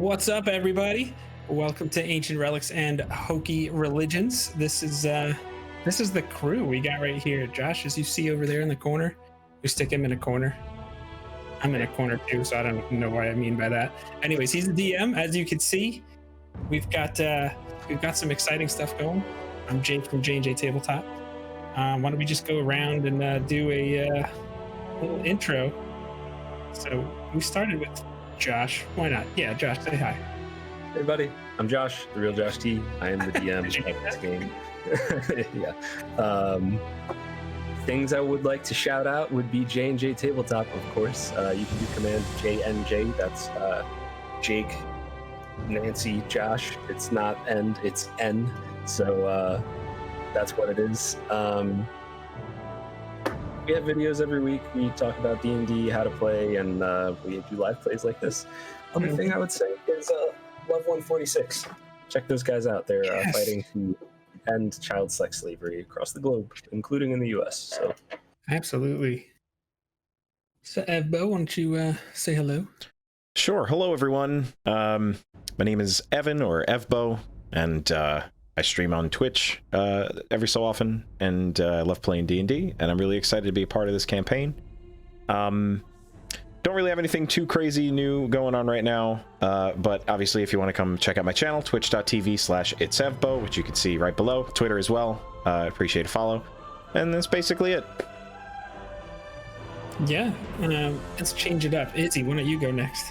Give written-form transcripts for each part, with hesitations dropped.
What's up, everybody? Welcome to Ancient Relics and Hokey Religions. This is the crew we got right here. Josh, as you see over there in the corner, we stick him in a corner. I'm in a corner too, so I don't know what I mean by that. Anyways, he's the DM. As you can see, we've got some exciting stuff going. I'm Jake from JnJtabletop. Why don't we just go around and do a little intro? So we started with Josh. Why not? Yeah, Josh, say hi. Hey everybody, I'm Josh, therealjoshT. I am the DM of this game. Yeah. Things I would like to shout out would be JnJtabletop, of course. You can do command JnJ. That's Jake, Nancy, Josh. It's not end, it's N. So that's what it is. We have videos every week. We talk about D&D, how to play, and we do live plays like this. Other thing I would say is Love 146. Check those guys out. They're fighting to end child sex slavery across the globe, including in the US. So, absolutely. So, itsevbo, why don't you say hello? Sure. Hello, everyone. My name is Evan, or itsevbo, and I stream on Twitch every so often, and I love playing D&D, and I'm really excited to be a part of this campaign. Don't really have anything too crazy new going on right now, but obviously if you want to come check out my channel, twitch.tv/itsevbo, which you can see right below, Twitter as well, appreciate a follow, and that's basically it. Yeah, let's change it up. Izzy, why don't you go next?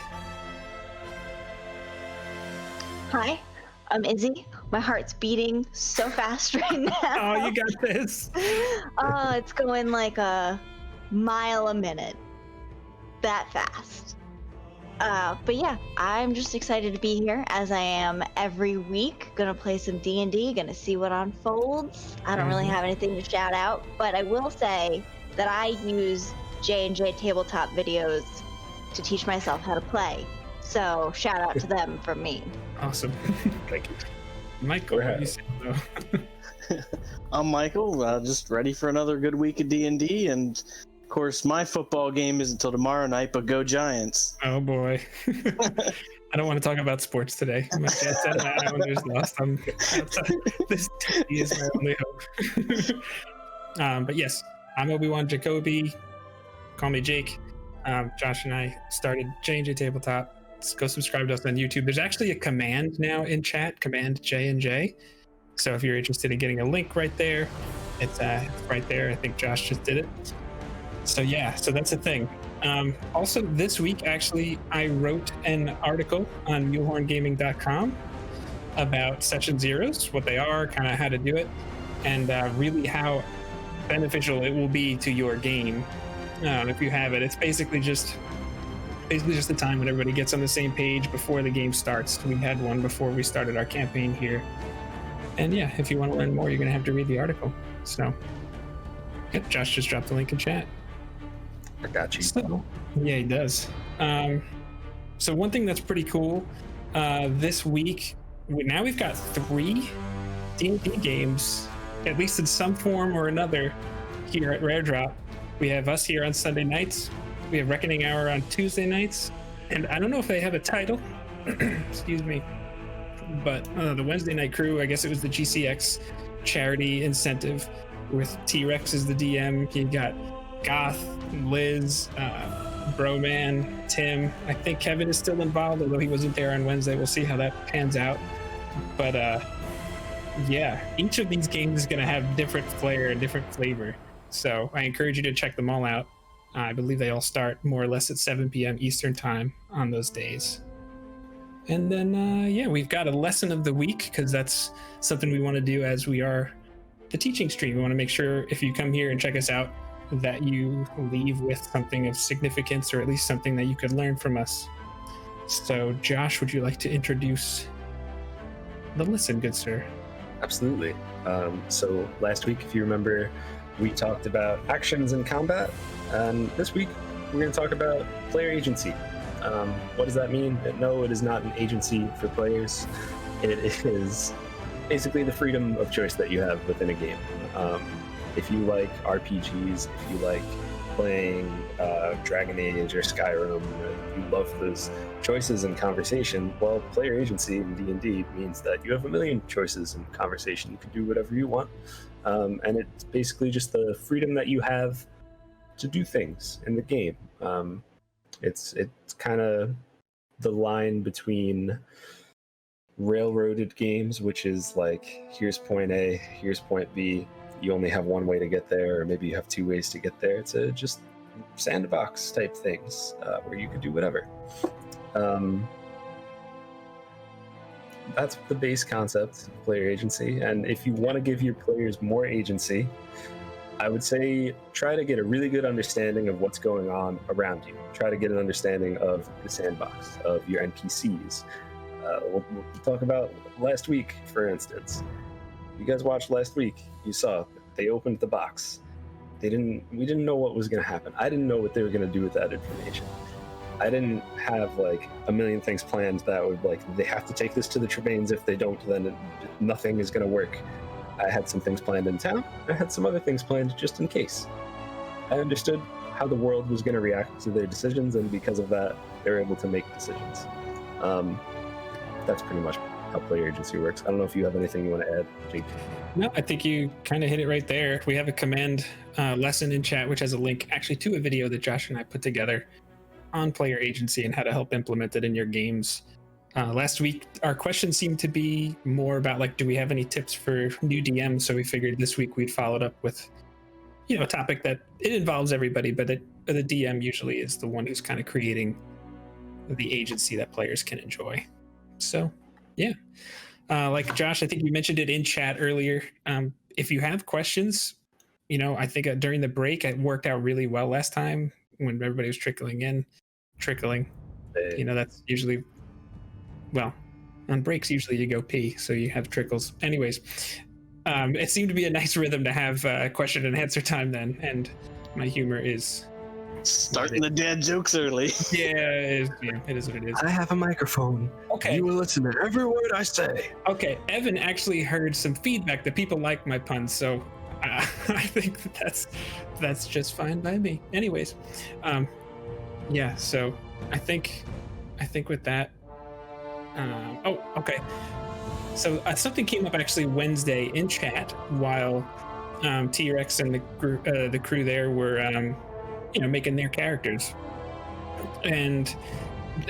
Hi, I'm Izzy. My heart's beating so fast right now. Oh, you got this. It's going like a mile a minute. That fast. But yeah, I'm just excited to be here, as I am every week. Gonna play some D&D, gonna see what unfolds. I don't really have anything to shout out, but I will say that I use JnJtabletop videos to teach myself how to play. So shout out to them from me. Awesome. Thank you. Michael, what do you say though? I'm Michael, just ready for another good week of D&D, and of course my football game isn't until tomorrow night, but go Giants. Oh boy. I don't want to talk about sports today. My Jets and my Islanders lost. This is my only hope. But yes, I'm Obi-Wan Jacoby. Call me Jake. Josh and I started JnJtabletop. Go subscribe to us on YouTube. There's actually a command now in chat, command JnJ. So if you're interested in getting a link right there, it's right there. I think Josh just did it. So yeah, so that's a thing. Also this week, actually, I wrote an article on mulehorngaming.com about session zeros, what they are, kind of how to do it, and really how beneficial it will be to your game if you have it. It's basically just the time when everybody gets on the same page before the game starts. We had one before we started our campaign here. And yeah, if you want to learn more, you're going to have to read the article. So, yeah, Josh just dropped the link in chat. I got you. So, yeah, he does. So one thing that's pretty cool, this week, now we've got 3 D&D games, at least in some form or another, here at Rare Drop. We have us here on Sunday nights. We have Reckoning Hour on Tuesday nights, and I don't know if they have a title, excuse me, but the Wednesday night crew, I guess it was the GCX charity incentive with T-Rex as the DM. You got Goth, Liz, Broman, Tim. I think Kevin is still involved, although he wasn't there on Wednesday. We'll see how that pans out. But yeah, each of these games is going to have different flair and different flavor. So I encourage you to check them all out. I believe they all start more or less at 7 p.m. Eastern time on those days. And then, yeah, we've got a lesson of the week, because that's something we want to do as we are the teaching stream. We want to make sure if you come here and check us out, that you leave with something of significance, or at least something that you could learn from us. So, Josh, would you like to introduce the lesson, good sir? Absolutely. So last week, if you remember, we talked about actions in combat. And this week, we're going to talk about player agency. What does that mean? No, it is not an agency for players. It is basically the freedom of choice that you have within a game. If you like RPGs, if you like playing Dragon Age or Skyrim, you love those choices in conversation. Well, player agency in D&D means that you have a million choices in conversation. You can do whatever you want, and it's basically just the freedom that you have to do things in the game. It's kind of the line between railroaded games, which is like, here's point A, here's point B, you only have one way to get there, or maybe you have two ways to get there, to just sandbox type things where you can do whatever. That's the base concept of player agency, and if you want to give your players more agency, I would say try to get a really good understanding of what's going on around you. Try to get an understanding of the sandbox, of your NPCs. We'll talk about last week, for instance. You guys watched last week. You saw they opened the box. We didn't know what was going to happen. I didn't know what they were going to do with that information. I didn't have like a million things planned that would like, they have to take this to the Trebanes. If they don't, then nothing is going to work. I had some things planned in town. I had some other things planned just in case. I understood how the world was going to react to their decisions, and because of that, they were able to make decisions. That's pretty much how player agency works. I don't know if you have anything you want to add, Jake. No, I think you kind of hit it right there. We have a command lesson in chat, which has a link actually to a video that Josh and I put together on player agency and how to help implement it in your games. Last week, our question seemed to be more about like, do we have any tips for new DMs? So we figured this week we'd follow it up with, a topic that it involves everybody, but the DM usually is the one who's kind of creating the agency that players can enjoy. So, yeah. Like Josh, I think you mentioned it in chat earlier. If you have questions, I think during the break, it worked out really well last time when everybody was trickling. That's usually, well, on breaks, usually you go pee, so you have trickles. Anyways, it seemed to be a nice rhythm to have question and answer time then, and my humor is... Starting the dad jokes early. Yeah, it is what it is. I have a microphone. Okay. You will listen to every word I say. Okay, Evan actually heard some feedback that people like my puns, so I think that's just fine by me. Anyways, yeah. So I think with that. Okay. So something came up actually Wednesday in chat while T-Rex and the crew there were making their characters, and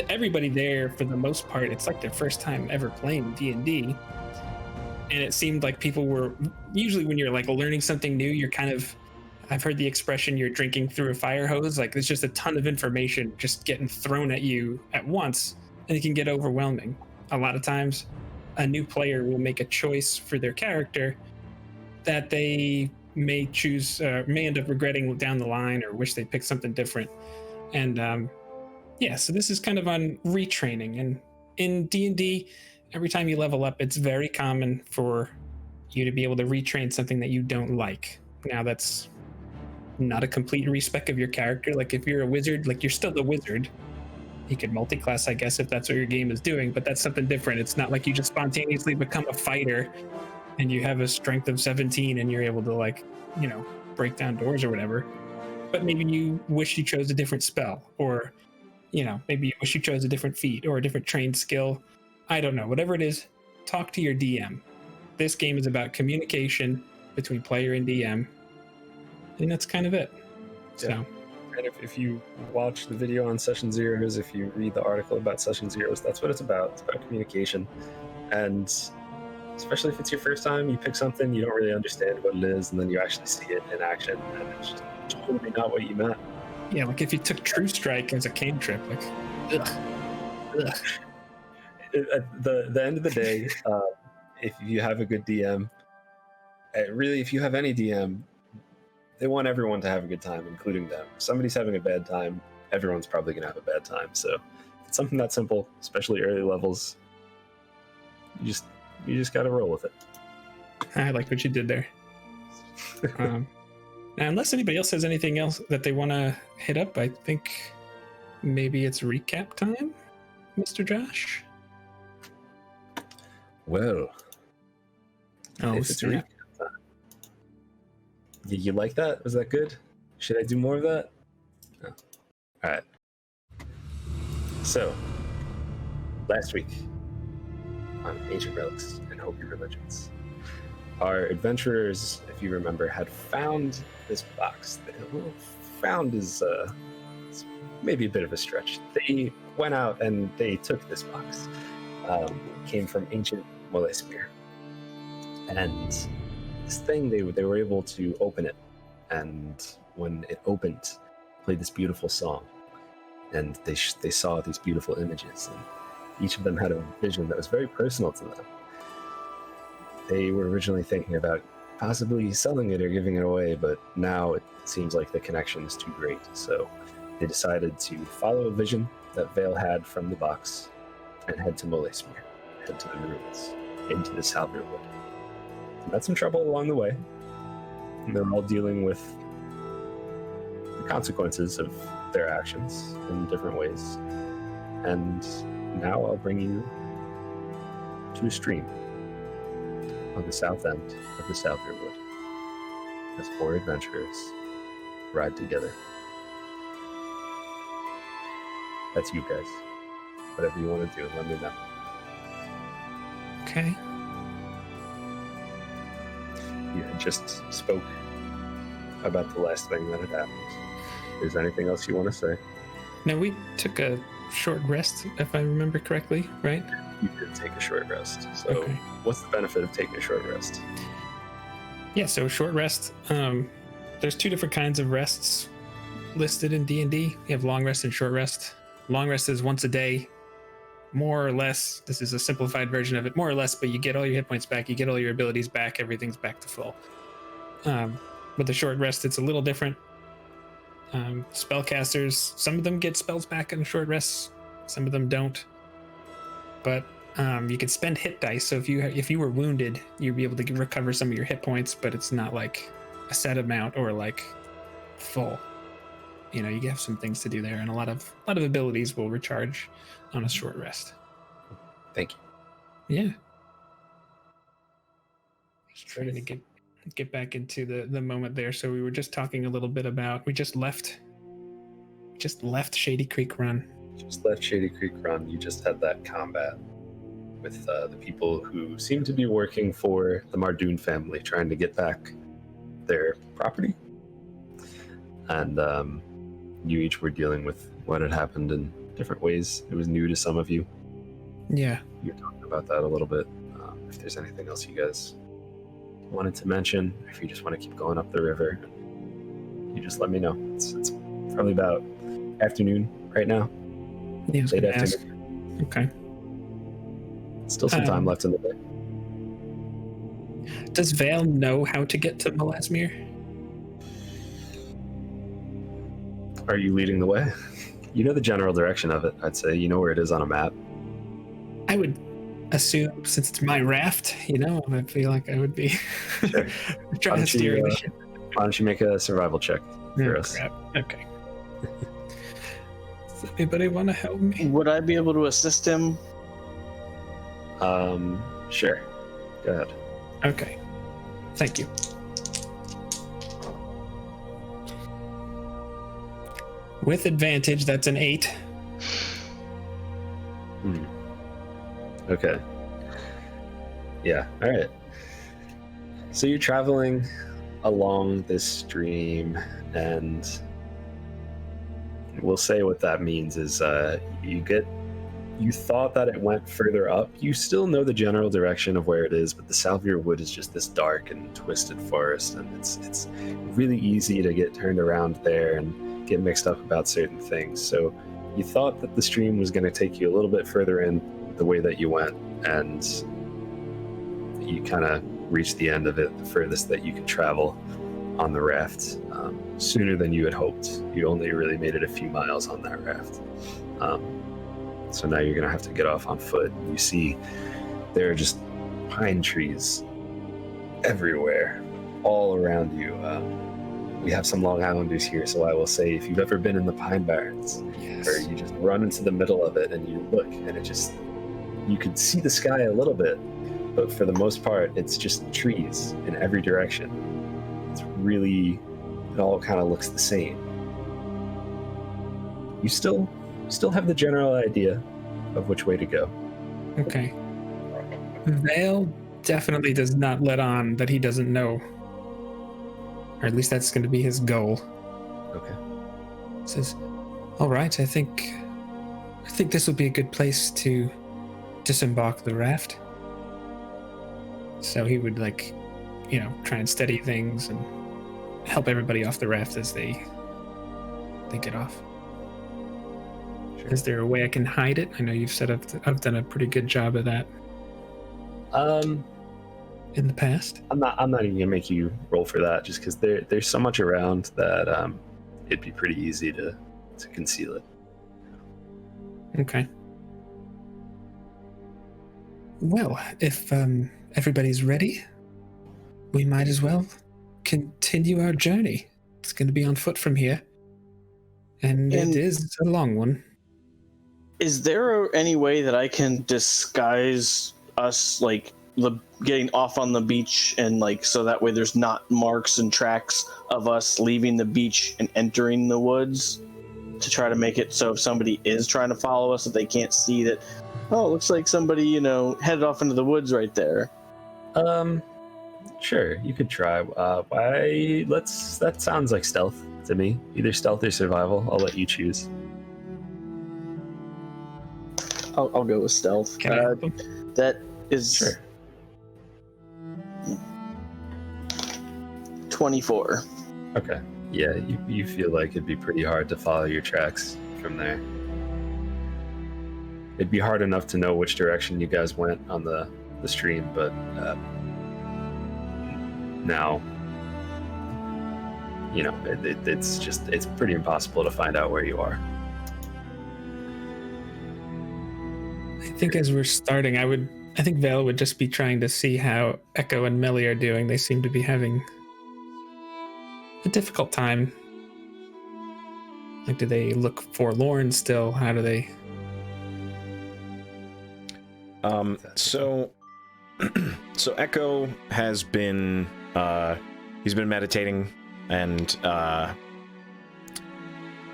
everybody there, for the most part, it's like their first time ever playing D&D, and it seemed like people were, usually when you're like learning something new, you're kind of, I've heard the expression, you're drinking through a fire hose. Like there's just a ton of information just getting thrown at you at once, and it can get overwhelming. A lot of times a new player will make a choice for their character that they may end up regretting down the line, or wish they picked something different. And so this is kind of on retraining. And in D&D, every time you level up, it's very common for you to be able to retrain something that you don't like. Now, that's not a complete respec of your character. Like if you're a wizard, like you're still the wizard. You could multi-class, I guess, if that's what your game is doing, but that's something different. It's not like you just spontaneously become a fighter and you have a strength of 17 and you're able to break down doors or whatever. But maybe you wish you chose a different spell, or maybe you wish you chose a different feat or a different trained skill. I don't know. Whatever it is, talk to your DM. This game is about communication between player and DM, and that's kind of it. Yeah. So, and if you watch the video on Session Zeros, if you read the article about Session Zeros, that's what it's about. It's about communication. And especially if it's your first time, you pick something, you don't really understand what it is, and then you actually see it in action, and it's just totally not what you meant. Yeah, like if you took True Strike as a cantrip, like, ugh. At the end of the day, if you have a good DM, really, if you have any DM, they want everyone to have a good time, including them. If somebody's having a bad time, everyone's probably going to have a bad time. So if it's something that simple, especially early levels, you just got to roll with it. I like what you did there. Now, unless anybody else has anything else that they want to hit up, I think maybe it's recap time, Mr. Josh. Well, if it's recap time. You like that? Was that good? Should I do more of that? All right. So, last week on Ancient Relics and Hokey Religions, our adventurers, if you remember, had found this box. Well, found is maybe a bit of a stretch. They went out and they took this box. Came from ancient Wildemount. And this thing, they were able to open it. And when it opened, it played this beautiful song. And they saw these beautiful images. And each of them had a vision that was very personal to them. They were originally thinking about possibly selling it or giving it away, but now it seems like the connection is too great. So they decided to follow a vision that Vale had from the box and head to Molesmere, head to the ruins, into the Salvia Wood. They met some trouble along the way, and they're all dealing with the consequences of their actions in different ways. And now I'll bring you to a stream on the south end of the Salvia Wood as 4 adventurers ride together. That's you guys. Whatever you want to do, let me know. Okay. You had just spoke about the last thing that had happened. Is there anything else you want to say? Now, we took a short rest, if I remember correctly, right? You did take a short rest. So Okay. what's the benefit of taking a short rest? Yeah, so short rest. There's 2 different kinds of rests listed in D&D. You have long rest and short rest. Long rest is once a day, more or less. This is a simplified version of it, more or less, but you get all your hit points back, you get all your abilities back, everything's back to full. With the short rest, it's a little different. Spellcasters, some of them get spells back on short rests, some of them don't. But you can spend hit dice, so if you were wounded, you'd be able to recover some of your hit points, but it's not like a set amount or like full. You know, you have some things to do there, and a lot of abilities will recharge on a short rest. Thank you. Yeah. Just trying to get back into the moment there. So we were just talking a little bit about, we just left Shady Creek Run. Just left Shady Creek Run. You just had that combat with the people who seem to be working for the Mardoon family, trying to get back their property. And you each were dealing with what had happened in different ways. It was new to some of you. Yeah. You were talking about that a little bit. If there's anything else you guys wanted to mention, if you just want to keep going up the river, you just let me know. It's probably about afternoon right now. Yeah, I was Late gonna ask. afternoon. Okay. Still some time left in the day. Does Vale know how to get to Molesmere? Are you leading the way? You know the general direction of it, I'd say. You know where it is on a map. I would assume, since it's my raft, you know, I feel like I would be Sure. trying to steer the ship. Why don't you make a survival check for Oh, us? crap. Okay. Does anybody want to help me? Would I be able to assist him? Sure. Go ahead. Okay. Thank you. With advantage, that's an 8. Okay. Yeah, all right. So you're traveling along this stream, and we'll say what that means is you thought that it went further up. You still know the general direction of where it is, but the Salvia Wood is just this dark and twisted forest, and it's really easy to get turned around there and get mixed up about certain things. So you thought that the stream was going to take you a little bit further in the way that you went, and you kind of reached the end of it, the furthest that you could travel on the raft, sooner than you had hoped. You only really made it a few miles on that raft. So now you're going to have to get off on foot. You see there are just pine trees everywhere, all around you. We have some Long Islanders here, so I will say, if you've ever been in the Pine Barrens, Yes. or you just run into the middle of it and you look, and you could see the sky a little bit, but for the most part, it's just trees in every direction. It all kind of looks the same. you still have the general idea of which way to go. Okay. Vale definitely does not let on that he doesn't know. Or at least that's going to be his goal. Okay. Says, all right, I think this would be a good place to disembark the raft. So he would, like, you know, try and steady things and help everybody off the raft as they get off. Sure. Is there a way I can hide it? I know you've said I've done a pretty good job of that in the past. I'm not even gonna make you roll for that, just because there's so much around that it'd be pretty easy to conceal it. Okay. Well, if everybody's ready, we might as well continue our journey. It's going to be on foot from here, and it is a long one. Is there any way that I can disguise us, like, getting off on the beach, and, like, so that way there's not marks and tracks of us leaving the beach and entering the woods, to try to make it so if somebody is trying to follow us, that they can't see that, oh, it looks like somebody, you know, headed off into the woods right there? Sure, you could try. That sounds like stealth to me. Either stealth or survival. I'll let you choose. I'll go with stealth. Can I help him? That is Sure. 24. Okay. Yeah, you feel like it'd be pretty hard to follow your tracks from there. It'd be hard enough to know which direction you guys went on the stream, but now, you know, it's pretty impossible to find out where you are. I think as we're starting, I think Vale would just be trying to see how Echo and Millie are doing. They seem to be having a difficult time. Like, do they look forlorn still? How do they? So Echo has been he's been meditating, and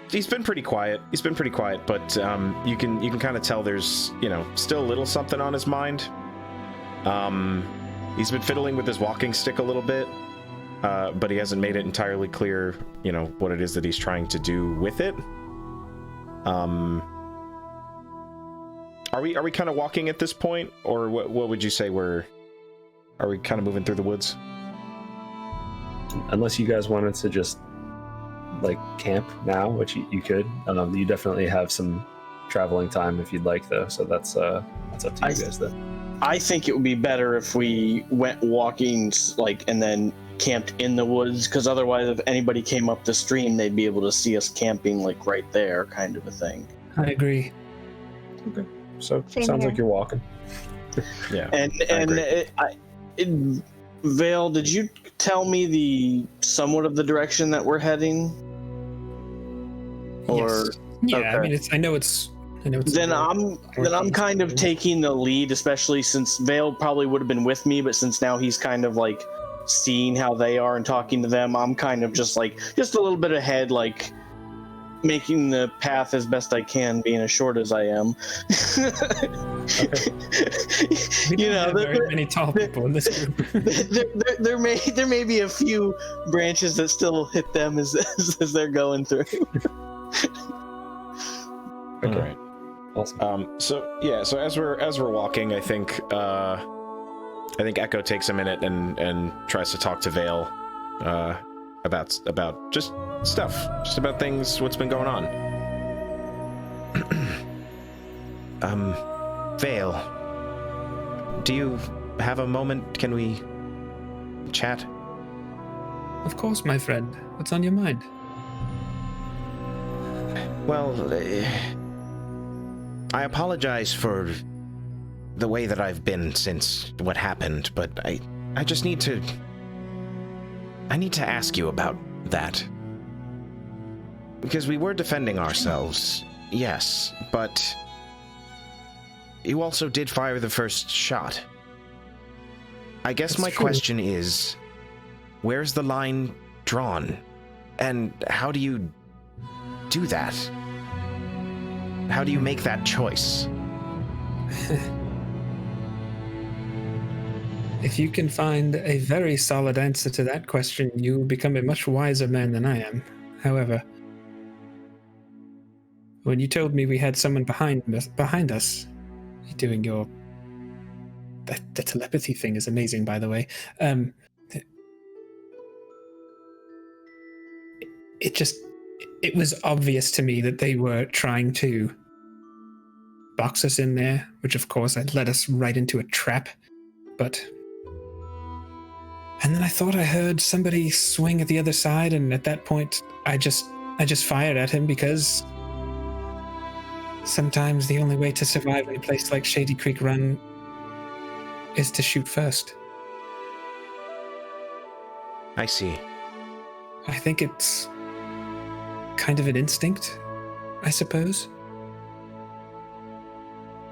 he's been pretty quiet. But you can kind of tell there's, you know, still a little something on his mind. He's been fiddling with his walking stick a little bit, but he hasn't made it entirely clear, you know, what it is that he's trying to do with it. Are we kind of walking at this point, or what would you say are we kind of moving through the woods? Unless you guys wanted to just, like, camp now, which you could. You definitely have some traveling time if you'd like, though. So that's up to you guys, though. I think it would be better if we went walking, like, and then camped in the woods, because otherwise, if anybody came up the stream, they'd be able to see us camping, like, right there, kind of a thing. I agree. Okay. So Same sounds here. like you're walking. Yeah. And Vale, did you tell me the somewhat of the direction that we're heading? Or Yes. Yeah, okay. I mean, I know it's. then I'm kind of taking the lead, especially since Vale probably would have been with me, but since now he's kind of like seeing how they are and talking to them, I'm kind of just a little bit ahead, like making the path as best I can, being as short as I am. We don't have very many tall people in this group. there may be a few branches that still hit them as they're going through. All right. Awesome. So as we're walking, I think Echo takes a minute and tries to talk to Vale about just stuff, just about things, what's been going on. Vale, do you have a moment? Can we chat? Of course, my friend. What's on your mind? Well, I apologize for the way that I've been since what happened, but I just need to ask you about that. Because we were defending ourselves, yes, but you also did fire the first shot. I guess my question is, where's the line drawn? And how do you do that? How do you make that choice? If you can find a very solid answer to that question, you will become a much wiser man than I am. However, when you told me we had someone behind us, you're doing your... The telepathy thing is amazing, by the way. It was obvious to me that they were trying to box us in there, which of course had led us right into a trap. But... And then I thought I heard somebody swing at the other side, and at that point, I just fired at him because sometimes the only way to survive in a place like Shady Creek Run is to shoot first. I see. I think it's kind of an instinct, I suppose.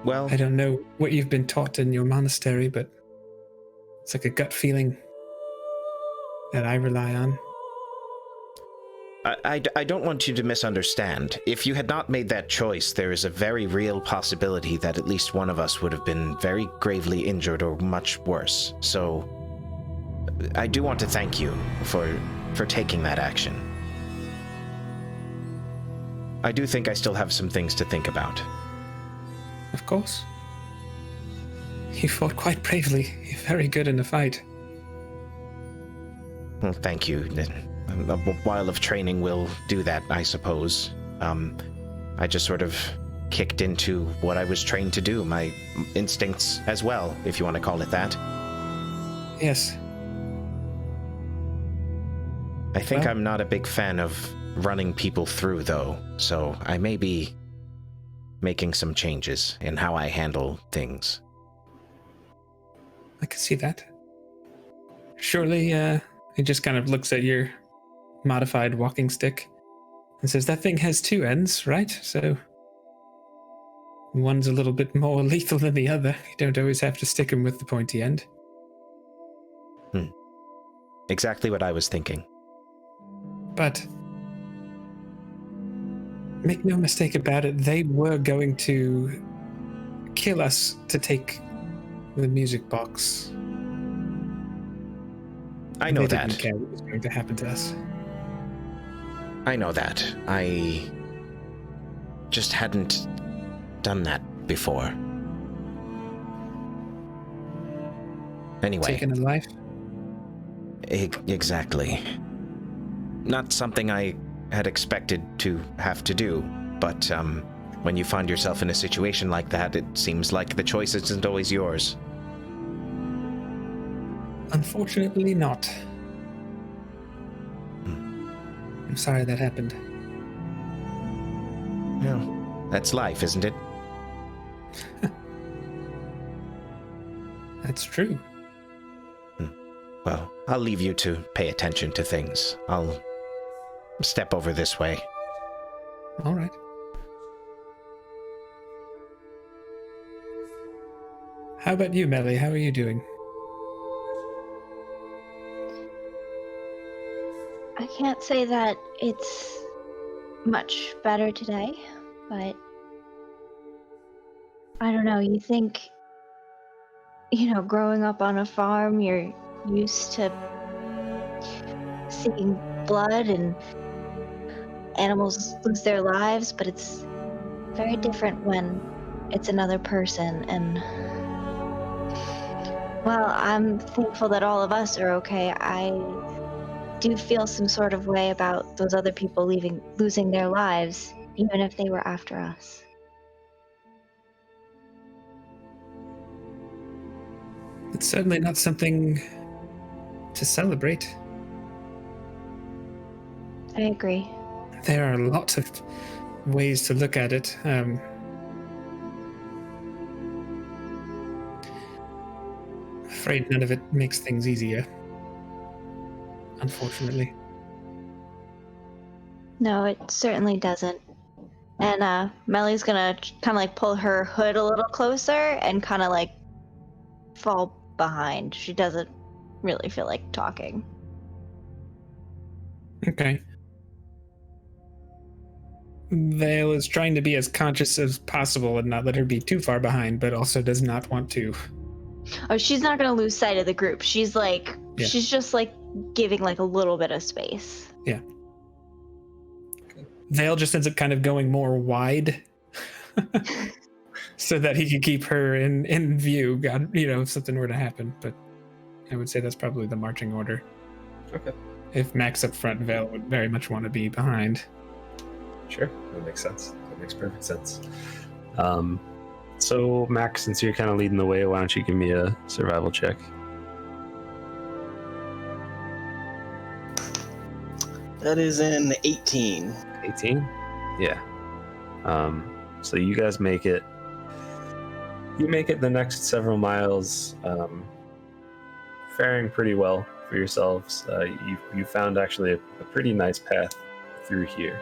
Well, I don't know what you've been taught in your monastery, but it's like a gut feeling that I rely on. I don't want you to misunderstand. If you had not made that choice, there is a very real possibility that at least one of us would have been very gravely injured or much worse. So, I do want to thank you for taking that action. I do think I still have some things to think about. Of course. You fought quite bravely. You're very good in a fight. Well, thank you. A while of training will do that, I suppose. I just sort of kicked into what I was trained to do, my instincts as well, if you want to call it that. Yes. I think I'm not a big fan of running people through, though, so I may be making some changes in how I handle things. I can see that. Surely, he just kind of looks at your modified walking stick and says, that thing has two ends, right? So one's a little bit more lethal than the other. You don't always have to stick him with the pointy end. Exactly what I was thinking. But make no mistake about it, they were going to kill us to take the music box. I know they that. Didn't care what was going to happen to us. I know that. I just hadn't done that before. Anyway. Taken a life? Exactly. Not something I had expected to have to do, but when you find yourself in a situation like that, it seems like the choice isn't always yours. Unfortunately not. I'm sorry that happened. No, that's life, isn't it? That's true. Well, I'll leave you to pay attention to things. I'll step over this way. All right. How about you, Melly? How are you doing? I can't say that it's much better today, but I don't know, you think, growing up on a farm, you're used to seeing blood and animals lose their lives, but it's very different when it's another person. And well, I'm thankful that all of us are okay. I do feel some sort of way about those other people losing their lives, even if they were after us. It's certainly not something to celebrate. I agree. There are lots of ways to look at it. Afraid none of it makes things easier. Unfortunately. No, it certainly doesn't. And Melly's gonna kind of pull her hood a little closer and kind of fall behind. She doesn't really feel like talking. Okay. Vale is trying to be as conscious as possible and not let her be too far behind, but also does not want to. Oh, she's not gonna lose sight of the group. She's like, Yeah. she's just like giving like a little bit of space. Yeah. Vale just ends up kind of going more wide so that he can keep her in view, God, if something were to happen. But I would say that's probably the marching order. Okay. If Max up front, Vale would very much want to be behind. Sure, that makes sense. That makes perfect sense. So Max, since you're kind of leading the way, why don't you give me a survival check? That is an 18. 18? Yeah. So you guys make it. You make it the next several miles, faring pretty well for yourselves. You found actually a pretty nice path through here.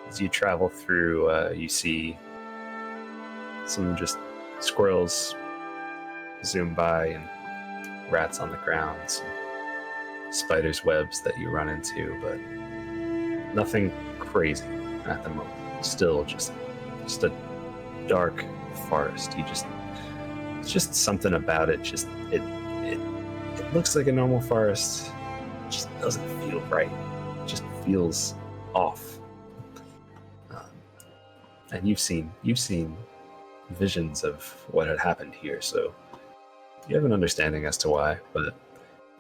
As you travel through, you see some just squirrels zoom by and rats on the ground, some spiders' webs that you run into, but nothing crazy at the moment. Still just a dark forest. It's just something about it. It looks like a normal forest. It just doesn't feel right. It just feels off. And you've seen visions of what had happened here, so you have an understanding as to why. But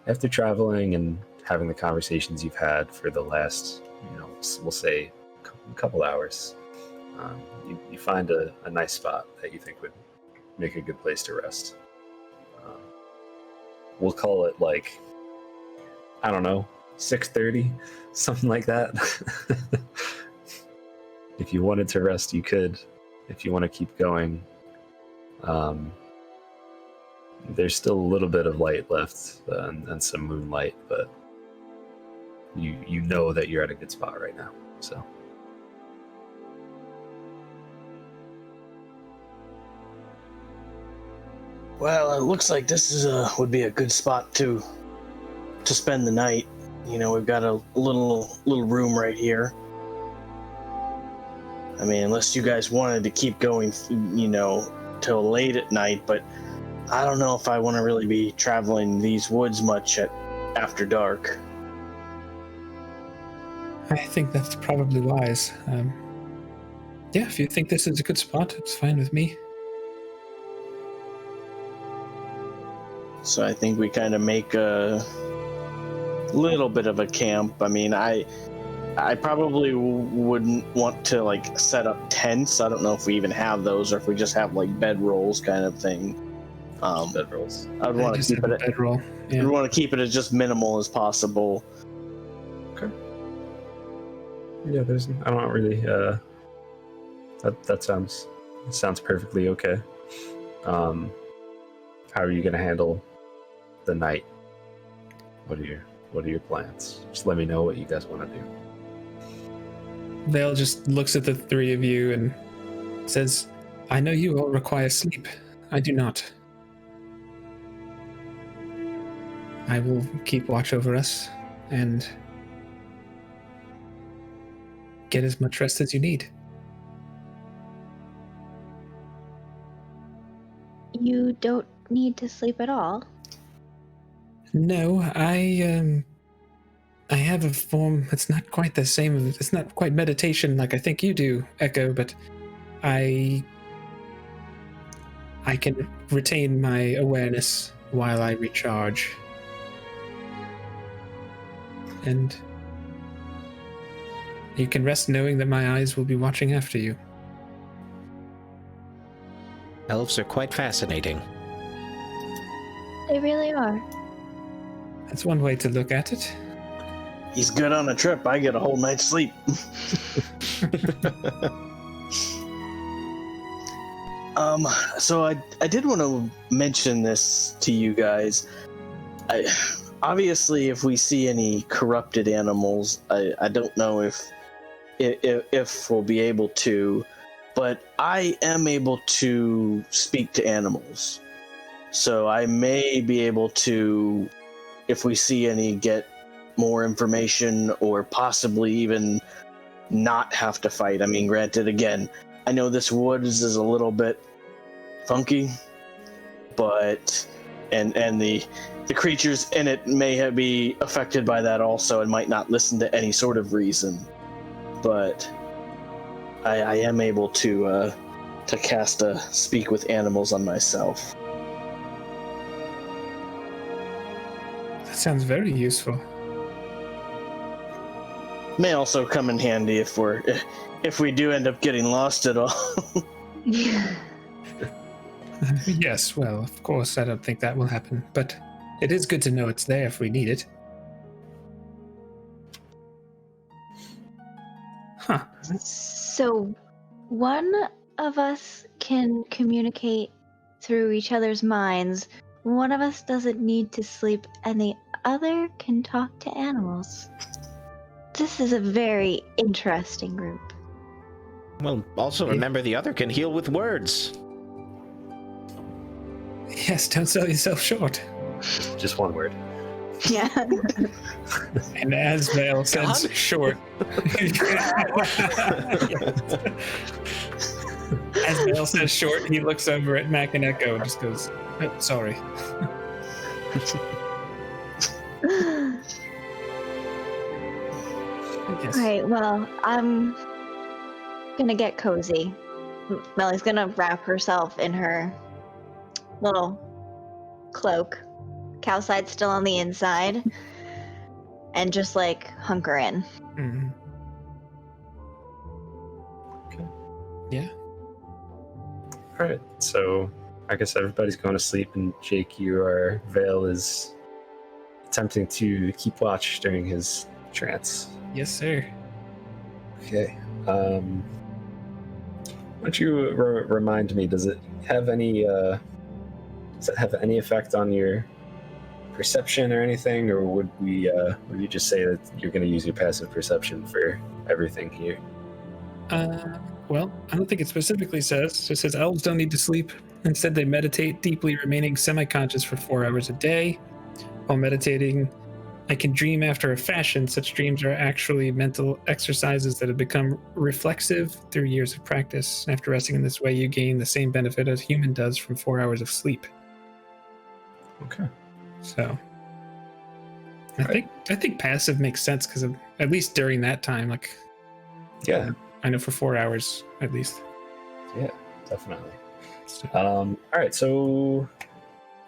after traveling and having the conversations you've had for the last, we'll say a couple hours, you find a nice spot that you think would make a good place to rest. We'll call it like, I don't know, 6:30, something like that. If you wanted to rest, you could. If you want to keep going, there's still a little bit of light left and some moonlight, but you know that you're at a good spot right now. So. Well, it looks like this would be a good spot to spend the night. We've got a little room right here. I mean, unless you guys wanted to keep going, till late at night, but I don't know if I want to really be traveling these woods much after dark. I think that's probably wise. Yeah, if you think this is a good spot, it's fine with me. So I think we kind of make a little bit of a camp. I mean, I probably wouldn't want to set up tents. I don't know if we even have those, or if we just have bedrolls kind of thing. Bedrolls. I'd want to keep it bedroll. Yeah. We want to keep it as just minimal as possible. Okay. Yeah, I don't really. That sounds perfectly okay. How are you gonna handle the night? What are your plans? Just let me know what you guys want to do. Vale just looks at the three of you and says, I know you all require sleep. I do not. I will keep watch over us and get as much rest as you need. You don't need to sleep at all. No, I have a form. It's not quite the same. It's not quite meditation like I think you do, Echo, but I can retain my awareness while I recharge. And you can rest knowing that my eyes will be watching after you. Elves are quite fascinating. They really are. That's one way to look at it. He's good on a trip. I get a whole night's sleep. So I did want to mention this to you guys. Obviously, if we see any corrupted animals, I don't know if we'll be able to, but I am able to speak to animals. So I may be able to, if we see any, get more information, or possibly even not have to fight. I mean, granted, again, I know this woods is a little bit funky, but and the creatures in it may be affected by that also and might not listen to any sort of reason. But I am able to cast a speak with animals on myself. That sounds very useful. May also come in handy if we do end up getting lost at all. Yes, well, of course, I don't think that will happen, but it is good to know it's there if we need it. Huh. So, one of us can communicate through each other's minds. One of us doesn't need to sleep, and the other can talk to animals. This is a very interesting group. Well, also remember the other can heal with words. Yes, don't sell yourself short. Just one word. Yeah. And as Vale says, short. As Vale says short, he looks over at Mac and Echo and just goes, oh, sorry. Yes. Alright, well, I'm gonna get cozy. Mellie's gonna wrap herself in her little cloak. Cowside's still on the inside. And just like hunker in. Mm-hmm. Okay. Yeah. All right. So I guess everybody's going to sleep, and Jake, Vale is attempting to keep watch during his trance. Yes, sir. Okay. Why don't you remind me? Does it have any? Does it have any effect on your perception or anything, or would you just say that you're going to use your passive perception for everything here? Well, I don't think it specifically says. It just says elves don't need to sleep. Instead, they meditate deeply, remaining semi-conscious for 4 hours a day. While meditating, I can dream after a fashion. Such dreams are actually mental exercises that have become reflexive through years of practice. After resting in this way, you gain the same benefit as human does from 4 hours of sleep. Okay. So, I think passive makes sense because at least during that time, like, Yeah. I know for 4 hours at least. Yeah, definitely. So, All right, so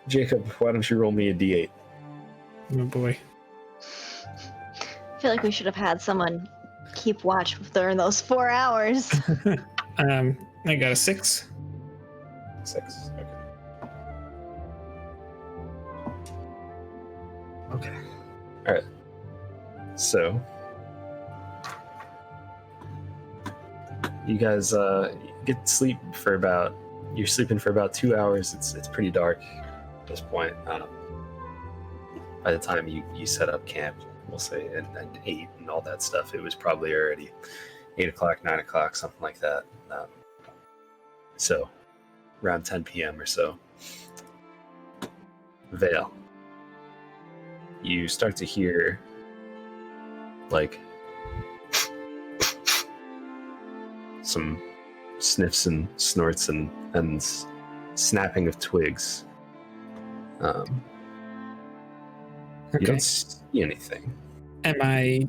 Jacob, why don't you roll me a d8? oh boy. I feel like we should have had someone keep watch during those 4 hours. I got a 6. 6. Okay. All right. So you guys get sleep for about. You're sleeping for about 2 hours. It's pretty dark at this point. By the time you set up camp, we'll say at 8 and all that stuff, it was probably already 8 o'clock, 9 o'clock, something like that. So around 10 p.m. or so. Vale. You start to hear like some sniffs and snorts and snapping of twigs. You Okay. don't see anything. Am I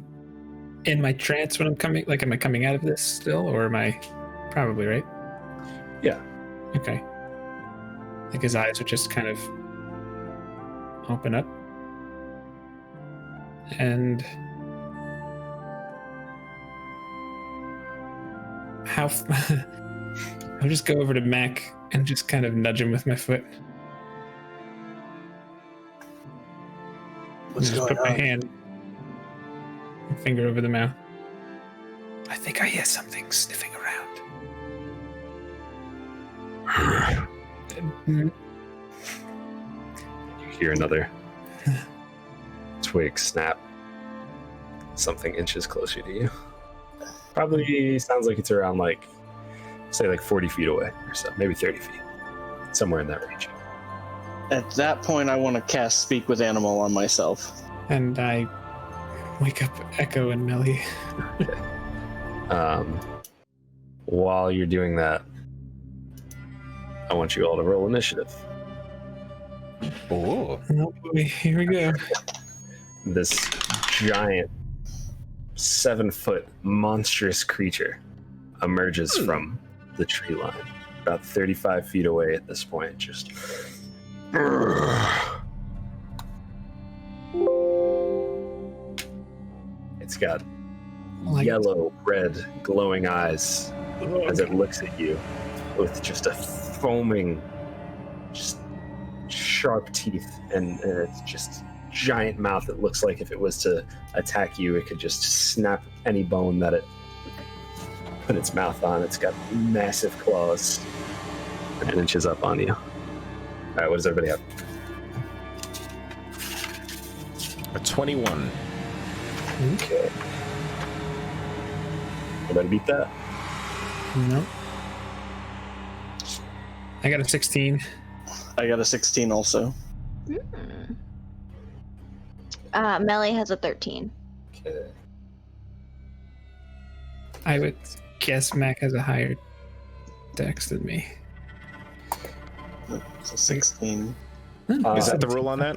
in my trance when I'm coming? Like, am I coming out of this still, or am I? Probably, right? Yeah. Okay. Like his eyes would just kind of open up, and I'll just go over to Mac and just kind of nudge him with my foot. What's Just going put my on? hand, my finger over the mouth. I think I hear something sniffing around. You hear another twig snap. Something inches closer to you. Probably sounds like it's around say 40 feet away or so, maybe 30 feet. Somewhere in that range. At that point, I want to cast Speak with Animal on myself. And I wake up Echo and Melly. While you're doing that, I want you all to roll initiative. Oh. Oh boy, here we go. This giant 7-foot monstrous creature emerges from the tree line, about 35 feet away at this point. Just it's got yellow, red, glowing eyes as it looks at you with just a foaming, just sharp teeth, and it's just giant mouth. It looks like if it was to attack you, it could just snap any bone that it put its mouth on. It's got massive claws and inches up on you. All right, what does everybody have? A 21. Okay. Everybody beat that? No. I got a 16. I got a 16 also. Melly has a 13. Okay. I would guess Mac has a higher dex than me. It's a 16. Is that the rule on that?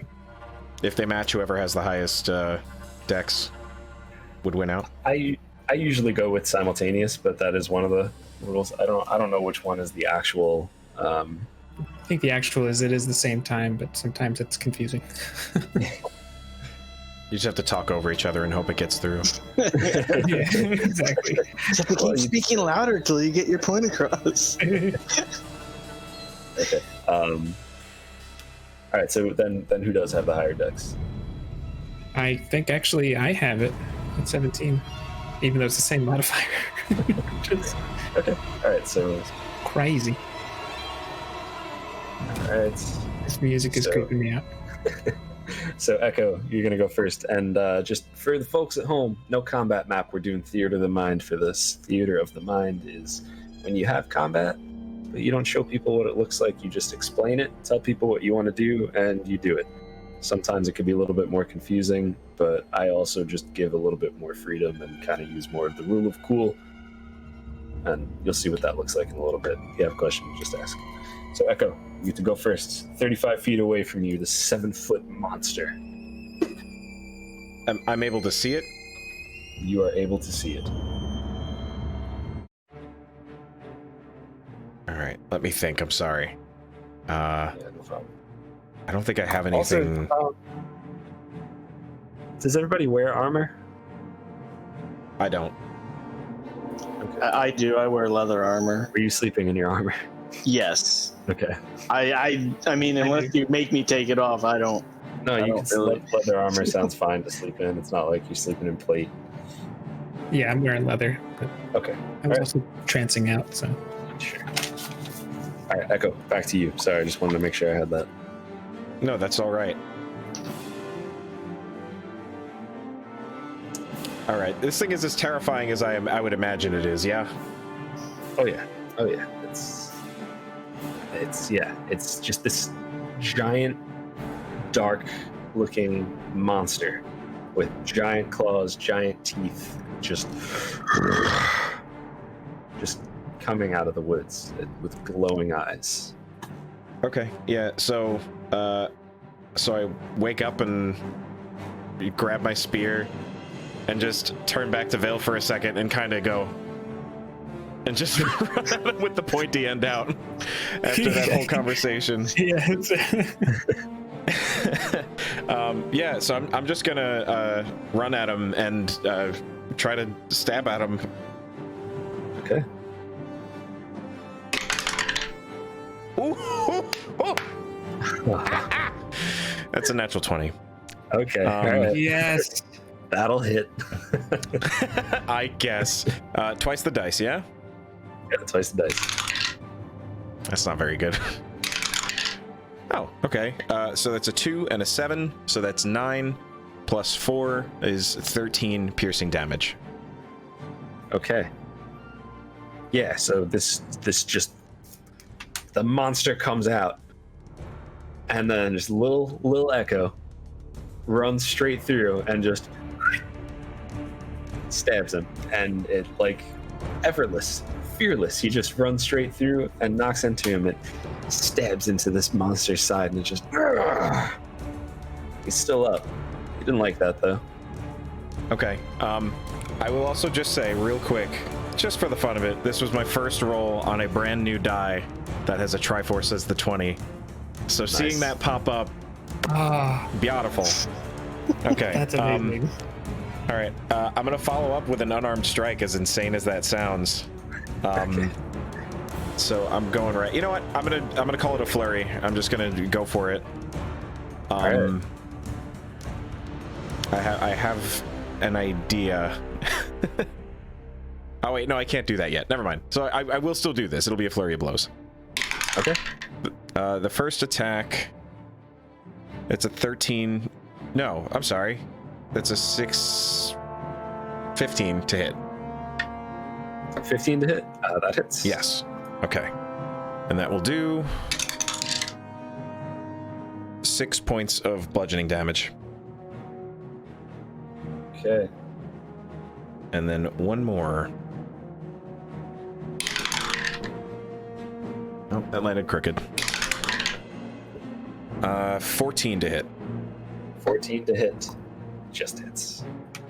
If they match, whoever has the highest dex would win out. I usually go with simultaneous, but that is one of the rules. I don't know which one is the actual. I think the actual is it is the same time, but sometimes it's confusing. You just have to talk over each other and hope it gets through. Yeah, exactly. You have to keep speaking louder till you get your point across. Okay. All right. So then who does have the higher dex? I think actually I have it at 17, even though it's the same modifier. Just Okay. All right. So crazy. all right. This music is So- creeping me out. So Echo, you're gonna go first, and just for the folks at home, no combat map. We're doing Theater of the Mind for this. Theater of the Mind is when you have combat, but you don't show people what it looks like. You just explain it, tell people what you want to do, and you do it. Sometimes it can be a little bit more confusing, but I also just give a little bit more freedom and kind of use more of the rule of cool. And you'll see what that looks like in a little bit. If you have questions, just ask. So Echo, you get to go first. 35 feet away from you, the 7-foot monster. I'm able to see it. You are able to see it. All right, let me think. I'm sorry. Yeah, no problem. I don't think I have anything. Also, does everybody wear armor? I don't. Okay. I do. I wear leather armor. Were you sleeping in your armor? Yes. Okay. I mean, unless you make me take it off, I don't. No, I you don't can really- leather armor sounds fine to sleep in. It's not like you're sleeping in plate. Yeah, I'm wearing leather, but Okay. I was Alright. also trancing out, so. Sure. All right, Echo, back to you. Sorry, I just wanted to make sure I had that. No, that's all right. All right, this thing is as terrifying as I would imagine it is. Yeah. Oh yeah. Oh yeah. It's just this giant, dark-looking monster with giant claws, giant teeth, just coming out of the woods with glowing eyes. Okay. Yeah. So I wake up and grab my spear and just turn back to Vale for a second and kind of go and just run at him with the pointy end out after that whole conversation. Yeah. Yeah. So I'm just gonna run at him and try to stab at him. Okay. Ooh, ooh, ooh. That's a natural 20. Okay. All right. Yes. That'll hit. I guess. Twice the dice, yeah? Yeah, twice the dice. That's not very good. Oh, okay. So that's a 2 and a 7. So that's 9 plus 4 is 13 piercing damage. Okay. Yeah, so this just the monster comes out, and then just little Echo runs straight through and just stabs him, and it like effortless, fearless. He just runs straight through and knocks into him. It stabs into this monster's side and it just... He's still up. He didn't like that, though. Okay. I will also just say real quick, just for the fun of it, this was my first roll on a brand new die that has a Triforce as the 20. So Nice. seeing that pop up, beautiful. Okay. That's amazing. All right. I'm gonna follow up with an unarmed strike, as insane as that sounds. Okay. So I'm going right. You know what? I'm gonna call it a flurry. I'm just gonna go for it. Right. I have an idea. Oh wait, no, I can't do that yet. Never mind. So I will still do this. It'll be a flurry of blows. Okay. The first attack. It's a 13. No, I'm sorry. That's a 15 to hit. 15 to hit. That hits. Yes. Okay. And that will do 6 points of bludgeoning damage. Okay. And then one more. Oh, that landed crooked. 14 to hit. 14 to hit. Just hits.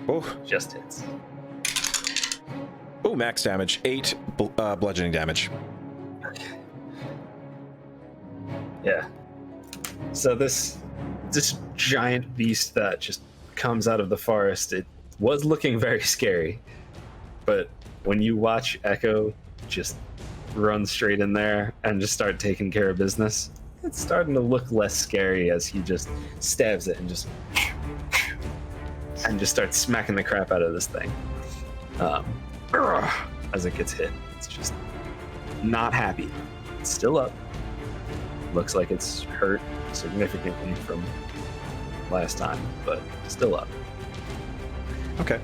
Oh, Just hits. oh, max damage. 8 bludgeoning damage. Yeah. So this giant beast that just comes out of the forest, it was looking very scary. But when you watch Echo just run straight in there and just start taking care of business, it's starting to look less scary as he just stabs it and just starts smacking the crap out of this thing. As it gets hit, it's just not happy. It's still up. Looks like it's hurt significantly from last time, but still up. Okay.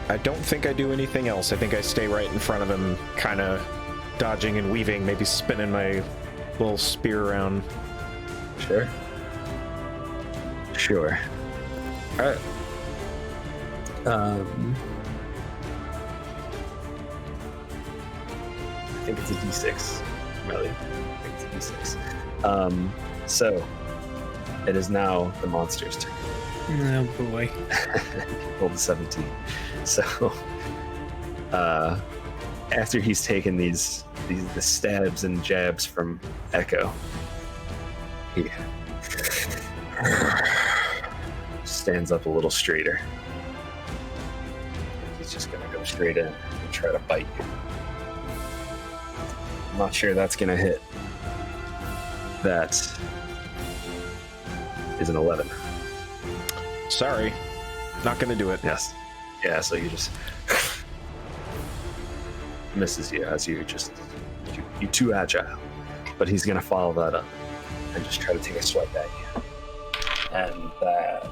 I don't think I do anything else. I think I stay right in front of him, kind of dodging and weaving, maybe spinning my little spear around. Sure. Sure. All right. I think it's a D6. Really, I think it's a D6. So it is now the monster's turn. Oh boy. Rolled a 17. So after he's taken the stabs and jabs from Echo, he stands up a little straighter. He's just gonna go straight in and try to bite you. I'm not sure that's gonna hit. That is an 11. Sorry. Not gonna do it. Yes. Yeah, so you just misses you as you're too agile. But he's gonna follow that up and just try to take a swipe at you. And that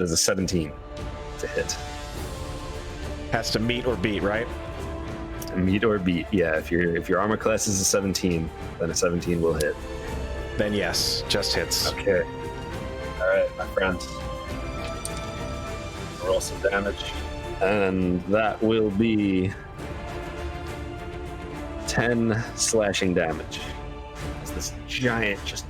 is a 17 to hit. Has to meet or beat, right? Meet or beat. Yeah, if your armor class is a 17, then a 17 will hit. Then yes, just hits. Okay. All right, my friend. Roll some damage, and that will be 10 slashing damage. As this giant, just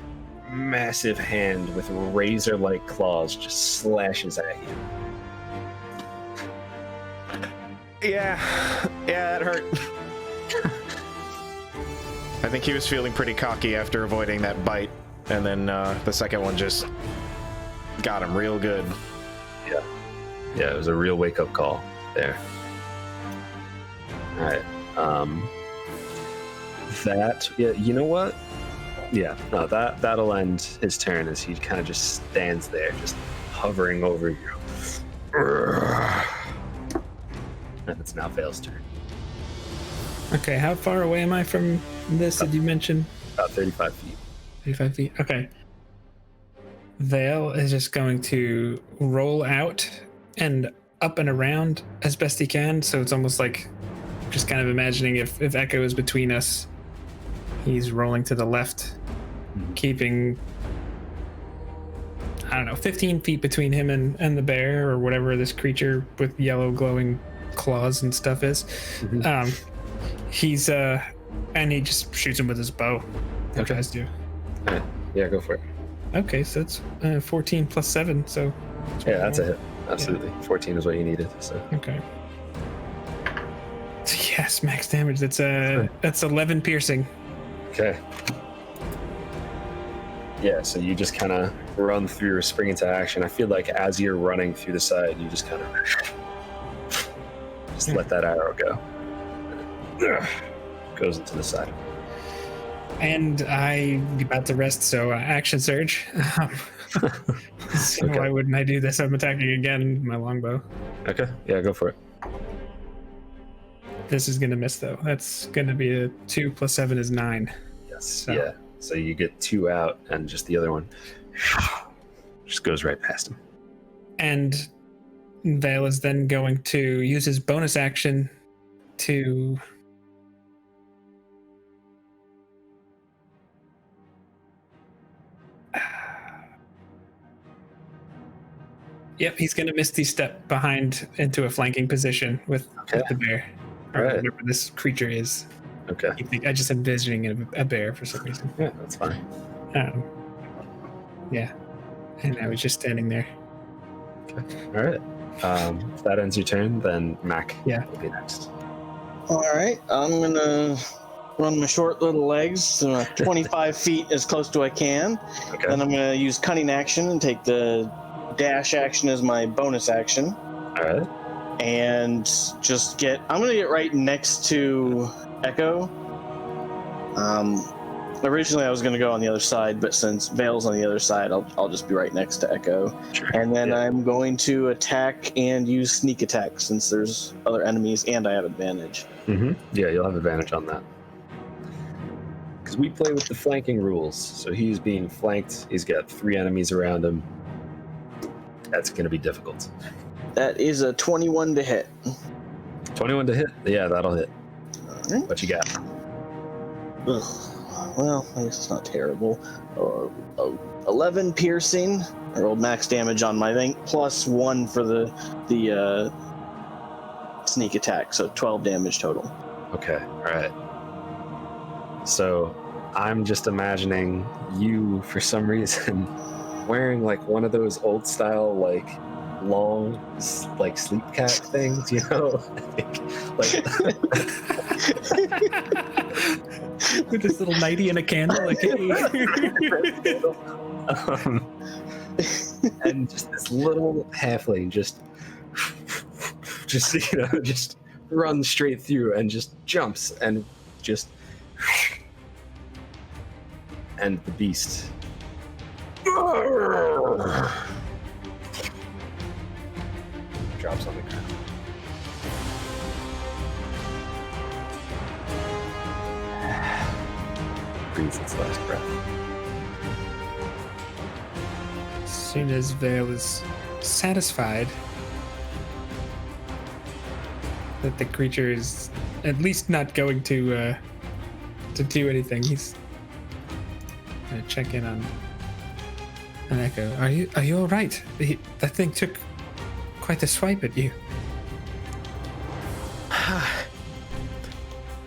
massive hand with razor-like claws just slashes at you. Yeah, that hurt. I think he was feeling pretty cocky after avoiding that bite, and then the second one just got him real good. Yeah, it was a real wake-up call there. All right. You know what? Yeah, no, that'll end his turn as he kind of just stands there, just hovering over you. And it's now Vale's turn. Okay, how far away am I from this? Did you mention? About 35 feet. 35 feet. Okay. Vale is just going to roll out and up and around as best he can. So it's almost like just kind of imagining if Echo is between us, he's rolling to the left keeping, I don't know, 15 feet between him and the bear or whatever this creature with yellow glowing claws and stuff is. He's and he just shoots him with his bow. He tries to. All right. Yeah, go for it. Okay, so that's 14 plus 7, so Yeah, that's a hit. Absolutely. 14 is what you needed. So okay. Yes, max damage. That's 11 piercing. okay. Yeah, so you just kind of run through, spring into action. I feel like as you're running through the side, you just kind of just let that arrow go. Goes into the side. And I'm about to rest, so action surge. So Okay. why wouldn't I do this? I'm attacking again with my longbow. Okay. Yeah, go for it. This is gonna miss though. That's gonna be a 2 plus 7 is 9. Yes. So- Yeah. So you get 2 out, and just the other one just goes right past him. And Vale is then going to use his bonus action to Yep, he's going to Misty Step behind into a flanking position with the bear. Or Right. whatever this creature is. Okay. I just envisioning a bear for some reason. Yeah, that's fine. Yeah. And now he's just standing there. All right. If that ends your turn, then Mac will be next. All right, I'm gonna run my short little legs 25 feet as close to I can. Okay. Then I'm gonna use cunning action and take the dash action as my bonus action, All right. and just I'm gonna get right next to Echo. Originally I was gonna go on the other side, but since Vale's on the other side, I'll just be right next to Echo. Sure. And then I'm going to attack and use sneak attack since there's other enemies and I have advantage. Mm-hmm. Yeah, you'll have advantage on that. Because we play with the flanking rules. So he's being flanked. He's got 3 enemies around him. That's going to be difficult. That is a 21 to hit. 21 to hit? Yeah, that'll hit. Alright. What you got? Ugh. Well, I guess it's not terrible. 11 piercing. I rolled max damage on my thing, plus 1 for the sneak attack, so 12 damage total. Okay, all right. So I'm just imagining you, for some reason, wearing like one of those old style, like long, like sleep cap things, you know? like With this little nightie and a candle, like, hey. And just this little halfling just runs straight through and just jumps and just and the beast drops on the ground. Breathes its last breath. As soon as Vale is satisfied that the creature is at least not going to do anything, he's gonna check in on Echo. Are you all right? That thing took quite a swipe at you.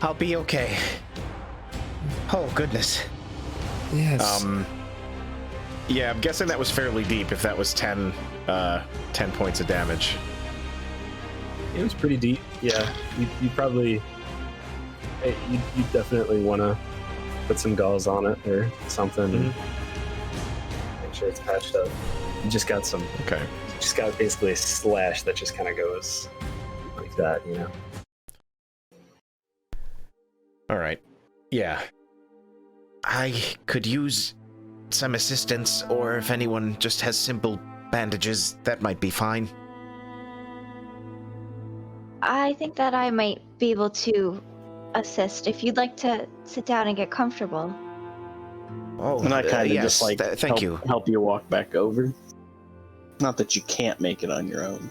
I'll be okay. Oh, goodness. Yes. Yeah, I'm guessing that was fairly deep if that was 10 points of damage. It was pretty deep. Yeah, you probably you definitely want to put some gauze on it or something. Mm-hmm. Make sure it's patched up. You just got some. Okay. You just got basically a slash that just kind of goes like that, you know. All right. Yeah. I could use some assistance, or if anyone just has simple bandages, that might be fine. I think that I might be able to assist if you'd like to sit down and get comfortable. Oh, And I kind of yes, just like thank you. help you walk back over. Not that you can't make it on your own.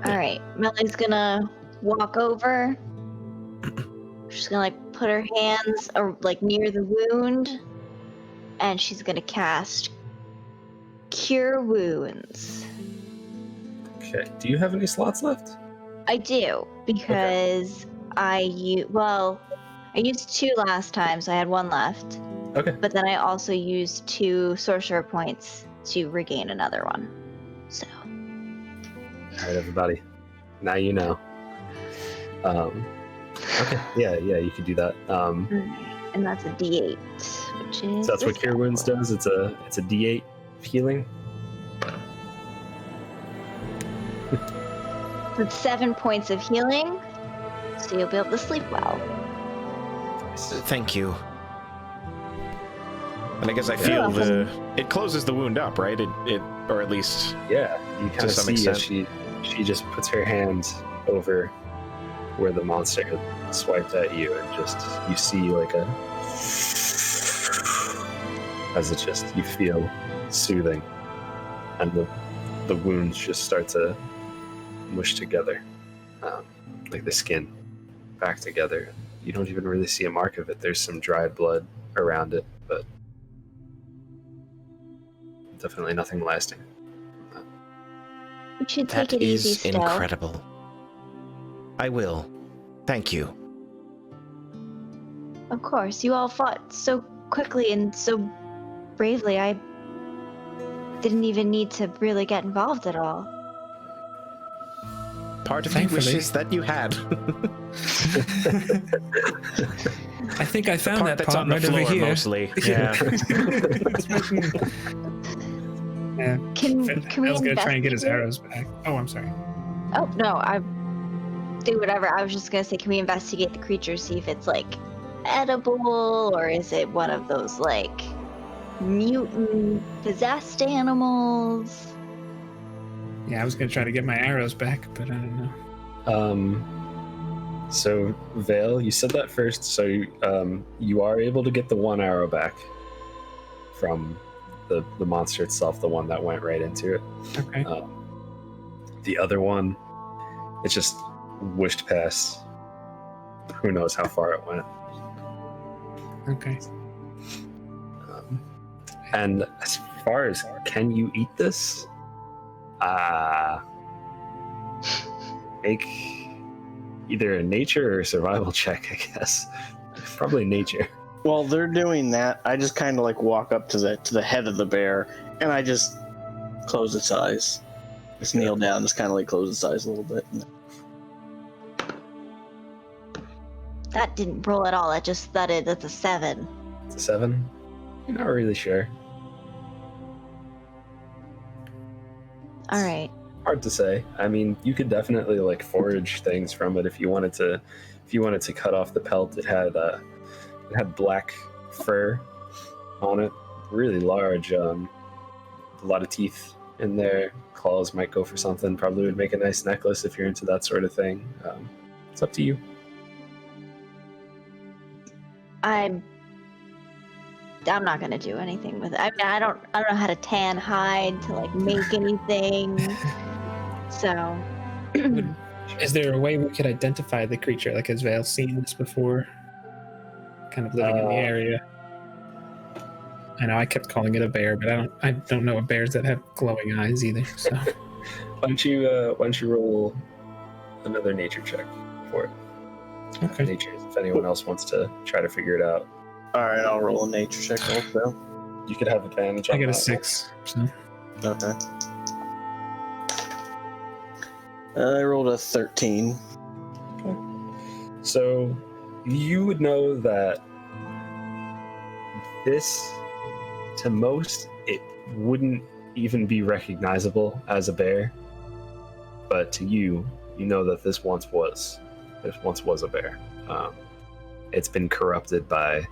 All right, Mellie's gonna walk over. She's gonna like put her hands like near the wound and she's gonna cast Cure Wounds. Okay. Do you have any slots left? I do, because I used 2 last time, so I had 1 left. Okay. But then I also used 2 sorcerer points to regain another one. So. All right, everybody. Now you know. Okay. Yeah, you could do that. And that's a D8, which is. So that's what Cure Wounds does. It's a D8 healing. With 7 points of healing, so you'll be able to sleep well. Thank you. And I guess I feel it closes the wound up, right? It or at least Yeah, you kind of some see as extent. she just puts her hands over where the monster had swiped at you, and just you see like you feel soothing, and the wounds just start to mush together, like the skin back together. You don't even really see a mark of it. There's some dried blood around it, but definitely nothing lasting. You should that take it easy is still. incredible. I will. Thank you. Of course, you all fought so quickly and so bravely. I didn't even need to really get involved at all. Part of me Thankfully. wishes that you had. I think I The found part that that's pot on the right floor over here. mostly. Yeah. Yeah. Can we I was gonna try and get his investigate? arrows back. Oh, I'm sorry. Oh no, I do whatever. I was just gonna say, can we investigate the creature, see if it's like edible, or is it one of those like mutant possessed animals? Yeah, I was gonna try to get my arrows back, but I don't know. So Vale, you said that first, so you are able to get the 1 arrow back from the monster itself, the one that went right into it. Okay. The other one, it just whooshed past. Who knows how far it went. Okay. And as far as can you eat this? Make either a nature or a survival check, I guess. Probably nature. While they're doing that, I just kind of like walk up to the head of the bear, and I just close its eyes. Just kneel down, just kind of like close its eyes a little bit. That didn't roll at all. That just thudded. That's a 7. It's a 7? You're not really sure. All right. Hard to say. I mean, you could definitely like forage things from it if you wanted to. If you wanted to cut off the pelt, it had black fur on it, really large. A lot of teeth in there. Claws might go for something. Probably would make a nice necklace if you're into that sort of thing. It's up to you. I'm not gonna do anything with it. I mean, I don't know how to tan hide to like make anything. So, Is there a way we could identify the creature? Like, has Vale seen this before? Kind of living in the area. I know I kept calling it a bear, but I don't know bears that have glowing eyes either. So Why don't you roll another nature check for it? okay. Nature, if anyone else wants to try to figure it out. All right, I'll roll a nature check also. You could have advantage I on got a that. 6. So Okay. I rolled a 13. So you would know that this, to most, it wouldn't even be recognizable as a bear. But to you, you know that this once was a bear. It's been corrupted by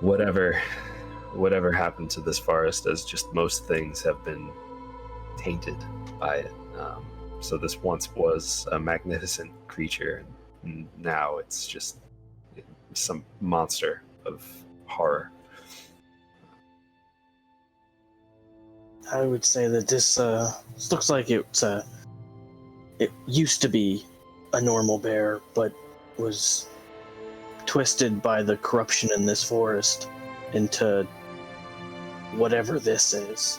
whatever happened to this forest, as just most things have been tainted by it. So this once was a magnificent creature, and now it's just some monster of horror. I would say that this looks like it used to be a normal bear, but was twisted by the corruption in this forest into whatever this is.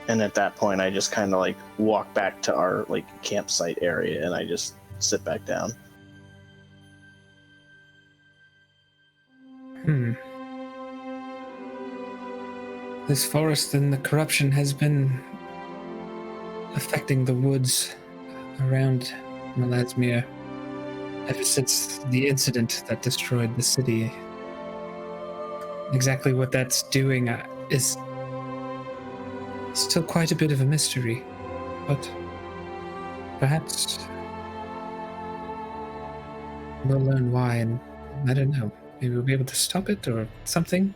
And at that point, I just kind of like walk back to our like campsite area, and I just sit back down. This forest and the corruption has been affecting the woods around Maddogmsd ever since the incident that destroyed the city. Exactly what that's doing is still quite a bit of a mystery, but perhaps we'll learn why, and I don't know, maybe we'll be able to stop it or something.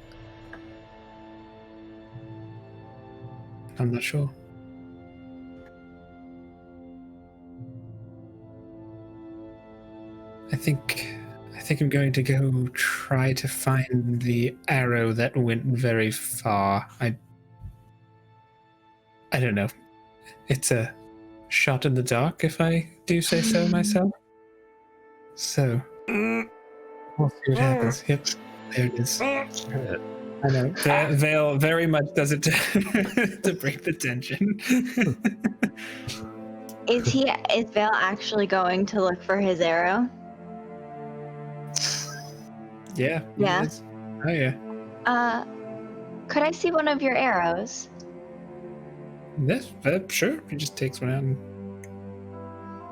I'm not sure. I think I'm going to go try to find the arrow that went very far. I don't know. It's a shot in the dark, if I do say so myself. So, we'll see what happens. Yep, there it is. I know. Vale very much does it to break the tension. Is Vale actually going to look for his arrow? Yeah. Yeah. It is. Oh yeah. Could I see one of your arrows? Yes, sure. He just takes one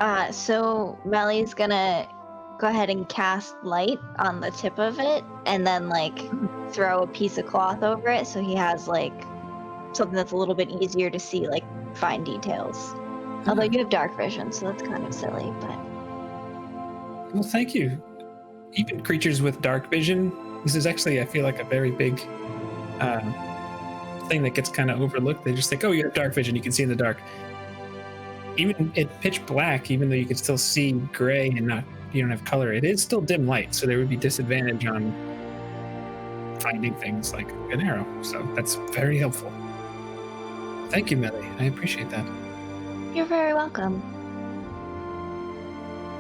out. So Melly's gonna go ahead and cast light on the tip of it, and then like throw a piece of cloth over it, so he has like something that's a little bit easier to see, like fine details. Although you have dark vision, so that's kind of silly. But Well, thank you. Even creatures with dark vision, this is actually, I feel like, a very big thing that gets kind of overlooked. They just think, oh, you have dark vision, you can see in the dark. Even at pitch black, even though you can still see gray and you don't have color, it is still dim light, so there would be disadvantage on finding things like an arrow. So that's very helpful. Thank you, Melly. I appreciate that. you're very welcome.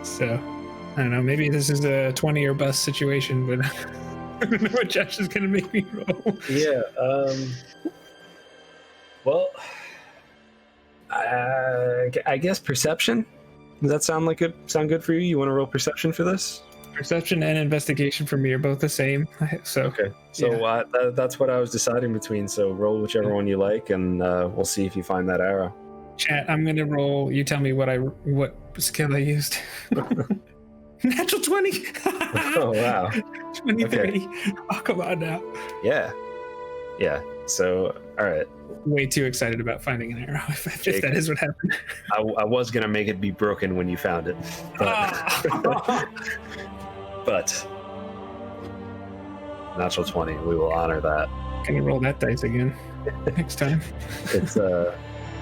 So, I don't know, maybe this is a 20 or bust situation, but I don't know what Josh is going to make me roll. Yeah. Well, I guess perception. Does that sound good for you? You want to roll perception for this? Perception and investigation for me are both the same. So Okay. So yeah. that's what I was deciding between. So roll whichever one you like, and we'll see if you find that arrow. Chat, I'm going to roll. You tell me what skill I used. Natural 20. Oh wow. 23. Okay. Oh, come on now. Yeah. So all right. Way too excited about finding an arrow. If that is what happened. I was gonna make it be broken when you found it, but natural 20. We will honor that. Gonna roll that dice again next time. It's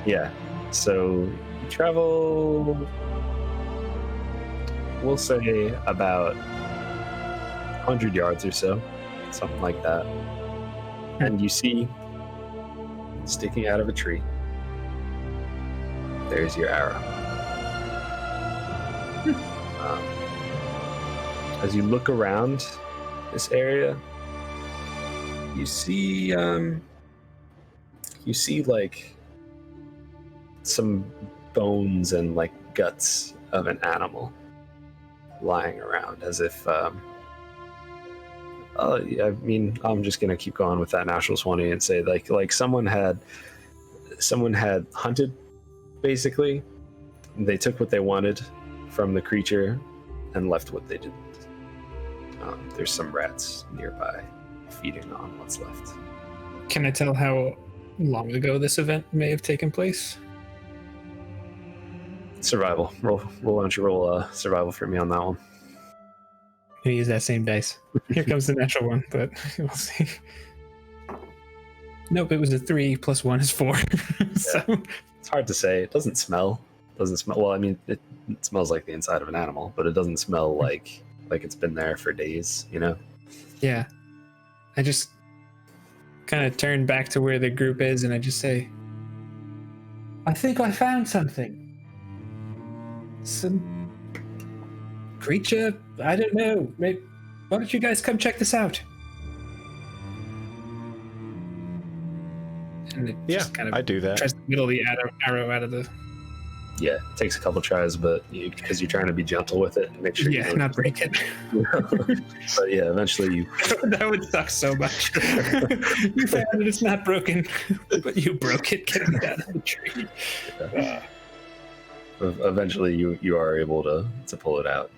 yeah. So you travel, we'll say about 100 yards or so, something like that, and you see sticking out of a tree, there's your arrow. As you look around this area, you see like some bones and like guts of an animal lying around, as if I mean, I'm just gonna keep going with that natural 20 and say like someone had hunted, basically. They took what they wanted from the creature and left what they didn't. There's some rats nearby feeding on what's left. Can I tell how long ago this event may have taken place? Survival. Roll. Why don't you roll survival for me on that one? I'm gonna use that same dice. Here comes the natural one, but we'll see. Nope, it was a 3 plus 1 is 4. So it's hard to say. It doesn't smell. Well, I mean, it smells like the inside of an animal, but it doesn't smell like it's been there for days, you know? Yeah. I just kind of turn back to where the group is and I just say, I think I found something. Some creature? I don't know. Maybe, why don't you guys come check this out? And it Yeah, just kind of I do that. tries to whittle the arrow out of the. Yeah, it takes a couple tries, but because you're trying to be gentle with it and make sure you don't not break it. But yeah, eventually you. That would suck so much. You found it, it's not broken, but you broke it getting it out of the tree. Eventually you are able to pull it out.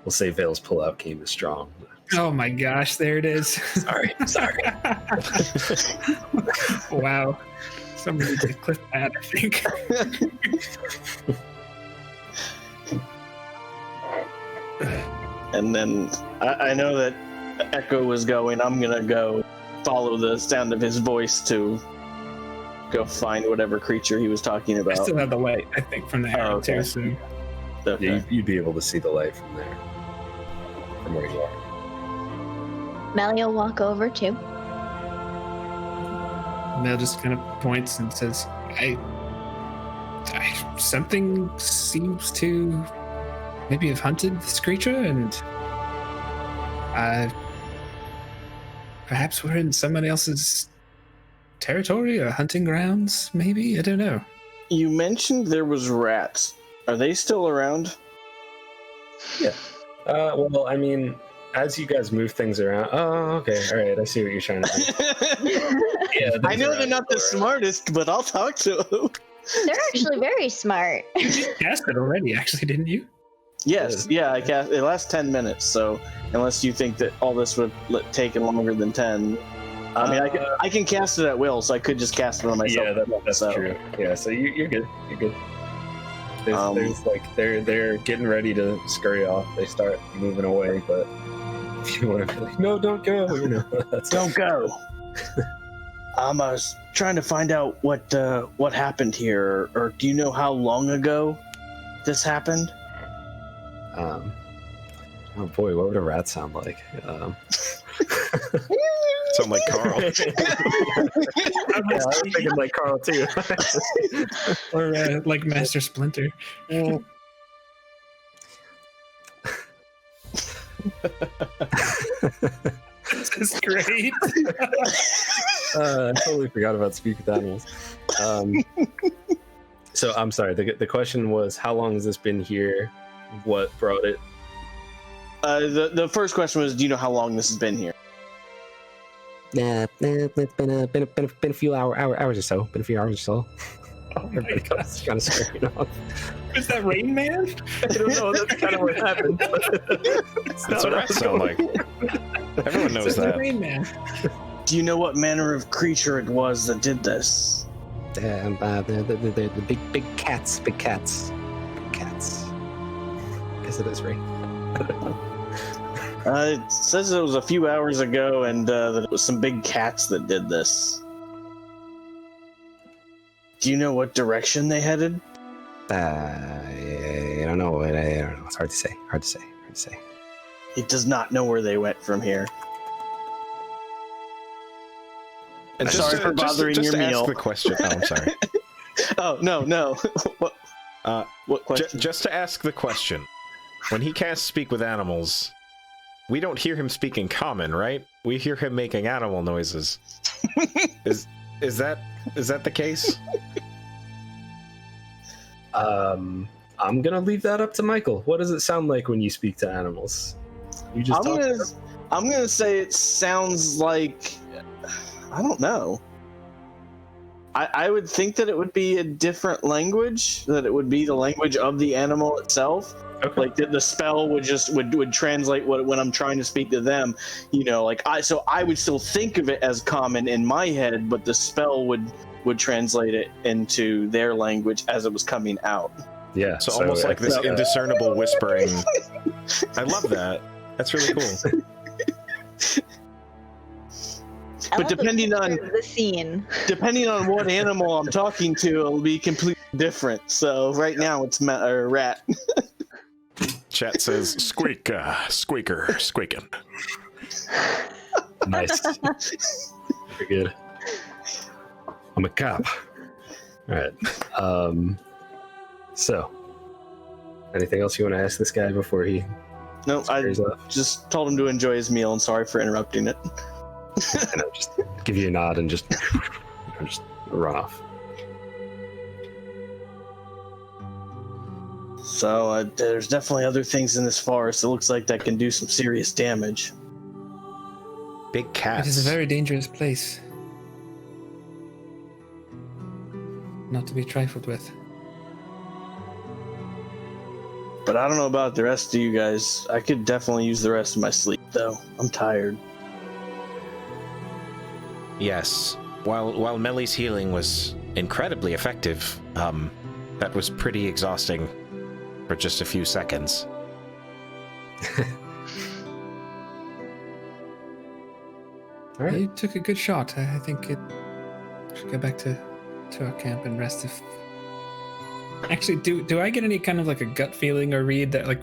We'll say Vale's pullout game is strong. Oh my gosh, there it is. Sorry. Wow. Somebody needs to clip that, I think. And then I know that Echo was going. I'm gonna go follow the sound of his voice to go find whatever creature he was talking I about. still have the light, I think, from the arrow okay. too. So. Okay. Yeah, you'd be able to see the light from there, from where you are. Melly will walk over too. Mel just kind of points and says, I something seems to maybe have hunted this creature, and perhaps we're in someone else's territory or hunting grounds, maybe? I don't know. You mentioned there was rats. Are they still around? Yeah. Well, I mean, as you guys move things around. Oh, okay. All right. I see what you're trying to do. Yeah. I know they're not the smartest, but I'll talk to them. They're actually very smart. You cast it already, actually, didn't you? Yes, yeah, I cast. It lasts 10 minutes, so unless you think that all this would take longer than 10, I mean, I can cast it at will, so I could just cast it on myself. Yeah, that's true. Yeah, so you're good. You're good. There's like they're getting ready to scurry off. They start moving away, but if you want to be like, no, don't go. Don't go. I was trying to find out what happened here, or do you know how long ago this happened? Oh boy, what would a rat sound like? Sound like Carl. Yeah, I was thinking like Carl too. Or like Master Splinter. This is great. I totally forgot about Speak with Animals. So I'm sorry. The question was, how long has this been here? What brought it? The first question was, do you know how long this has been here? It's been a few hours or so. Been a few hours or so. Oh my God. It's kind of scary off. Is that Rain Man? I don't know. That's kind of what happened. That's what rats sound like. Everyone knows It's the that. Rain Man. Do you know what manner of creature it was that did this? The big cats. Is it this Ray? It says it was a few hours ago, and that it was some big cats that did this. Do you know what direction they headed? I don't know. I don't know. It's hard to say. It does not know where they went from here. And Sorry for bothering your to meal. Ask the question. Oh, I'm sorry. Oh, no. What question? Just to ask the question. When he casts Speak with Animals, we don't hear him speak in common, right? We hear him making animal noises. Is that the case? I'm gonna leave that up to Michael. What does it sound like when you speak to animals? You just I'm gonna say it sounds like, I don't know. I would think that it would be a different language, that it would be the language of the animal itself. Okay. Like the spell would translate when I'm trying to speak to them, like I would still think of it as common in my head, but the spell would translate it into their language as it was coming out. Yeah. So almost like this indiscernible whispering. I love that. That's really cool. But depending on the scene, depending on what animal I'm talking to, it'll be completely different. So right now it's a rat. Chat says squeaker, squeaking. Nice. Very good. I'm a cop. All right. So, anything else you want to ask this guy before he? No, I scurries off? just told him to enjoy his meal, and sorry for interrupting it. I know, just give you a nod and just run off. So there's definitely other things in this forest. It looks like that can do some serious damage. Big cats. It is a very dangerous place. Not to be trifled with. But I don't know about the rest of you guys. I could definitely use the rest of my sleep, though. I'm tired. Yes. While Melly's healing was incredibly effective, that was pretty exhausting for just a few seconds. All right. You took a good shot. I think it should go back to our camp and rest. If actually, do I get any kind of like a gut feeling or read that like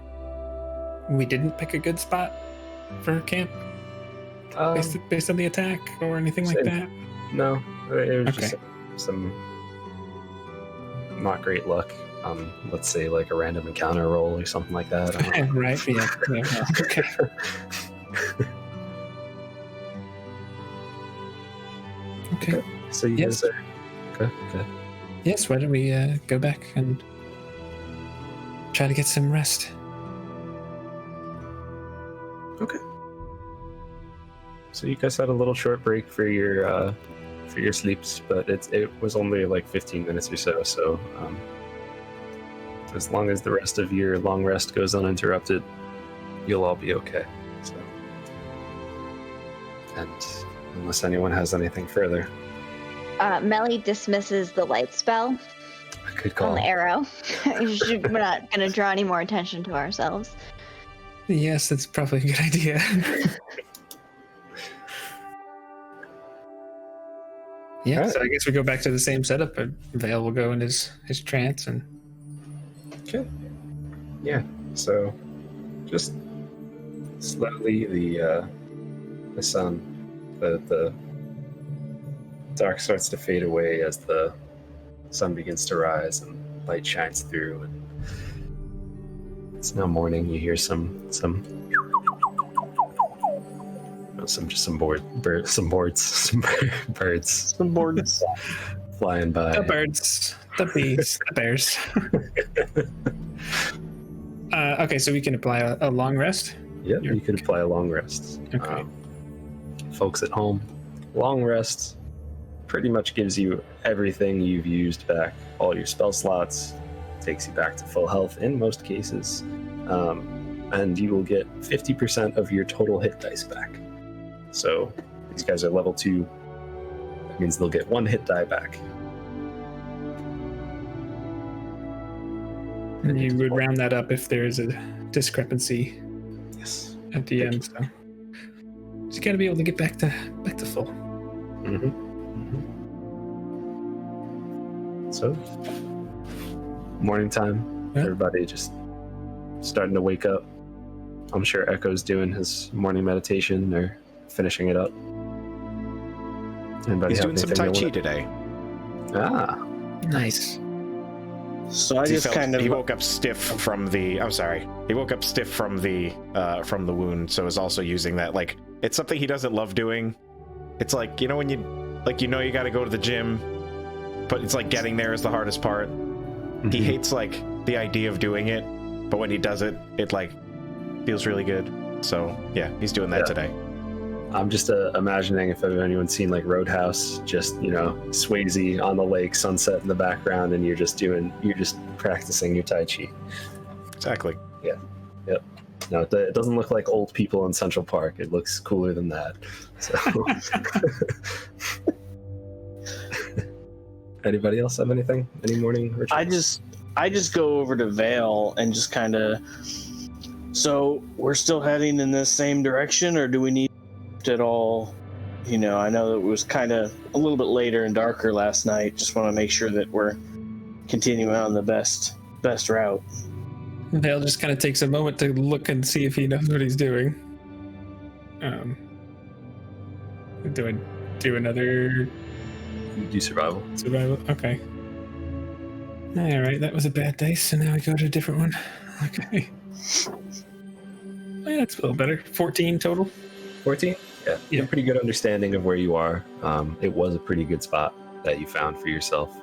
we didn't pick a good spot for camp based on the attack or anything like that? No, it was Okay. just some not great luck. Let's say like a random encounter roll or something like that. I don't know. Right? Yeah. Yeah. Okay. Okay. So you Yes. guys are okay. Yes. Why don't we go back and try to get some rest? Okay. So you guys had a little short break for your sleeps, but it was only like 15 minutes or so. So as long as the rest of your long rest goes uninterrupted, you'll all be okay. So, and unless anyone has anything further, Melly dismisses the light spell good on call. the arrow. We're not going to draw any more attention to ourselves. Yes, that's probably a good idea. Yeah, Alright. so I guess we go back to the same setup. But Vale will go in his trance and Okay. Yeah. So, just slowly the sun, the dark starts to fade away as the sun begins to rise and light shines through. And it's now morning. You hear some birds, Some boards. flying by. the birds, the bees, the bears. Okay, so we can apply a long rest. Yeah, you can apply a long rest. Okay. Folks at home, long rest pretty much gives you everything you've used back, all your spell slots, takes you back to full health in most cases, and you will get 50% of your total hit dice back. So these guys are level 2. That means they'll get 1 hit die back. And you would round that up if there's a discrepancy Yes. at the end. So just gotta be able to get back to full. Mm-hmm. So, morning time. Yeah. Everybody just starting to wake up. I'm sure Echo's doing his morning meditation or finishing it up. Anybody He's have doing some anything Tai they Chi today. Ah, Nice. So I just kind of He woke up stiff from the. I'm sorry. He woke up stiff from the wound, so is also using that. Like, it's something he doesn't love doing. It's like, you know, when you you got to go to the gym, but it's like getting there is the hardest part. He hates like the idea of doing it, but when he does it, it like feels really good. So yeah, he's doing that today. I'm just imagining if anyone's seen like Roadhouse, just Swayze on the lake, sunset in the background, and you're just practicing your Tai Chi. Exactly. Yep. No, it doesn't look like old people in Central Park. It looks cooler than that. So, anybody else have anything? Any morning rituals? I just go over to Vale and just kind of. So we're still heading in the same direction, or do we need at all? I know that it was kind of a little bit later and darker last night. Just want to make sure that we're continuing on the best route. Vale just kind of takes a moment to look and see if he knows what he's doing. Do I do another Do survival. survival? Okay. All right, that was a bad dice, so now we go to a different one. Okay. That's a little better. 14 total. 14? Yeah, you have a pretty good understanding of where you are. It was a pretty good spot that you found for yourself,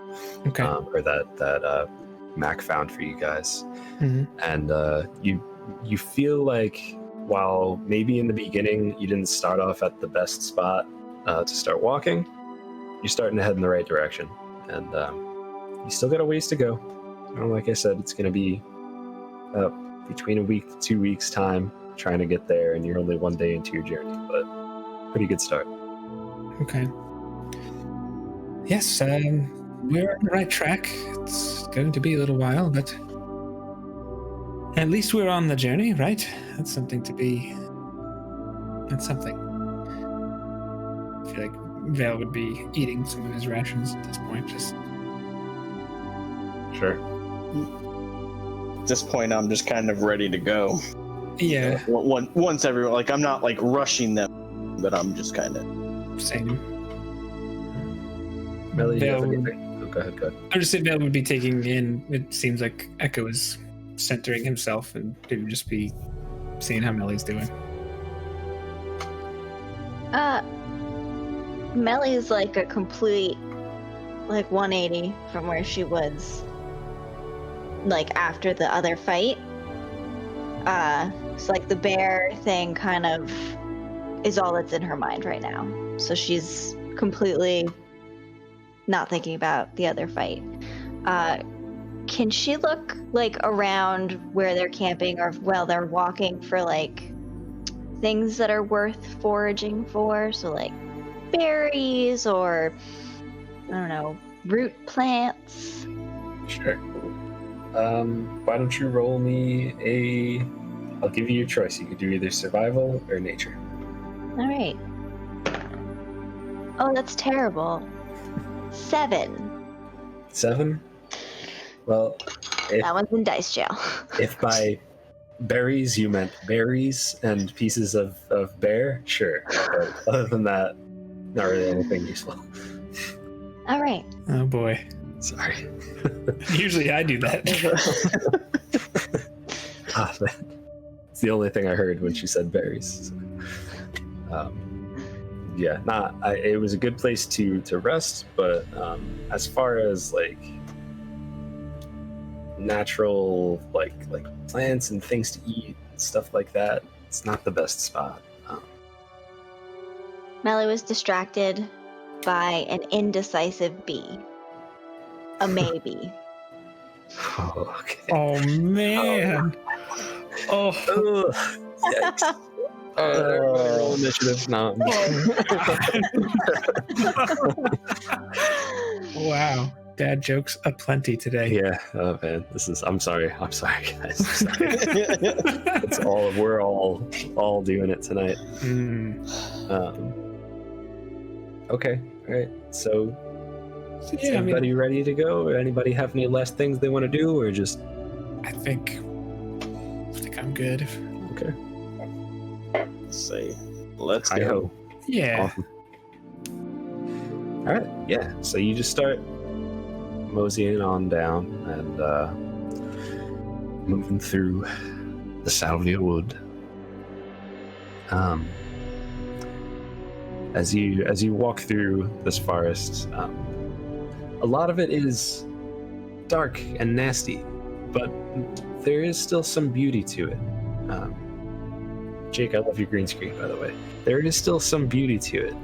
Okay. or that Mac found for you guys. And you feel like while maybe in the beginning you didn't start off at the best spot to start walking, you're starting to head in the right direction, and you still got a ways to go. Like I said, it's going to be between a week to 2 weeks time trying to get there, and you're only 1 day into your journey, but pretty good start. Okay. Yes, we're on the right track. It's going to be a little while, but at least we're on the journey, right? That's something to be... That's something. I feel like Vale would be eating some of his rations at this point, just... Sure. At this point, I'm just kind of ready to go. Yeah. Once everyone, like, I'm not like rushing them, but I'm just kind of Same. Melly, do you have Vale- anything? Oh, go ahead. I just said Vale would be taking in... It seems like Echo is centering himself, and he would just be seeing how Melly's doing. Melly's like a complete, like 180 from where she was, like after the other fight. It's like the bear thing kind of is all that's in her mind right now. So she's completely not thinking about the other fight. Can she look like around where they're camping or while they're walking for like things that are worth foraging for? So like berries or I don't know, root plants. Sure. Why don't you roll me a... I'll give you your choice. You could do either survival or nature. All right. Oh, that's terrible. 7. 7? Well, That one's in dice jail. if by berries you meant berries and pieces of bear, sure. But other than that, not really anything useful. All right. Oh boy. Sorry. Usually I do that. It's the only thing I heard when she said berries. So, it was a good place to rest, but as far as like natural like plants and things to eat, stuff like that, it's not the best spot. Melly was distracted by an indecisive bee. A maybe. Oh, okay. Oh man. Oh. Ugh, yikes. Roll initiative. No. Wow. Dad jokes aplenty today. Yeah. Oh man, I'm sorry. I'm sorry, guys. I'm sorry. It's all. We're all doing it tonight. Okay. All right. So, is anybody ready to go? Or anybody have any last things they want to do, or just? I think I'm good. Okay. say, let's I go. hope. Yeah. Awesome. All right. Yeah. So you just start moseying on down and moving through the salvia wood. As you walk through this forest, a lot of it is dark and nasty, but there is still some beauty to it. Jake, I love your green screen, by the way. There is still some beauty to it.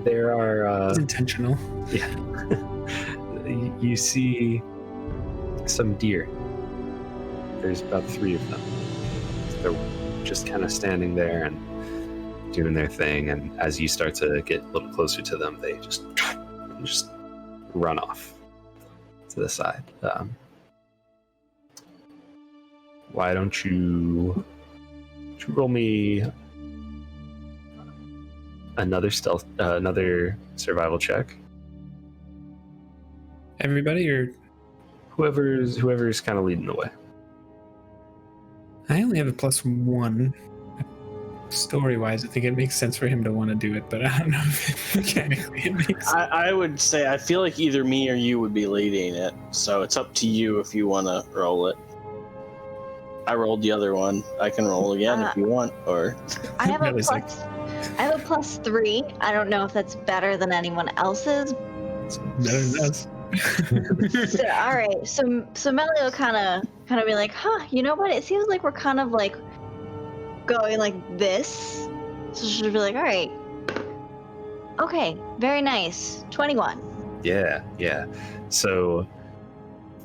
There are... It's intentional. Yeah. You see some deer. There's about 3 of them. They're just kind of standing there and doing their thing, and as you start to get a little closer to them, they just run off to the side. Why don't you roll me another survival check? Everybody, or whoever's kind of leading the way. I only have a +1. Story-wise, I think it makes sense for him to want to do it, but I don't know if mechanically it makes sense. I would say, I feel like either me or you would be leading it, so it's up to you if you want to roll it. I rolled the other one. I can roll again if you want, or I have a Really sick. I have a +3. I don't know if that's better than anyone else's. Better than us. So, all right. So Melly will kind of be like, huh? You know what? It seems like we're kind of like going like this. So she'll be like, all right. Okay. Very nice. 21. Yeah. So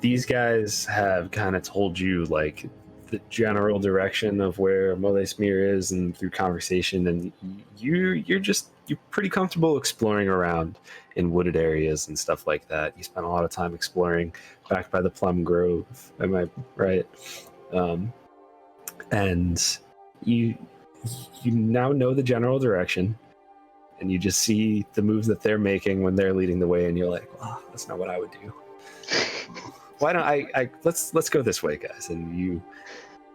these guys have kind of told you like the general direction of where Molesmere is, and through conversation, and you're pretty comfortable exploring around in wooded areas and stuff like that. You spent a lot of time exploring back by the Plum Grove, am I right? And you now know the general direction, and you just see the moves that they're making when they're leading the way, and you're like, oh, that's not what I would do. Why don't I let's go this way, guys. And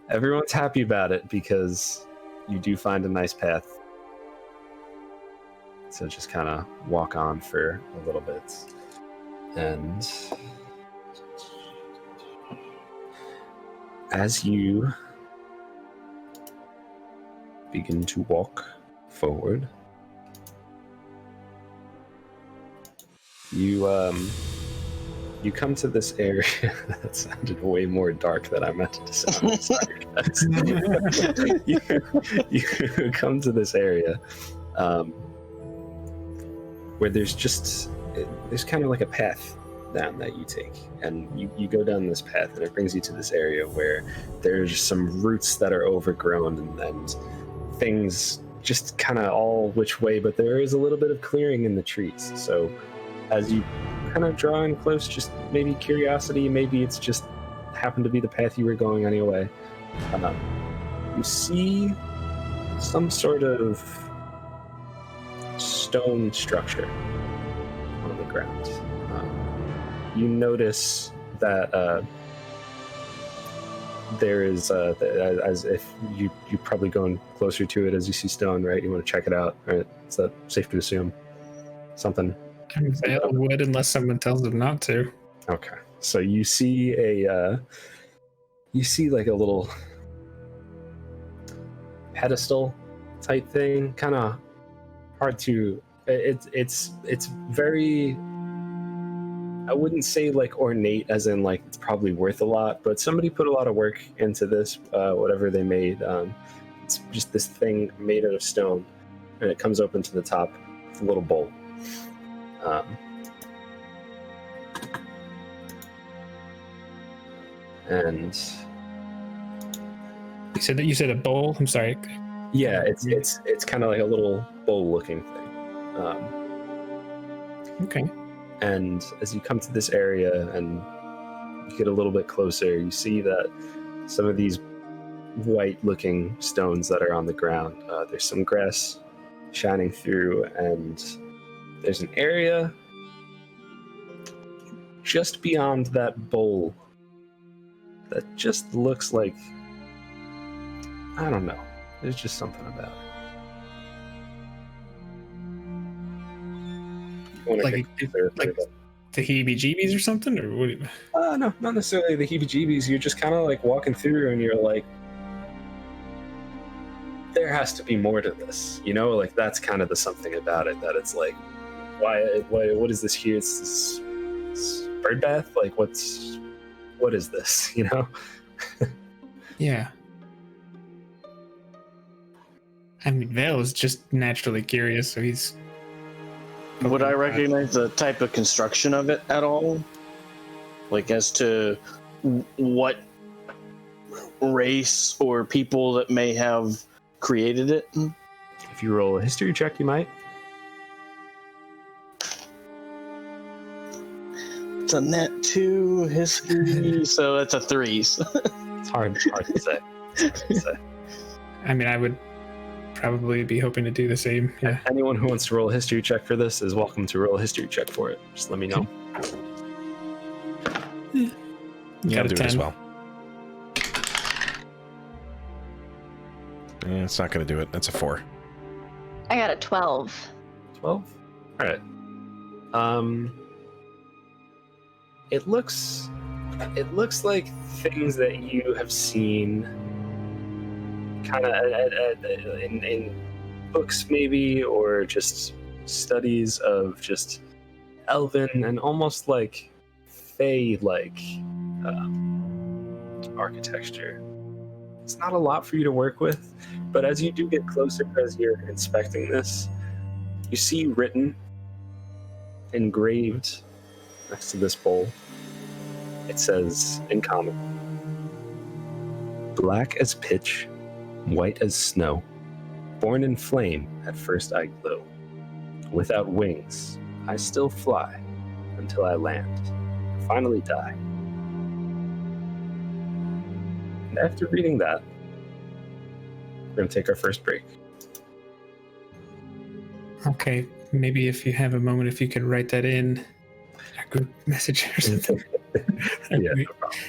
everyone's happy about it because you do find a nice path. So just kind of walk on for a little bit. And as you begin to walk forward, you come to this area that sounded way more dark than I meant it to sound. Sorry, guys. you come to this area where there's kind of like a path down that you take, and you go down this path, and it brings you to this area where there's some roots that are overgrown and things just kind of all which way, but there is a little bit of clearing in the trees. So as you kind of draw in close, just maybe curiosity, maybe it's just happened to be the path you were going anyway, you see some sort of stone structure on the ground. You notice that there is, as if you're probably going closer to it as you see stone, right? You want to check it out, right? Is that safe to assume? Something? Vale would, unless someone tells them not to. Okay. So you see like a little pedestal type thing, kind of hard to, it's very, I wouldn't say like ornate as in like it's probably worth a lot, but somebody put a lot of work into this, whatever they made. It's just this thing made out of stone, and it comes open to the top. It's a little bowl. And you said a bowl. I'm sorry. yeah, it's kind of like a little bowl-looking thing. Okay. And as you come to this area and you get a little bit closer, you see that some of these white-looking stones that are on the ground. There's some grass shining through, and there's an area just beyond that bowl that just looks like, I don't know, there's just something about it. Like the heebie-jeebies or something, or what? No, not necessarily the heebie-jeebies. You're just kind of like walking through, and you're like, there has to be more to this, you know? Like that's kind of the something about it, that it's like, why what is this here? It's this bird bath? Like what is this, you know? Yeah. I mean, Vale is just naturally curious, so he's... Would I recognize the type of construction of it at all? Like as to what race or people that may have created it? If you roll a history check, you might. It's a net 2 history, so that's a 3. It's hard to say. I mean, I would probably be hoping to do the same. Yeah. Anyone who wants to roll a history check for this is welcome to roll a history check for it. Just let me know. Yeah, I'll do 10. it as well. Yeah, it's not going to do it. That's a 4. I got a 12. 12? All right. It looks It looks like things that you have seen kind of in books maybe, or just studies of just elven and almost like fae-like architecture. It's not a lot for you to work with, but as you do get closer, as you're inspecting this, you see written, engraved next to this bowl, it says in common, black as pitch, white as snow, born in flame, at first I glow. Without wings, I still fly until I land, finally die. And after reading that, we're going to take our first break. Okay, maybe if you have a moment, if you could write that in a group message or something. Yeah, no problem.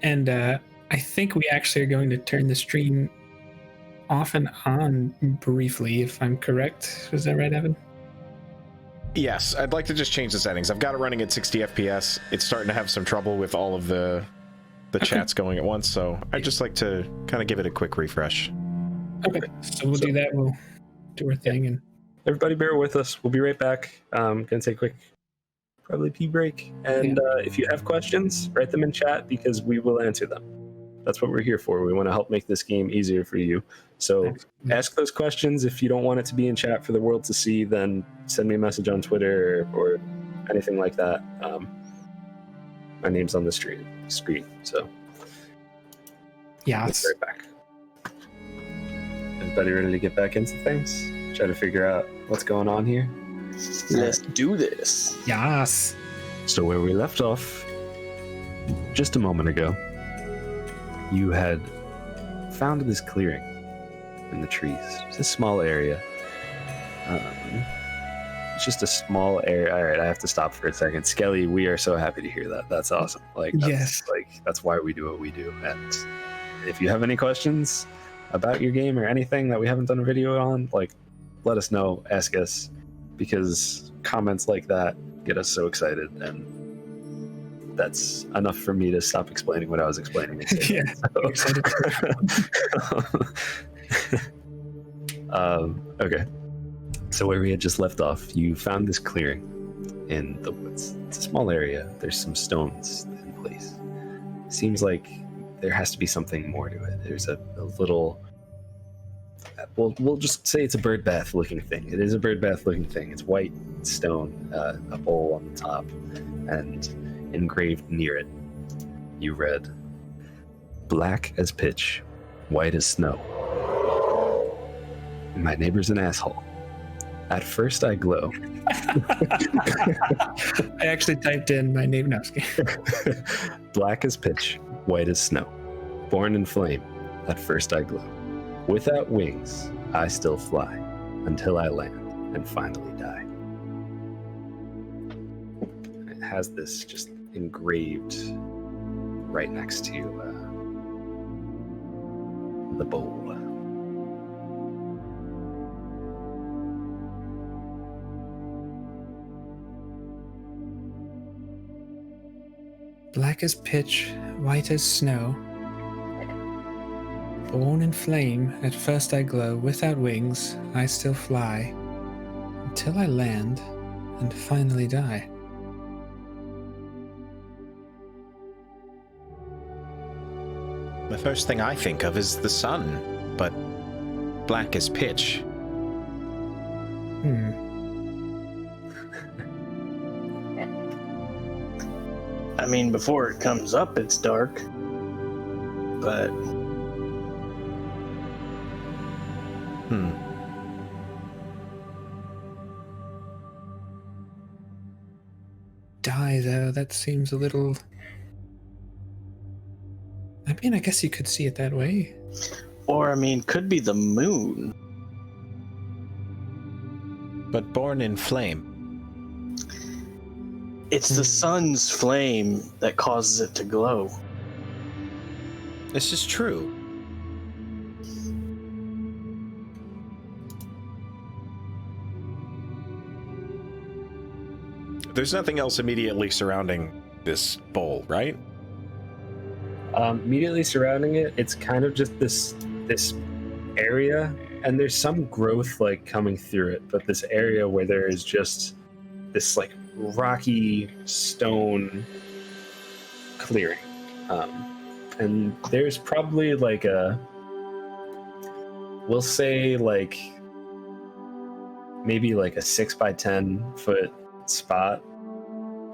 And I think we actually are going to turn the stream off and on briefly, if I'm correct. Is that right, Evan? Yes, I'd like to just change the settings. I've got it running at 60 FPS. It's starting to have some trouble with all of the chats going at once, so I'd just like to kind of give it a quick refresh. Okay, so we'll do that. We'll do our thing. And Everybody bear with us. We'll be right back. Gonna take a quick, probably pee break. And if you have questions, write them in chat because we will answer them. That's what we're here for. We want to help make this game easier for you. So ask those questions. If you don't want it to be in chat for the world to see, then send me a message on Twitter or anything like that. My name's on the screen. So yeah, we'll be right back. Everybody ready to get back into things? Try to figure out what's going on here? Let's do this. yes. So where we left off just a moment ago, you had found this clearing in the trees. It's a small area. It's just a small area. All right, I have to stop for a second. Skelly, we are so happy to hear that. That's awesome. That's why we do what we do. And if you have any questions about your game or anything that we haven't done a video on, let us know, ask us, because comments like that get us so excited, and that's enough for me to stop explaining what I was explaining. Yeah, okay. So where we had just left off, you found this clearing in the woods. It's a small area. There's some stones in place. Seems like there has to be something more to it. There's a little... We'll just say it's a bird bath looking thing. It is a bird bath looking thing. It's white stone, a bowl on the top, and engraved near it, you read, black as pitch, white as snow. My neighbor's an asshole. At first I glow. I actually typed in my name. No, Black as pitch, white as snow. Born in flame, at first I glow. Without wings, I still fly, until I land and finally die. It has this just engraved right next to the bowl. Black as pitch, white as snow. Born in flame, at first I glow. Without wings, I still fly, until I land and finally die. The first thing I think of is the sun, but black as pitch. I mean, before it comes up, it's dark. But... Die, though, that seems a little... I mean, I guess you could see it that way. Or, I mean, could be the moon. But born in flame. It's the sun's flame that causes it to glow. This is true. There's nothing else immediately surrounding this bowl, right? Immediately surrounding it, it's kind of just this area, and there's some growth like coming through it, but this area where there is just this like rocky stone clearing, and there's probably like we'll say like maybe like a 6 by 10 foot spot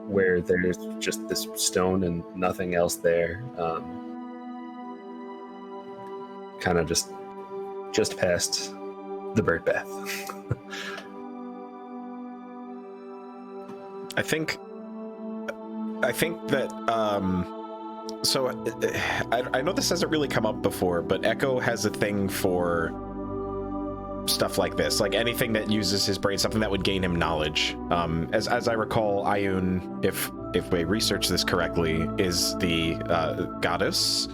where there's just this stone and nothing else there, kind of just past the bird bath. I think that so I know this hasn't really come up before, but Echo has a thing for stuff like this, like anything that uses his brain, something that would gain him knowledge. As I recall, Ioun, if we research this correctly, is the goddess.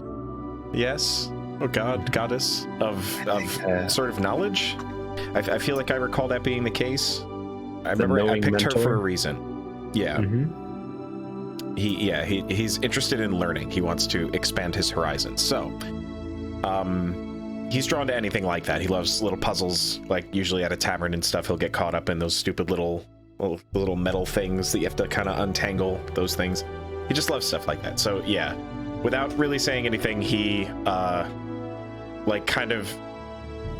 Yes, goddess of sort of knowledge. I feel like I recall that being the case. I remember I picked her for a reason. Yeah. Mm-hmm. He's interested in learning. He wants to expand his horizons. So, he's drawn to anything like that. He loves little puzzles, like usually at a tavern and stuff. He'll get caught up in those stupid little metal things that you have to kind of untangle those things. He just loves stuff like that. So yeah, without really saying anything, he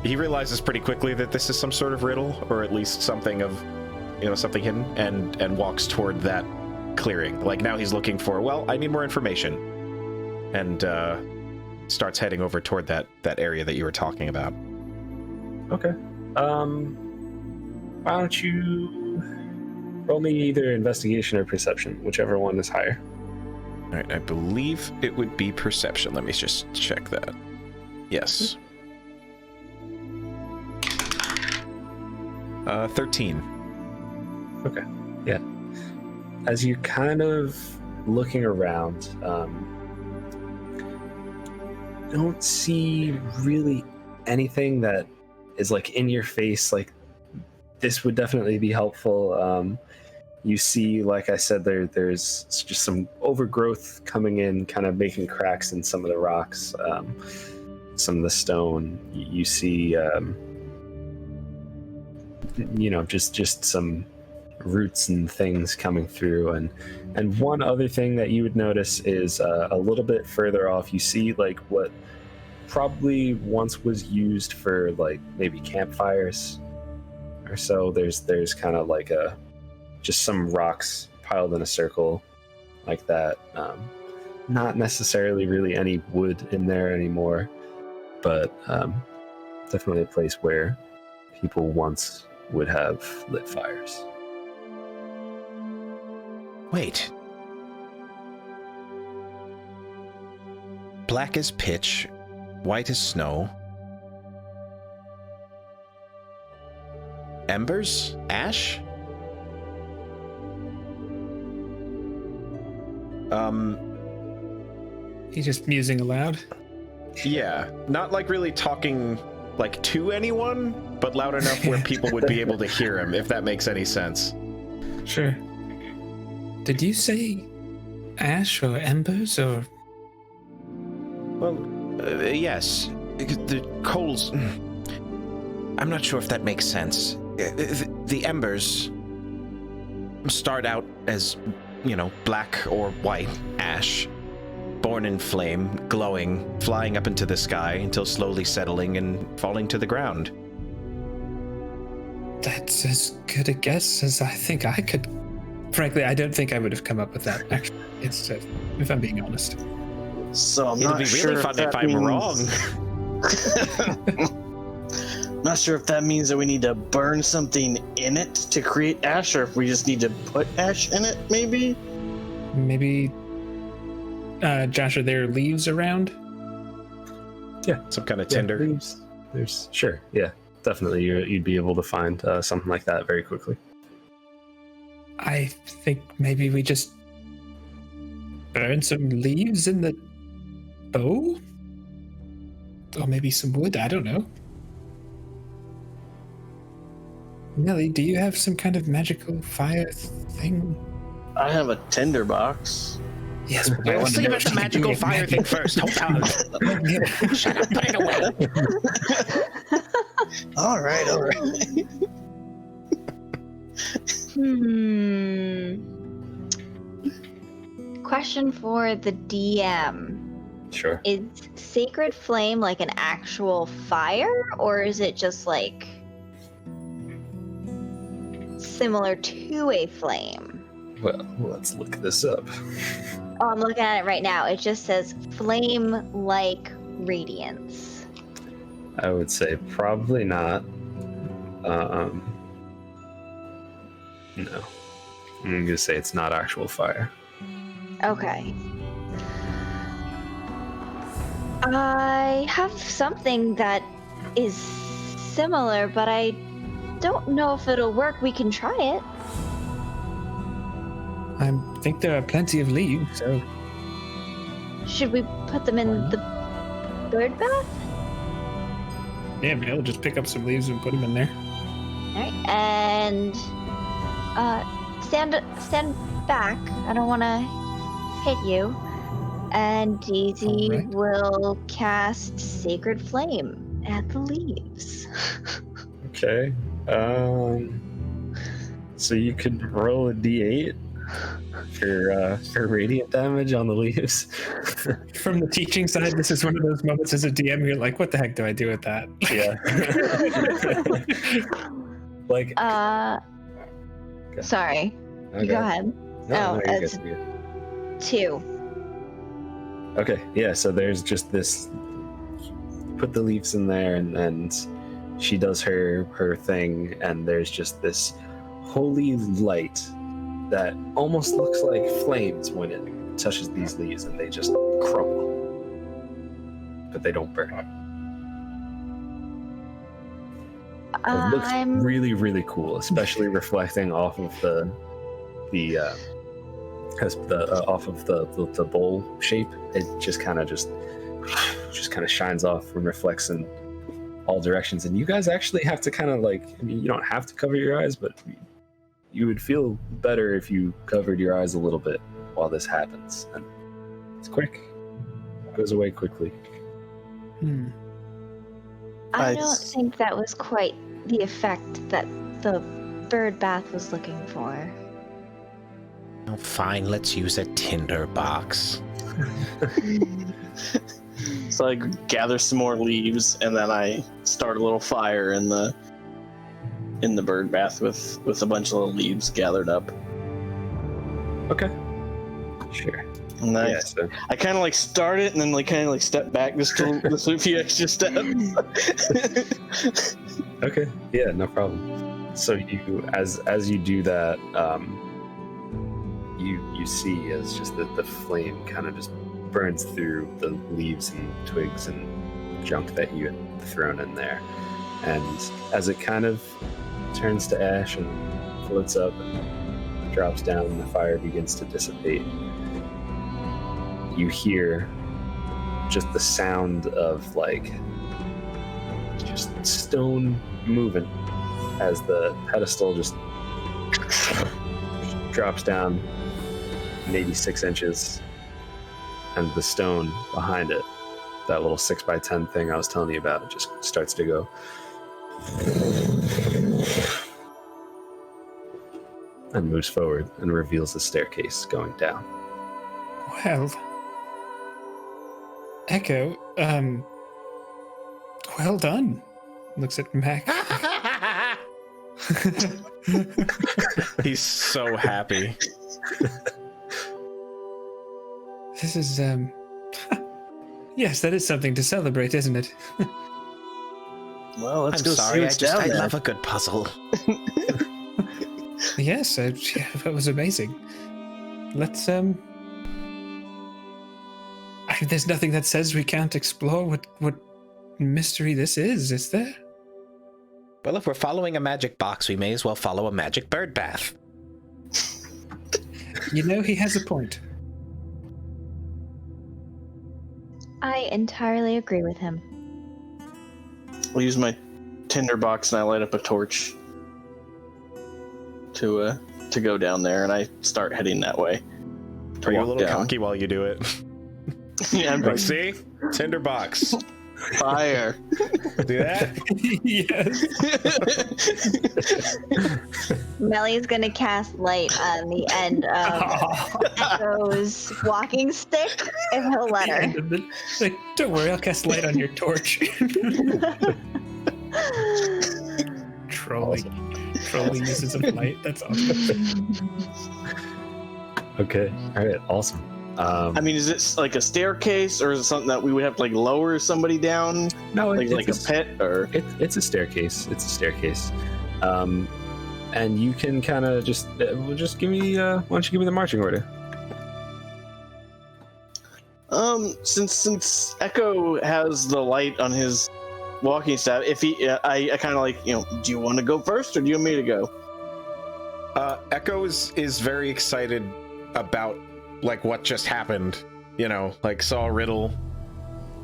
he realizes pretty quickly that this is some sort of riddle, or at least something of, something hidden, and walks toward that clearing. Like now he's looking for, well, I need more information, and starts heading over toward that area that you were talking about. Okay. Why don't you roll me either investigation or perception, whichever one is higher. All right, I believe it would be perception. Let me just check that. Yes. 13. Okay. Yeah. As you're kind of looking around, don't see really anything that is like in your face, like this would definitely be helpful. You see, like I said, there's just some overgrowth coming in, kind of making cracks in some of the rocks, some of the stone. You see, just some roots and things coming through, and one other thing that you would notice is a little bit further off, you see like what probably once was used for like maybe campfires or so. There's kind of like just some rocks piled in a circle like that. Not necessarily really any wood in there anymore, but definitely a place where people once would have lit fires. Wait. Black as pitch, white as snow. Embers? Ash? He's just musing aloud. Yeah, not like really talking like to anyone, but loud enough where people would be able to hear him, if that makes any sense. Sure. Did you say ash or embers or? Well, yes. The coals. I'm not sure if that makes sense. The embers start out as, black or white ash, born in flame, glowing, flying up into the sky until slowly settling and falling to the ground. That's as good a guess as I think I could. Frankly, I don't think I would have come up with that, actually. It's if I'm being honest. So I'm It'd not be sure really fun if I'm wrong. Not sure if that means that we need to burn something in it to create ash, or if we just need to put ash in it, maybe? Maybe, Josh, are there leaves around? Yeah. Some kind of tinder. Yeah, there's sure, yeah. Definitely you'd be able to find something like that very quickly. I think maybe we just burn some leaves in the bow? Or maybe some wood, I don't know. Nelly, do you have some kind of magical fire thing? I have a tinderbox. Yes, but We'll see about the magical fire thing first. Hold on. Shut up, put it away. All right. Question for the DM. Sure. Is Sacred Flame like an actual fire, or is it just like similar to a flame? Well, let's look this up. Oh, I'm looking at it right now. It just says flame-like radiance. I would say probably not. No. I'm gonna say it's not actual fire. Okay. I have something that is similar, but I don't know if it'll work. We can try it. I think there are plenty of leaves, so Should we put them in the bird bath? yeah, we'll just pick up some leaves and put them in there. Alright, and stand back. I don't want to hit you. And Daisy Alright. will cast Sacred Flame at the leaves. Okay. So you could roll a d8 for radiant damage on the leaves. From the teaching side, this is one of those moments as a DM you're like, what the heck do I do with that? Yeah. Like. Okay. Sorry. Okay. Go ahead. No, you're it's good. 2. Okay, yeah, so there's just this, put the leaves in there, and she does her thing, and there's just this holy light that almost looks like flames when it touches these leaves, and they just crumble. But they don't burn. It looks really, really cool, especially reflecting off of the bowl shape. It just kind of shines off and reflects in all directions. And you guys actually have to kind of you don't have to cover your eyes, but you would feel better if you covered your eyes a little bit while this happens. And it's quick. It goes away quickly. I don't think that was quite the effect that the bird bath was looking for. Oh, fine, let's use a tinder box. So I gather some more leaves, and then I start a little fire in the bird bath with a bunch of little leaves gathered up. Okay. Sure. And I, Yeah, so I kind of start it, and then kind of step back just a few extra steps. okay. Yeah, no problem. So you, as you do that, you see as just the flame kind of just burns through the leaves and twigs and junk that you had thrown in there, and as it kind of turns to ash and floats up and drops down and the fire begins to dissipate, you hear just the sound of just stone moving as the pedestal just drops down maybe 6 inches, and the stone behind it, that little 6x10 thing I was telling you about, it just starts to go and moves forward and reveals the staircase going down. Well, Echo, well done. Looks at Mac. He's so happy. This is, yes, that is something to celebrate, isn't it? Well, let's I'm go sorry, see what's down I there. love a good puzzle. Yes, yeah, that was amazing. Let's, there's nothing that says we can't explore what mystery this is there? Well, if we're following a magic box, we may as well follow a magic bird bath. You know, he has a point. I entirely agree with him. I'll use my tinderbox and I light up a torch to go down there, and I start heading that way to Are you a walk little down. cocky while you do it? Yeah, I'm Like, like, see? Tinderbox. fire. Do that? Yes. Melly's gonna cast light on the end of Echo's walking stick, if he'll let her. Like, don't worry, I'll cast light on your torch. Trolling uses of light. That's awesome. Okay. All right. Awesome. I mean, is it like a staircase, or is it something that we would have to like lower somebody down, No, like a pit, or? It's a staircase. It's a staircase. And you can kind of just give me. Why don't you give me the marching order? Since Echo has the light on his walking staff, if he, I kind of like, do you want to go first, or do you want me to go? Echo is very excited about like what just happened. Like saw a riddle,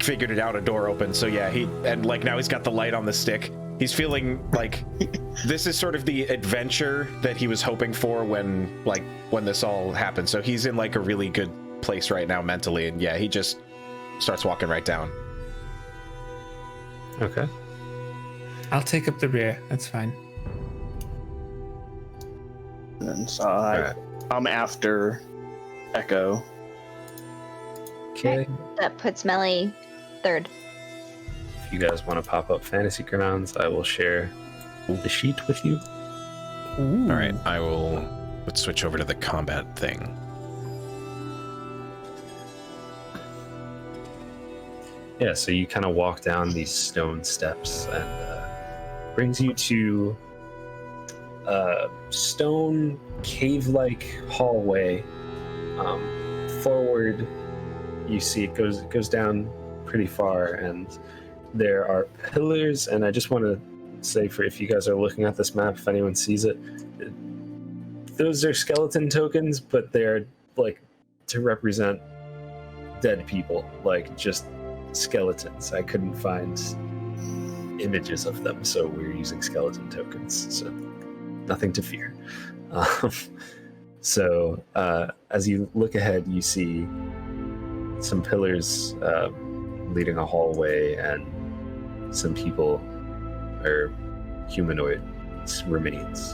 figured it out, a door open. So yeah, now he's got the light on the stick. He's feeling like this is sort of the adventure that he was hoping for when this all happened. So he's in like a really good place right now mentally, and yeah, he just starts walking right down. Okay. I'll take up the rear. That's fine. And so I'm after Echo. Okay. That puts Melly third. If you guys want to pop up Fantasy Grounds, I will share the sheet with you. Ooh. All right, let's switch over to the combat thing. Yeah, so you kind of walk down these stone steps, and brings you to a stone cave-like hallway. Forward, you see it goes down pretty far, and there are pillars. And I just want to say, for if you guys are looking at this map, if anyone sees it, those are skeleton tokens, but they're like to represent dead people, like just skeletons. I couldn't find images of them, so we're using skeleton tokens, so nothing to fear. So as you look ahead, you see some pillars leading a hallway, and some people, or humanoid remains,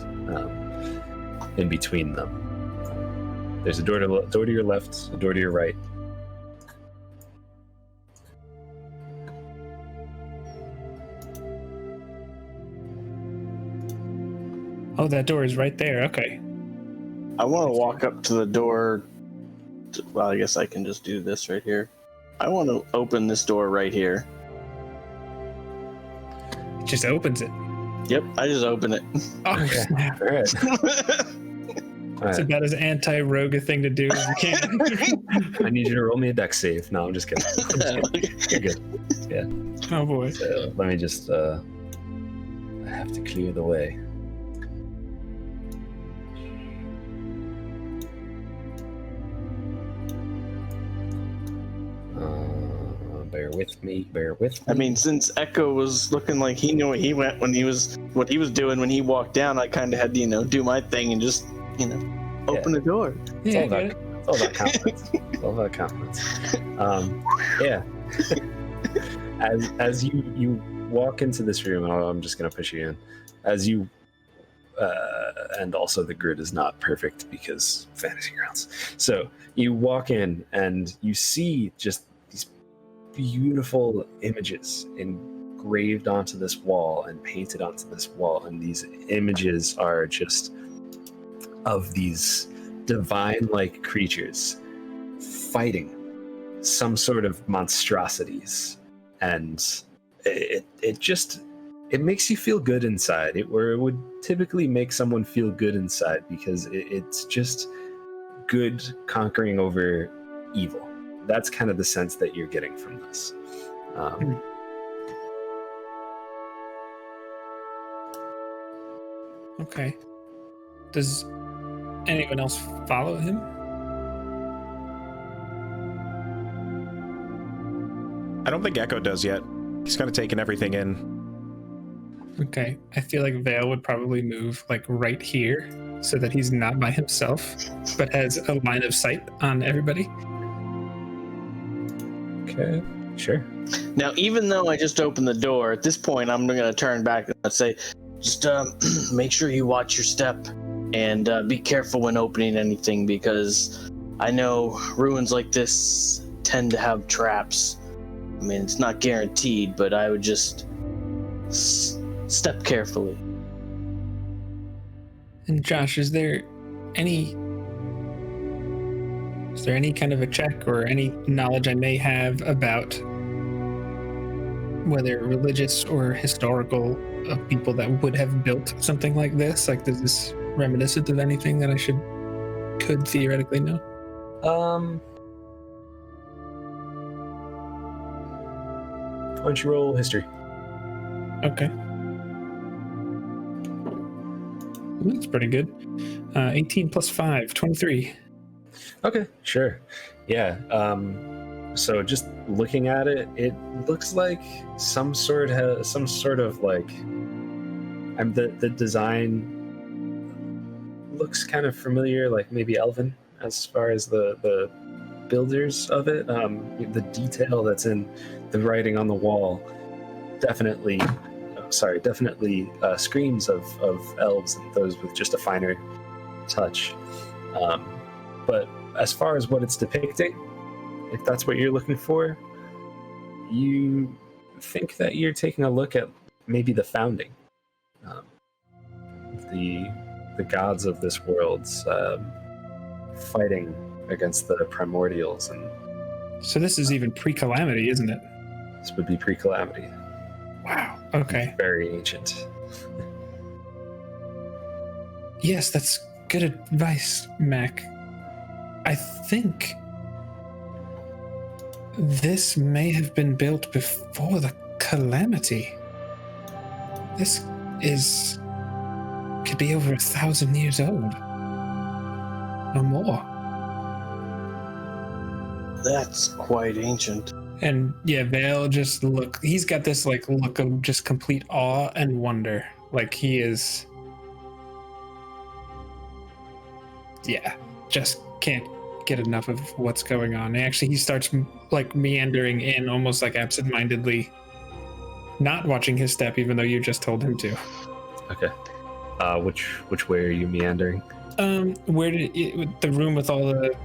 in between them. There's a door to your left, a door to your right. Oh, that door is right there. Okay. I want to walk up to the door. Well, I guess I can just do this right here. I want to open this door right here. It just opens it. Yep, I just open it. Oh, Okay. snap. All right. It's about as anti-rogue a thing to do as you can. I need you to roll me a dex save. No, I'm just kidding. You're good. Yeah. Oh boy. So let me just. I have to clear the way. Bear with me. I mean, since Echo was looking like he knew what he went when he was doing when he walked down, I kind of had to, do my thing and just, open the door. Yeah, It's all about confidence. It's all about confidence. Yeah. As you walk into this room, and I'm just gonna push you in. As you, and also the grid is not perfect because Fantasy Grounds. So you walk in and you see just these beautiful images engraved onto this wall and painted onto this wall, and these images are just of these divine-like creatures fighting some sort of monstrosities, and it makes you feel good inside. It would typically make someone feel good inside because it's just good conquering over evil. That's kind of the sense that you're getting from this. Okay. Does anyone else follow him? I don't think Echo does yet. He's kind of taking everything in. Okay. I feel like Vale would probably move like right here so that he's not by himself, but has a line of sight on everybody. Okay, sure. Now, even though I just opened the door, at this point, I'm going to turn back and say, just make sure you watch your step and be careful when opening anything, because I know ruins like this tend to have traps. I mean, it's not guaranteed, but I would just step carefully. And Josh, is there any kind of a check or any knowledge I may have about whether religious or historical of people that would have built something like this? Like, is this reminiscent of anything that I could theoretically know? Why don't you roll history? Okay. Ooh, that's pretty good. 18 plus 5, 23. Okay, sure. Yeah. So just looking at it, it looks like some sort of like, the design looks kind of familiar, like maybe elven as far as the builders of it. The detail that's in the writing on the wall definitely screams of elves and those with just a finer touch. But as far as what it's depicting, if that's what you're looking for, you think that you're taking a look at maybe the founding, the gods of this world fighting against the primordials. And so this is even pre-calamity, isn't it? this would be pre-calamity. Wow. Okay. Very ancient. Yes, that's good advice, Mac. I think this may have been built before the calamity. This could be over 1,000 years old. Or more. That's quite ancient. And yeah, Vale just he's got this like look of just complete awe and wonder. Like he is, just can't get enough of what's going on. And actually, he starts like meandering in almost like absentmindedly, not watching his step, even though you just told him to. Okay. Which way are you meandering? Where the room with all the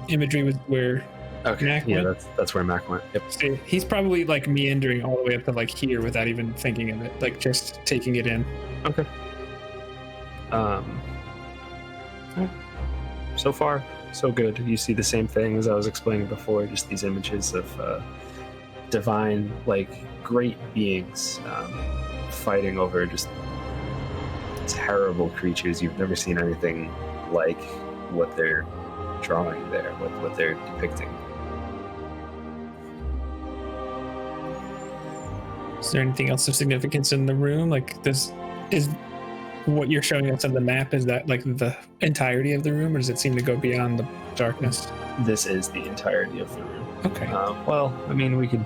imagery was where Okay. Mac Yeah, went? that's where Mac went. Yep. So he's probably like meandering all the way up to like here without even thinking of it, like just taking it in. Okay. So far, so good. You see the same thing as I was explaining before, just these images of divine, like, great beings fighting over just terrible creatures. You've never seen anything like what they're drawing there, what they're depicting. Is there anything else of significance in the room? Like, is what you're showing us on the map, is that like the entirety of the room, or does it seem to go beyond the darkness? This is the entirety of the room. Okay. Well, I mean, we could...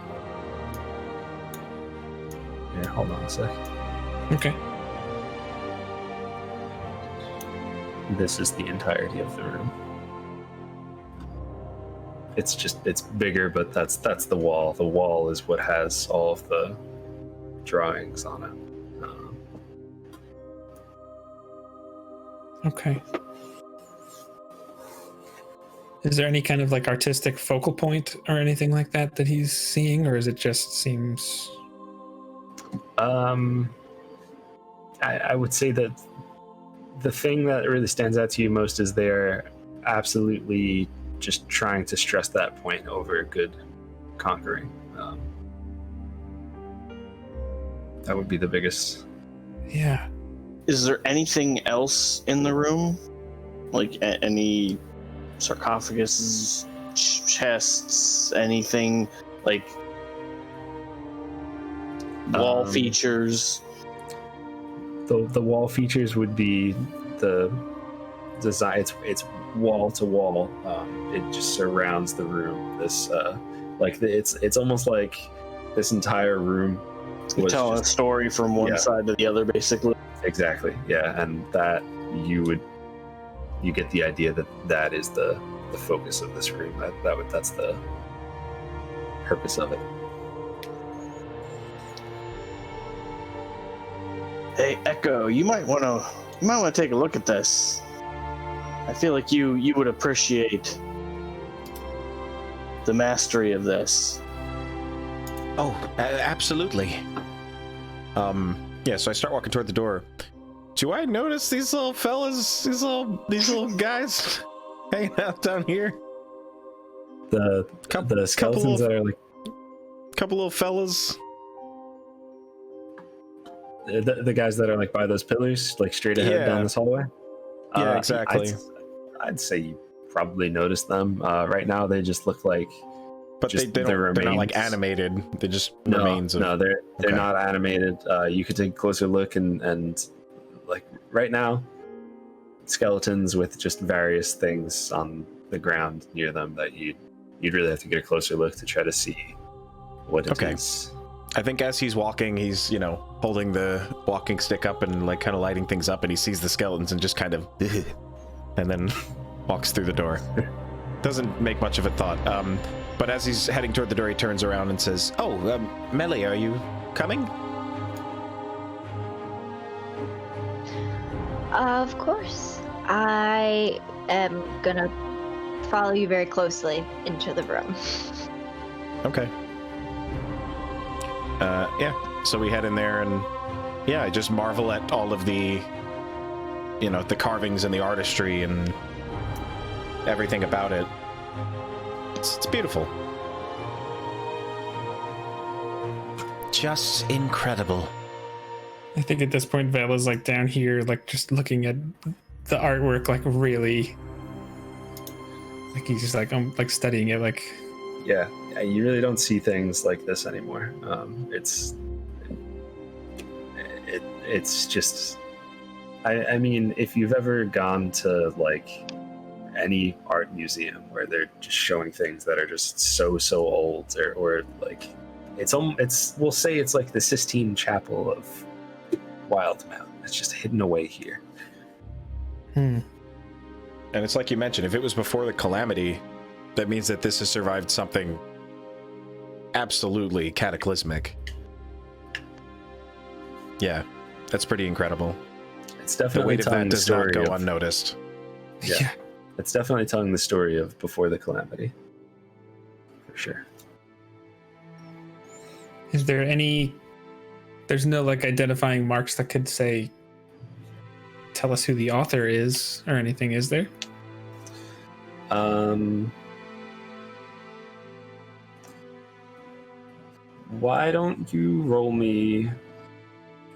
Yeah, hold on a sec. Okay. This is the entirety of the room. It's bigger, but that's the wall. The wall is what has all of the drawings on it. Okay. Is there any kind of like artistic focal point or anything like that he's seeing, or is it just seems? I would say that the thing that really stands out to you most is they're absolutely just trying to stress that point over good conquering. That would be the biggest. Yeah. Is there anything else in the room? Like any sarcophaguses, chests, anything like wall features? The wall features would be the design. It's wall to wall. It just surrounds the room. This it's almost like this entire room. You're telling a story from one side to the other, basically. Exactly. Yeah, and that you would you get the idea that that is the focus of this room. That's the purpose of it. Hey, Echo, you might want to take a look at this. I feel like you would appreciate the mastery of this. Oh, absolutely. Yeah, so I start walking toward the door. Do I notice these little fellas, these little guys hanging out down here? The skeletons that are like couple little fellas. the guys that are like by those pillars, like straight ahead down this hallway. Yeah, exactly. I'd say you probably noticed them. Right now, they just look like. But they're not like animated. They just remains. No, they're not animated. You could take a closer look and like right now, skeletons with just various things on the ground near them that you'd really have to get a closer look to try to see what it is. I think as he's walking, he's holding the walking stick up and like kind of lighting things up, and he sees the skeletons and just kind of and then walks through the door. Doesn't make much of a thought. But as he's heading toward the door, he turns around and says, "Oh, Melly, are you coming?" Of course. I am gonna follow you very closely into the room. Okay. Yeah. So we head in there, and I just marvel at all of the, the carvings and the artistry and everything about it. It's beautiful. Just incredible. I think at this point, Vela's like down here, like just looking at the artwork, like really, like he's just like like studying it, like. Yeah, you really don't see things like this anymore. It's just. I mean, if you've ever gone to like any art museum where they're just showing things that are just so old, or like we'll say it's like the Sistine Chapel of Wildemount. It's just hidden away here. And it's like you mentioned, if it was before the calamity, that means that this has survived something absolutely cataclysmic. Yeah, that's pretty incredible. It's definitely the weight of that does not go unnoticed. Yeah. It's definitely telling the story of before the calamity. For sure. Is there there's no like identifying marks that could say, tell us who the author is or anything, is there? Why don't you roll me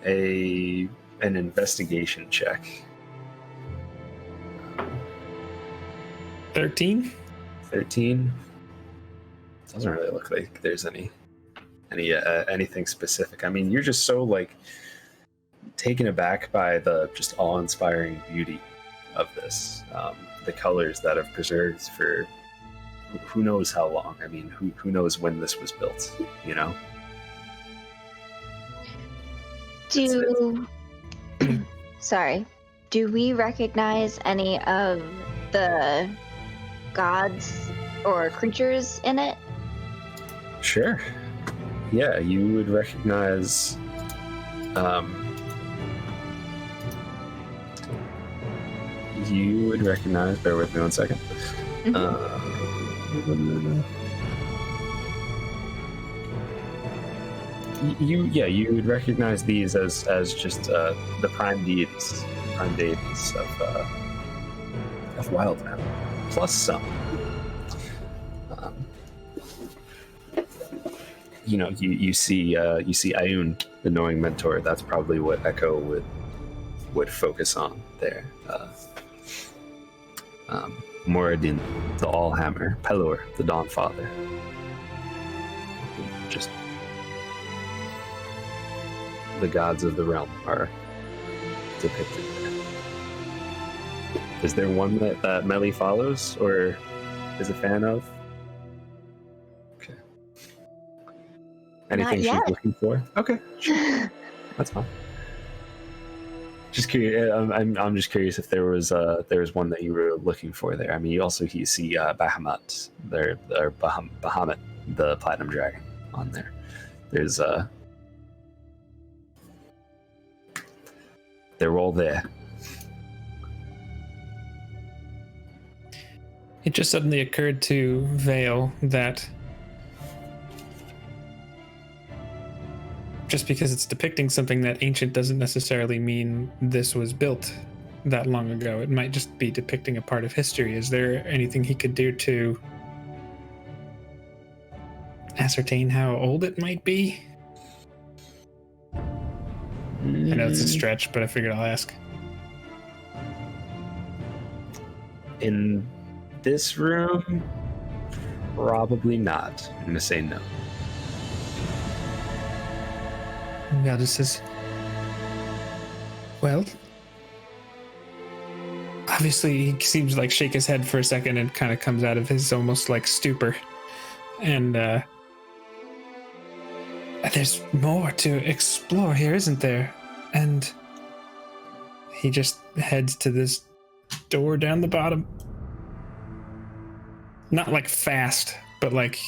an investigation check? 13? 13? Doesn't really look like there's anything specific. I mean, you're just so like taken aback by the just awe-inspiring beauty of this. The colors that have preserved for who knows how long. I mean, who knows when this was built, Do we recognize any of the gods or creatures in it? Sure. Yeah, you would recognize bear with me one second. You would recognize these as just the prime deities of Wildemount, plus some. You see Ayun, the knowing mentor. That's probably what Echo would focus on there. Moradin, the Allhammer, Pelor, the Dawnfather. Just the gods of the realm are depicted there. Is there one that Melly follows or is a fan of? Okay. Anything she's looking for? Okay, sure. That's fine. Just curious. I'm just curious if there was one that you were looking for there. I mean, you see Bahamut, or Bahamut, the platinum dragon, on there. There's they're all there. It just suddenly occurred to Vale that just because it's depicting something that ancient doesn't necessarily mean this was built that long ago. It might just be depicting a part of history. Is there anything he could do to ascertain how old it might be? I know it's a stretch, but I figured I'll ask. In this room, probably not. I'm gonna say no. Valdez says, well, obviously he seems like shake his head for a second and kind of comes out of his almost like stupor. And there's more to explore here, isn't there? And he just heads to this door down the bottom. Not like fast, but like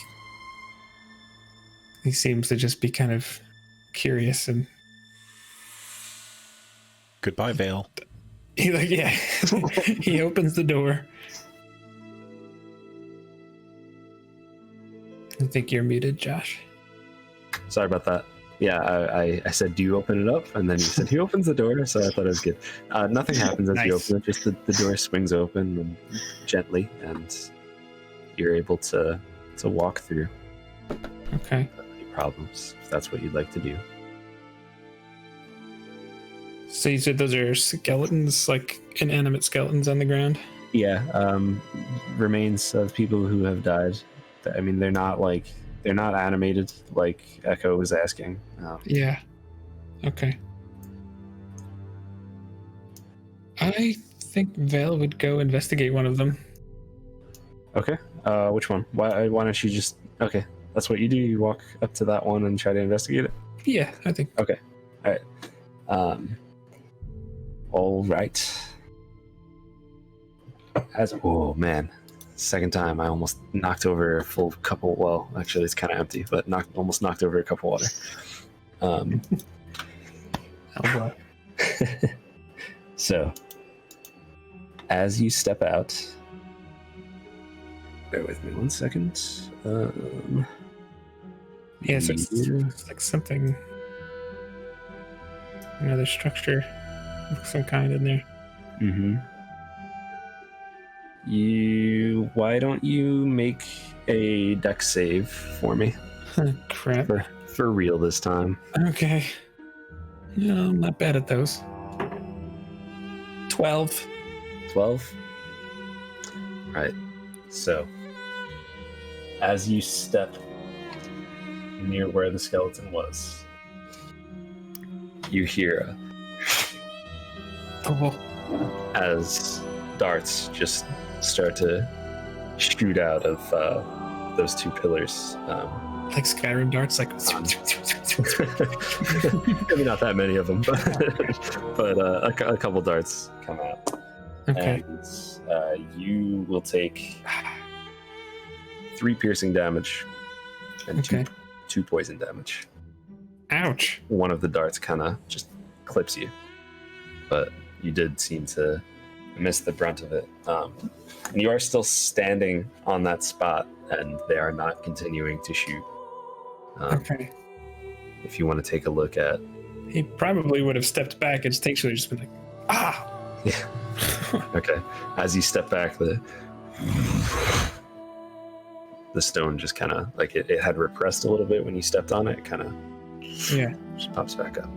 he seems to just be kind of curious and Goodbye, Vale. he he opens the door. I think you're muted, Josh. Sorry about that. Yeah, I said, do you open it up? And then you said, he opens the door, so I thought it was good. Nothing happens as you open it, just the door swings open and gently, and you're able to walk through. Okay. Without any problems, if that's what you'd like to do. So you said those are skeletons, like inanimate skeletons on the ground? Yeah, remains of people who have died. I mean, they're not animated like Echo was asking. Yeah. Okay. I think Vale would go investigate one of them. Okay. Which one? Why don't you just... Okay, that's what you do. You walk up to that one and try to investigate it? Yeah, I think. Okay. All right. All right. Oh, man. Second time, I almost knocked over a full cup of... Well, actually, it's kind of empty, but almost knocked over a cup of water. Oh, boy. So, as you step out... Bear with me 1 second. Yeah, so it's like something... Another structure of some kind in there. Mm-hmm. Why don't you make a dex save for me? Crap. For real this time. Okay. No, I'm not bad at those. 12. 12? Right. So, as you step near where the skeleton was, you hear as darts just start to shoot out of those two pillars. Like Skyrim darts, like... Maybe not that many of them, but a couple darts come out. Okay. And you will take 3 piercing damage and two poison damage. Ouch. One of the darts kind of just clips you, but you did seem to miss the brunt of it. And you are still standing on that spot, and they are not continuing to shoot. Okay. If you want to take a look at... He probably would have stepped back and instinctually just been like, ah! Yeah. Okay. As you step back, the stone just kind of, like it had repressed a little bit when you stepped on it. It kind of just pops back up.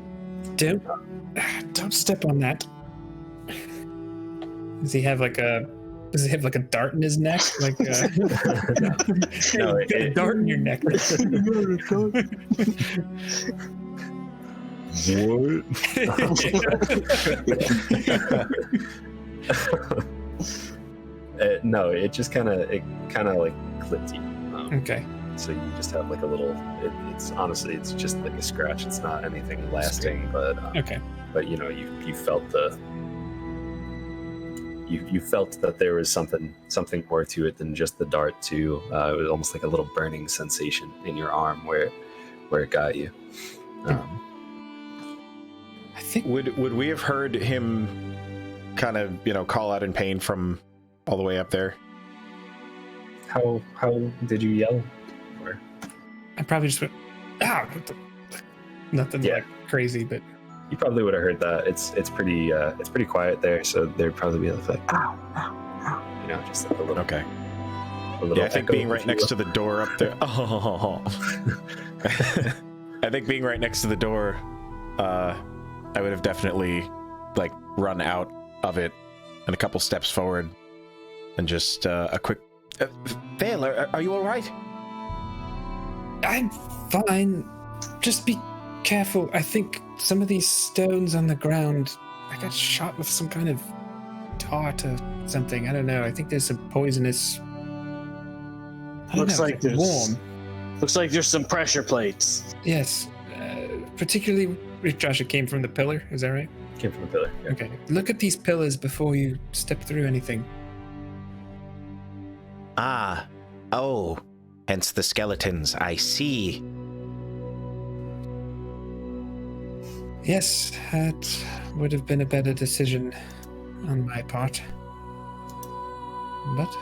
Don't step on that. Does he have like a dart in his neck? Like No, you got a dart in your neck. No, it just kind of like clipped you. Okay. so you just have like a little. It's honestly, it's just like a scratch. It's not anything lasting, but Okay. But you know, you felt the. You felt that there was something more to it than just the dart too. It was almost like a little burning sensation in your arm where it got you. I think Would we have heard him kind of, call out in pain from all the way up there? How did you yell? Or I probably just went, what the-" Nothing like crazy, but you probably would have heard that. It's pretty quiet there, so there'd probably be like ow, ow, ow, just like a little. Okay. A little Yeah, I think echo, being right next to the door up there. Oh. I think being right next to the door, I would have definitely like run out of it and a couple steps forward and just a quick. Vale, are you all right? I'm fine. Just be careful. I think some of these stones on the ground, I got shot with some kind of dart or something. I don't know. I think there's some poisonous. Looks like there's warm. Looks like there's some pressure plates. Yes, particularly Josh. It came from the pillar. Is that right? Came from the pillar. Yeah. Okay. Look at these pillars before you step through anything. Ah, oh, hence the skeletons. I see. Yes, that would have been a better decision on my part. But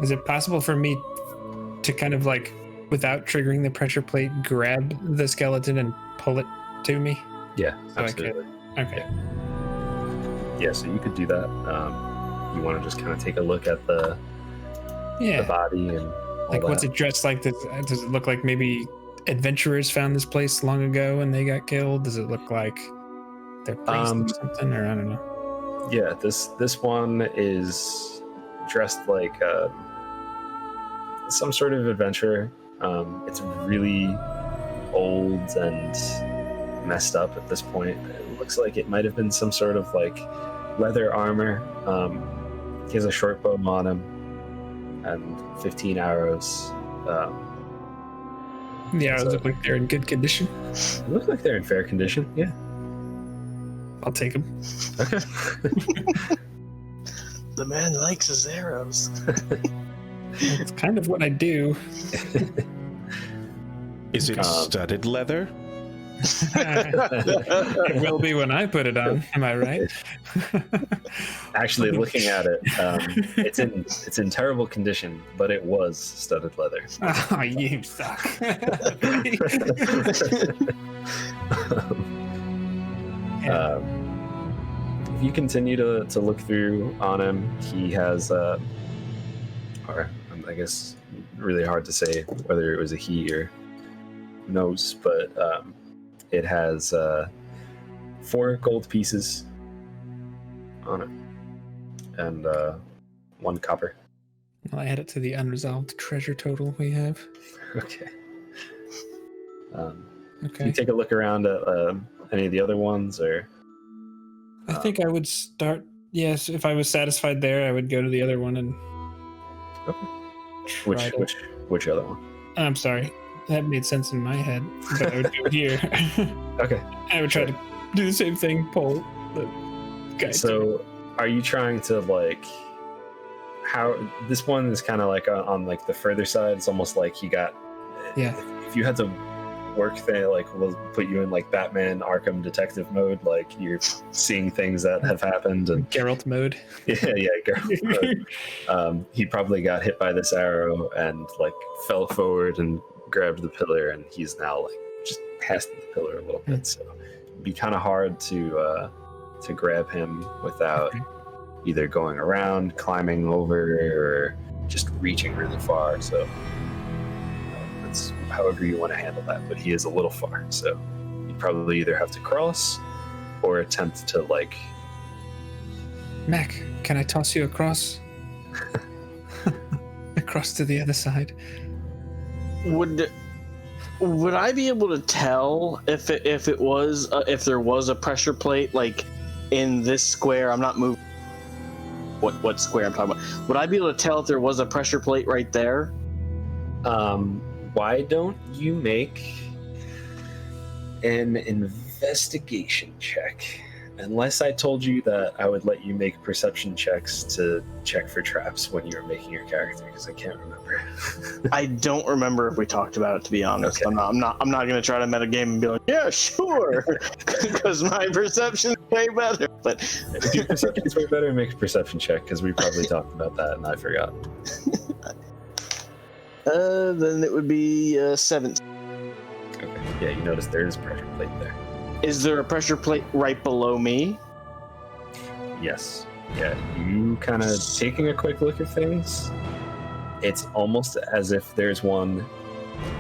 is it possible for me to kind of like, without triggering the pressure plate, grab the skeleton and pull it to me? Yeah, So absolutely. Okay. Yeah, so you could do that. You want to just kind of take a look at the body and all Like, that. what's it dressed like? Does it look like maybe adventurers found this place long ago and they got killed? Does it look like they're priests or something? Or I don't know. Yeah, this one is dressed like some sort of adventurer. It's really old and messed up at this point. It looks like it might have been some sort of like leather armor. He has a short bow on him and 15 arrows. The arrows look like they're in good condition. They look like they're in fair condition. Yeah. I'll take them. Okay. The man likes his arrows. It's kind of what I do. Is it studded leather? It will be when I put it on. Am I right? Actually, looking at it, it's in terrible condition, but it was studded leather. Oh, you suck. If you continue to look through on him, he has, or I guess, really hard to say whether it was a he or who knows, but it has 4 gold pieces on it and 1 copper. I'll add it to the unresolved treasure total we have. Okay. Can Okay. you take a look around at any of the other ones, or? I think I would start. Yes, if I was satisfied there, I would go to the other one and. Okay. try to- Which other one? I'm sorry. That made sense in my head, but I would do it here. Okay. I would try to do the same thing, pull the guy. So, are you trying to like? How this one is kind of like on like the further side. It's almost like he got. Yeah. If you had to work there, like we'll put you in like Batman Arkham detective mode, like you're seeing things that have happened and Geralt mode. yeah, Geralt mode. He probably got hit by this arrow and like fell forward and grabbed the pillar, and he's now like just past the pillar a little bit. So it'd be kind of hard to grab him without either going around, climbing over, or just reaching really far. So that's however you want to handle that. But he is a little far, so you probably either have to cross or attempt to like. Mac, can I toss you across? Across to the other side. Would I be able to tell if there was a pressure plate like in this square? I'm not moving. What square I'm talking about? Would I be able to tell if there was a pressure plate right there? Why don't you make an investigation check? Unless I told you that I would let you make perception checks to check for traps when you were making your character, because I can't remember. I don't remember if we talked about it, to be honest. Okay. I'm not going to try to metagame and be like, yeah, sure, because my perception's way better. But If your perception's way better, make a perception check, because we probably talked about that and I forgot. then it would be 17. Okay. Yeah, you notice there is a pressure plate there. Is there a pressure plate right below me? Yes. Yeah, you kind of taking a quick look at things. It's almost as if there's one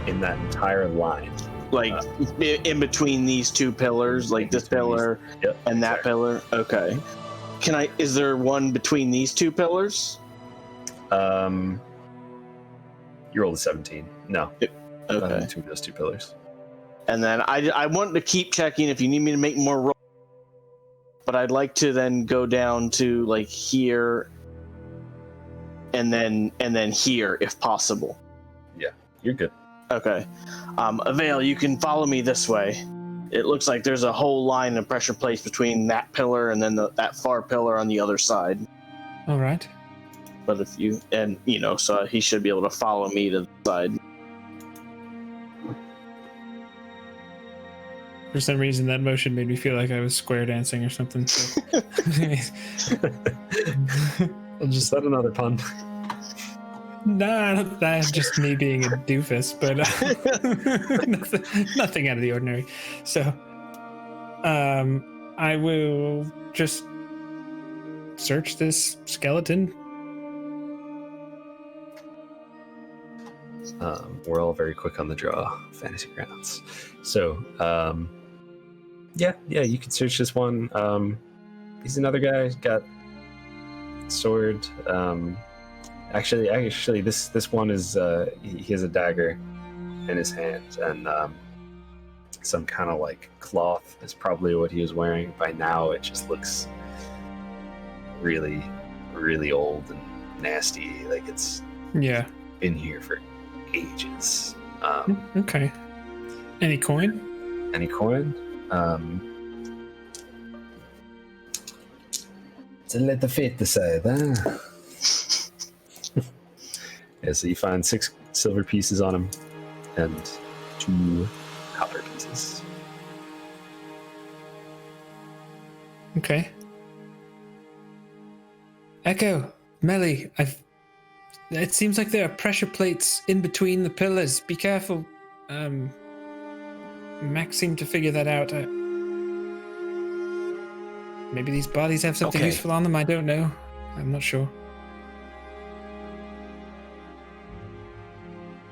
in that entire line. Like in between these two pillars, like this pillar Yep, and that exactly. pillar? Okay. Is there one between these two pillars? You rolled a 17. No. Not Okay. between those two pillars. And then I want to keep checking if you need me to make more rolls, but I'd like to then go down to like here and then here if possible. You're good. Okay. Avail, you can follow me this way. It looks like there's a whole line of pressure plates between that pillar and then that far pillar on the other side. All right. But if you, and you know, so he should be able to follow me to the side. For some reason, that motion made me feel like I was square dancing or something. So. I'll Is just that another pun? nah, that's just me being a doofus, but nothing out of the ordinary. So, I will just search this skeleton. We're all very quick on the draw, Fantasy Grounds. So, yeah, you can search this one. He's another guy, got sword. Actually, this one is he has a dagger in his hand, and some kind of like cloth is probably what he was wearing. By now, it just looks really, really old and nasty. Like it's Yeah. been here for ages. Okay. Any coin? Any coin? It's a little fit to say that. Yeah, so you find 6 silver pieces on him and 2 copper pieces. Okay. Echo, Melly, it seems like there are pressure plates in between the pillars. Be careful. Max seemed to figure that out. Maybe these bodies have something Okay. useful on them. I don't know. I'm not sure.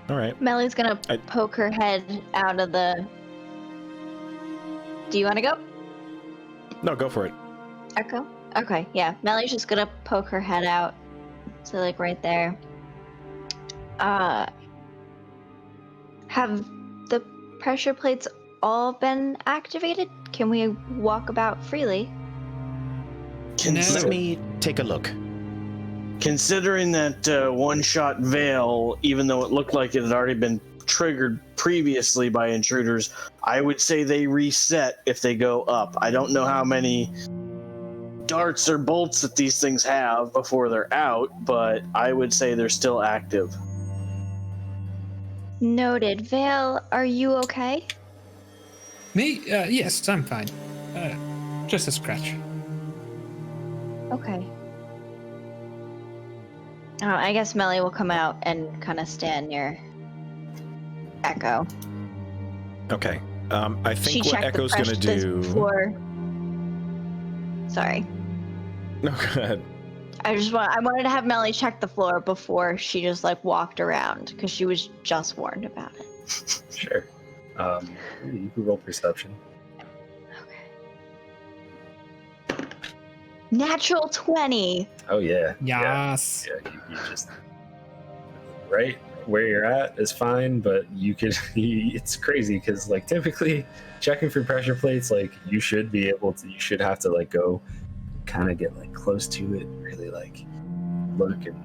All right. Melly's gonna I- poke her head out of the. Do you want to go, No, go for it. Echo? Okay, yeah. Melly's just gonna poke her head out. So like right there. Have the pressure plates all been activated? Can we walk about freely? No. Let me take a look. Considering that one-shot veil, even though it looked like it had already been triggered previously by intruders, I would say they reset if they go up. I don't know how many darts or bolts that these things have before they're out, but I would say they're still active. Noted. Vale, are you okay? Me? Yes, I'm fine. Just a scratch. Okay. I guess Melly will come out and kind of stand near Echo. Okay. I She think what checked Echo's the going to pressure do. before. Sorry. No, go ahead. I wanted to have Melly check the floor before she just like walked around because she was just warned about it. Sure. You can roll perception. Okay. Natural 20. Oh yeah. Yes. Yeah, you just right where you're at is fine, but you could. It's crazy because like typically checking for pressure plates, like you should be able to. You should have to like go, kind of get like close to it, really like look and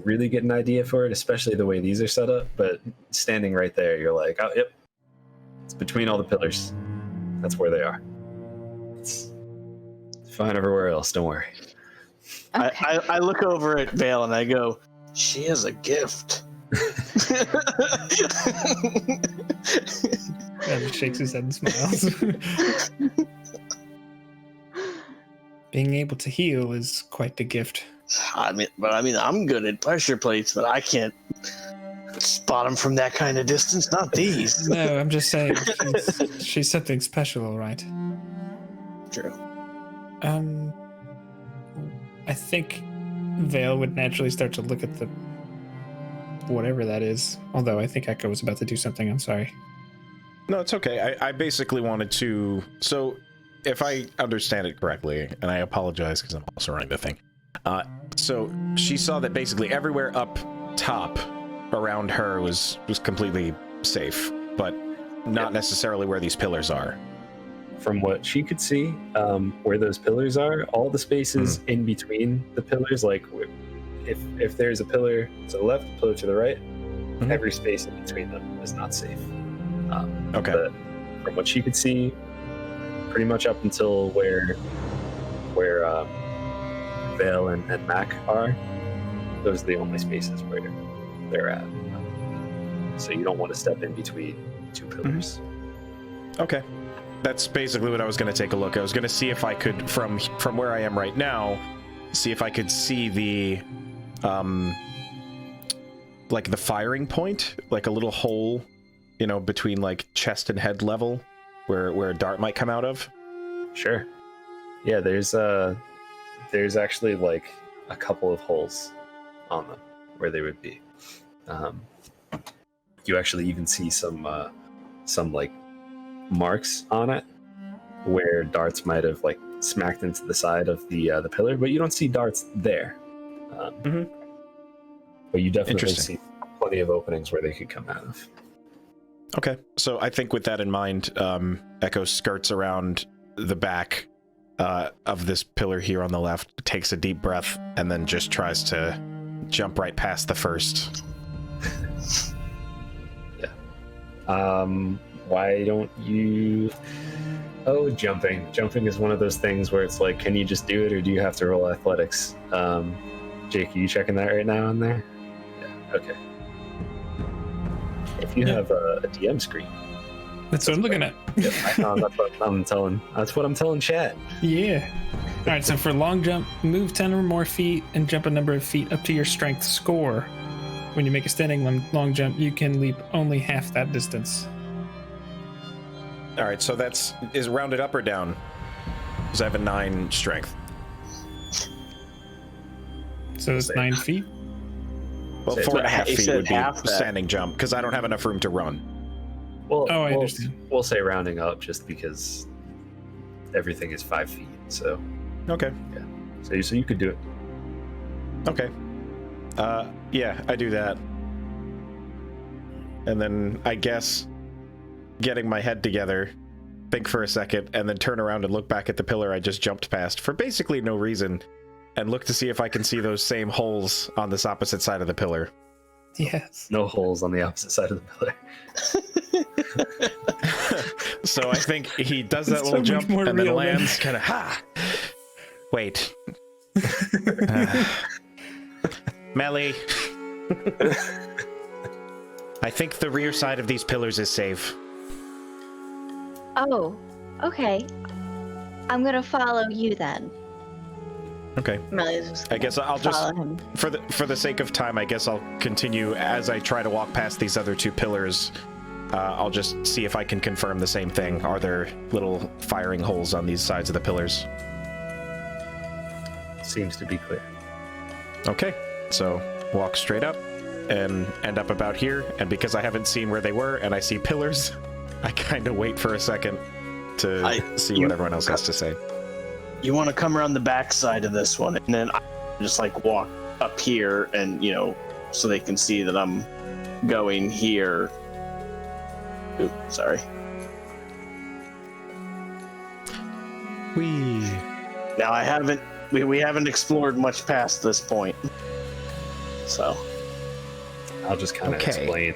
really get an idea for it, especially the way these are set up. But standing right there, you're like, oh, yep, it's between all the pillars. That's where they are. It's fine everywhere else. Don't worry. Okay. I look over at Vale and I go, she has a gift. Evan shakes his head and smiles. Being able to heal is quite the gift. I mean, I'm good at pressure plates, but I can't spot them from that kind of distance. Not these. No, I'm just saying she's something special, all right. True. I think Vale would naturally start to look at the whatever that is. Although I think Echo was about to do something. I'm sorry. No, it's okay. I basically wanted to... So, if I understand it correctly, and I apologize because I'm also running the thing. So, she saw that basically everywhere up top around her was completely safe, but not necessarily where these pillars are. From what she could see, where those pillars are, all the spaces in between the pillars, like if there's a pillar to the left, a pillar to the right, every space in between them is not safe. Okay. But from what she could see, pretty much up until where Vale and Mac are, those are the only spaces where they're at. So you don't want to step in between two pillars. Okay. That's basically what I was going to take a look. I was going to see if I could, from where I am right now, see if I could see the, like the firing point, like a little hole, you know, between like chest and head level, where a dart might come out of. Sure. Yeah, there's actually like a couple of holes on them where they would be. You actually even see some like marks on it where darts might have like smacked into the side of the pillar, but you don't see darts there. But you definitely see plenty of openings where they could come out of. Okay, so I think with that in mind, Echo skirts around the back of this pillar here on the left, takes a deep breath, and then just tries to jump right past the first. Yeah. Why don't you... Oh, jumping. Jumping is one of those things where it's like, can you just do it, or do you have to roll athletics? Jake, are you checking that right now on there? Yeah, okay. If you have a DM screen. That's what I'm looking at. Yep, I know, that's what I'm telling chat. Yeah. All right, so for long jump, move 10 or more feet and jump a number of feet up to your strength score. When you make a standing long jump, you can leap only half that distance. All right, so is rounded up or down? Because I have a 9 strength. So it's 9 feet? Well, 4.5 feet would be half that. standing jump, because I don't have enough room to run. Well, I understand. We'll say rounding up just because everything is 5 feet. So Okay. yeah, so you could do it. Okay. Yeah, I do that. And then I guess getting my head together, think for a second, and then turn around and look back at the pillar I just jumped past for basically no reason, and look to see if I can see those same holes on this opposite side of the pillar. Yes. No holes on the opposite side of the pillar. So I think he does that It's little so much jump more and then real than- lands kind of, Wait. Melly. I think the rear side of these pillars is safe. Oh, okay. I'm gonna follow you then. Okay. Melly's just I guess I'll follow just, him. for the sake of time, I guess I'll continue as I try to walk past these other 2 pillars. I'll just see if I can confirm the same thing. Are there little firing holes on these sides of the pillars? Seems to be clear. Okay, so walk straight up and end up about here. And because I haven't seen where they were and I see pillars, I kind of wait for a second to see what everyone else has to say. You want to come around the back side of this one, and then I just like walk up here, and so they can see that I'm going here. Ooh, sorry. Now I haven't. We haven't explored much past this point. So I'll just kind of explain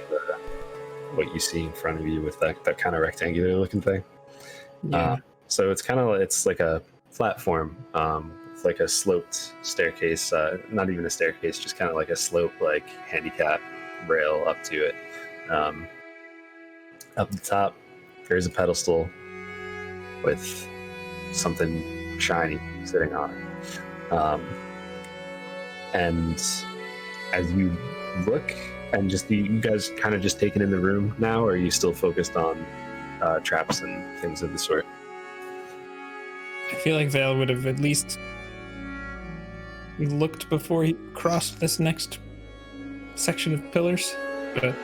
what you see in front of you with that kind of rectangular looking thing. Yeah. So it's like a platform, with like a sloped staircase, not even a staircase, just kind of like a slope, like handicap rail up to it. Up the top, there's a pedestal with something shiny sitting on it. And as you look, and just you guys kind of just taken in the room now, or are you still focused on traps and things of the sort? I feel like Vale would have at least looked before he crossed this next section of pillars. But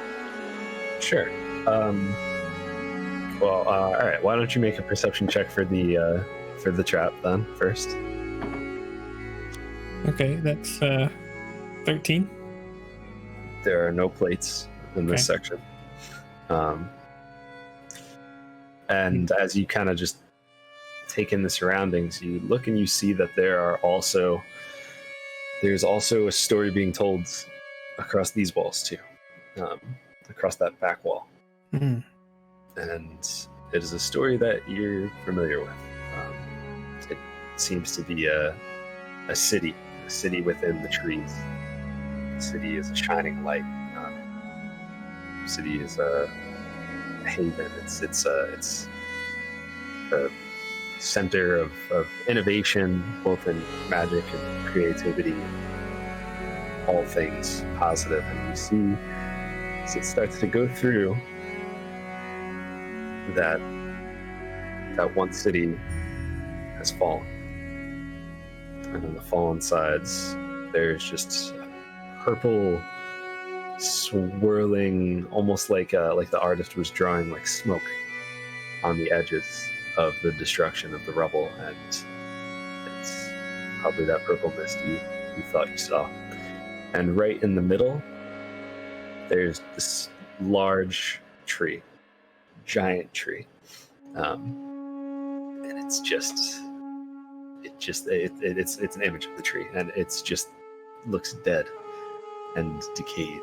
Sure. Well, all right. Why don't you make a perception check for the trap then first? okay, that's 13. There are no plates in this section. And as you kind of just take in the surroundings, you look and you see that there's also a story being told across these walls too, across that back wall. Mm. And it is a story that you're familiar with. It seems to be a city within the trees. The city is a shining light. The city is a haven. It's a center of innovation, both in magic and creativity, all things positive. And you see, as it starts to go through, that one city has fallen, and on the fallen sides there's just purple swirling, almost like the artist was drawing like smoke on the edges of the destruction of the rubble, and it's probably that purple mist you thought you saw. And right in the middle there's this large tree, giant tree, and it's an image of the tree, and it's just looks dead and decayed,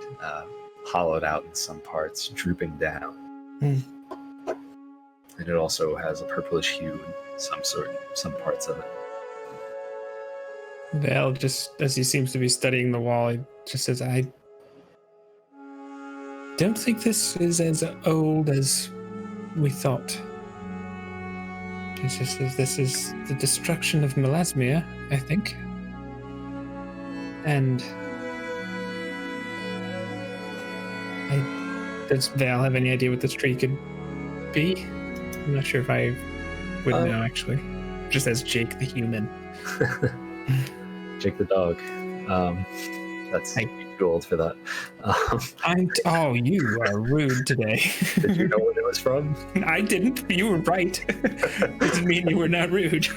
hollowed out in some parts, drooping down. And it also has a purplish hue in some parts of it. Vale, just as he seems to be studying the wall, he just says, I don't think this is as old as we thought. He just says this is the destruction of Melasmia, I think. And does Vale have any idea what this tree could be? I'm not sure if I would know, actually. Just as Jake the human. Jake the dog. That's too old for that. You are rude today. Did you know what it was from? I didn't. You were right. Doesn't mean you were not rude.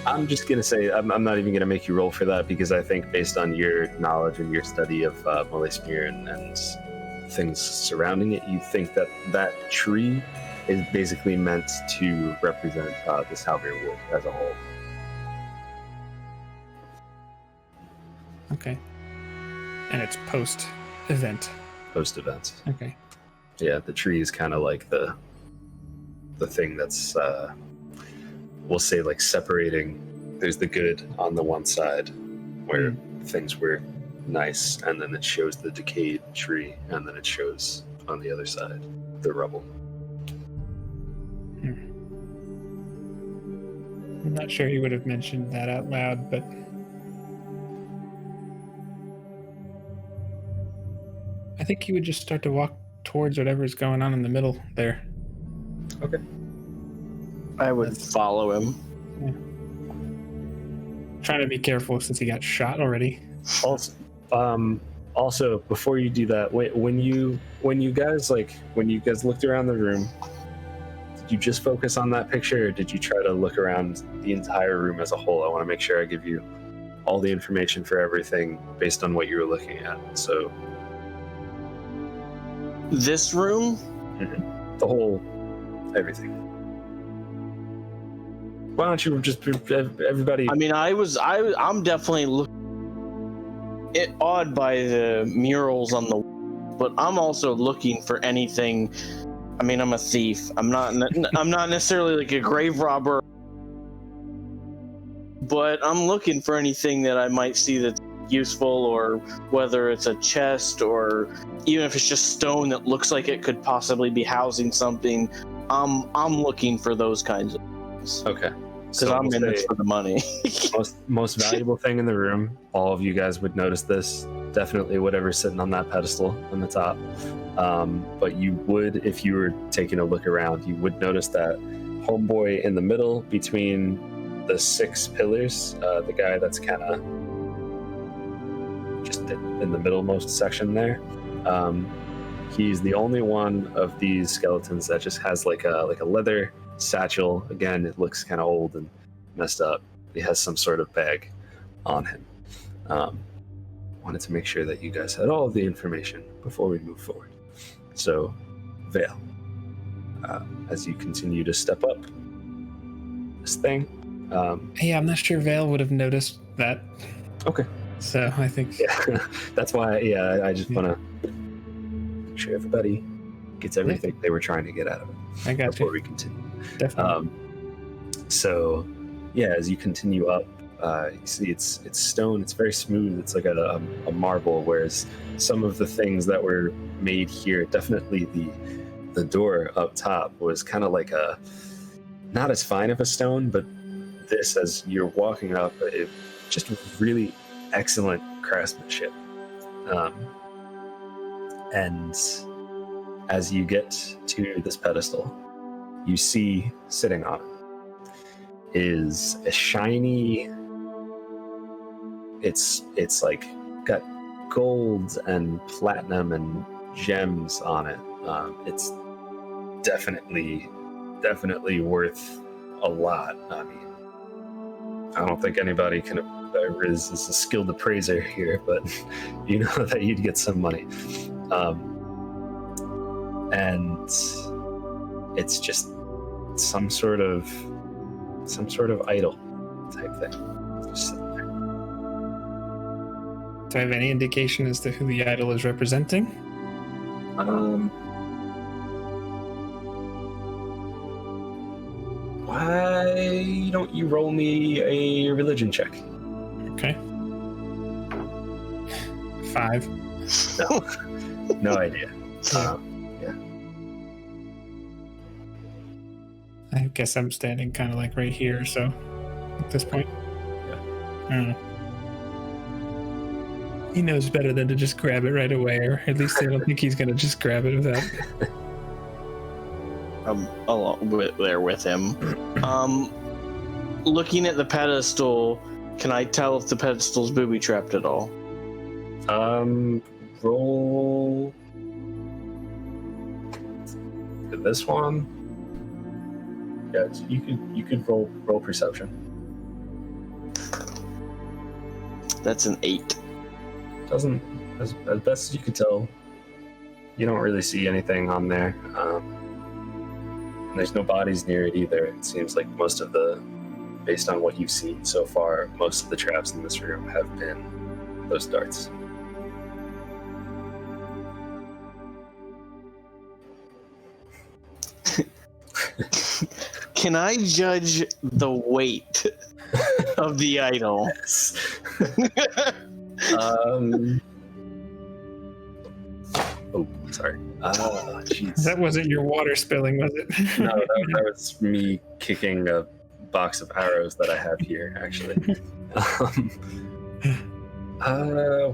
I'm just going to say, I'm not even going to make you roll for that, because I think based on your knowledge and your study of Melasmia and things surrounding it, you think that tree is basically meant to represent the Salvia Wood as a whole. Okay. And it's post-event. Post-event. Okay. Yeah, the tree is kind of like the thing that's, we'll say, like separating. There's the good on the one side, where things were nice, and then it shows the decayed tree, and then it shows on the other side the rubble. I'm not sure he would have mentioned that out loud, but I think he would just start to walk towards whatever's going on in the middle there. Okay. I would follow him. Yeah. Trying to be careful since he got shot already. Also, before you do that, when you guys looked around the room, did you just focus on that picture, or did you try to look around the entire room as a whole? I want to make sure I give you all the information for everything based on what you were looking at. So this room? The whole everything. Why don't you just everybody? I mean, I'm definitely awed by the murals on the, but I'm also looking for anything. I mean, I'm a thief. I'm not necessarily like a grave robber, but I'm looking for anything that I might see that's useful, or whether it's a chest, or even if it's just stone that looks like it could possibly be housing something. I'm looking for those kinds of things. Okay. Because I'm in this for the money. most valuable thing in the room. All of you guys would notice this. Definitely whatever's sitting on that pedestal on the top. But you would, if you were taking a look around, you would notice that homeboy in the middle between the 6 pillars, the guy that's kind of just in the middlemost section there. He's the only one of these skeletons that just has like a leather satchel. Again, it looks kind of old and messed up. He has some sort of bag on him. Wanted to make sure that you guys had all of the information before we move forward. So, Vale, as you continue to step up this thing. Yeah, I'm not sure Vale would have noticed that. Okay. So I think. Yeah, that's why. Yeah, I just want to make sure everybody gets everything they were trying to get out of it. I got before you. we continue. Definitely. So, yeah, as you continue up, you see it's stone. It's very smooth. It's like a marble. Whereas some of the things that were made here, definitely the door up top was kind of like a not as fine of a stone, but this, as you're walking up, it just really excellent craftsmanship. And as you get to this pedestal, you see sitting on it is a shiny. It's like got gold and platinum and gems on it. It's definitely worth a lot. I mean, I don't think anybody is a skilled appraiser here, but you know that you'd get some money. And it's just some sort of idol type thing, just sitting there. Do I have any indication as to who the idol is representing? Why don't you roll me a religion check? Okay. 5. No idea. I guess I'm standing kind of like right here, so at this point. Yeah. I don't know. He knows better than to just grab it right away, or at least I don't think he's going to just grab it without. I'm there with him. Looking at the pedestal, can I tell if the pedestal's booby trapped at all? Roll for this one. Yeah, you could roll perception. That's an 8. Doesn't, as best as you could tell, you don't really see anything on there. And there's no bodies near it either. It seems like based on what you've seen so far, most of the traps in this room have been those darts. Can I judge the weight of the idol? Yes. Oh, sorry. Oh, jeez. That wasn't your water spilling, was it? No, that was me kicking a box of arrows that I have here, actually.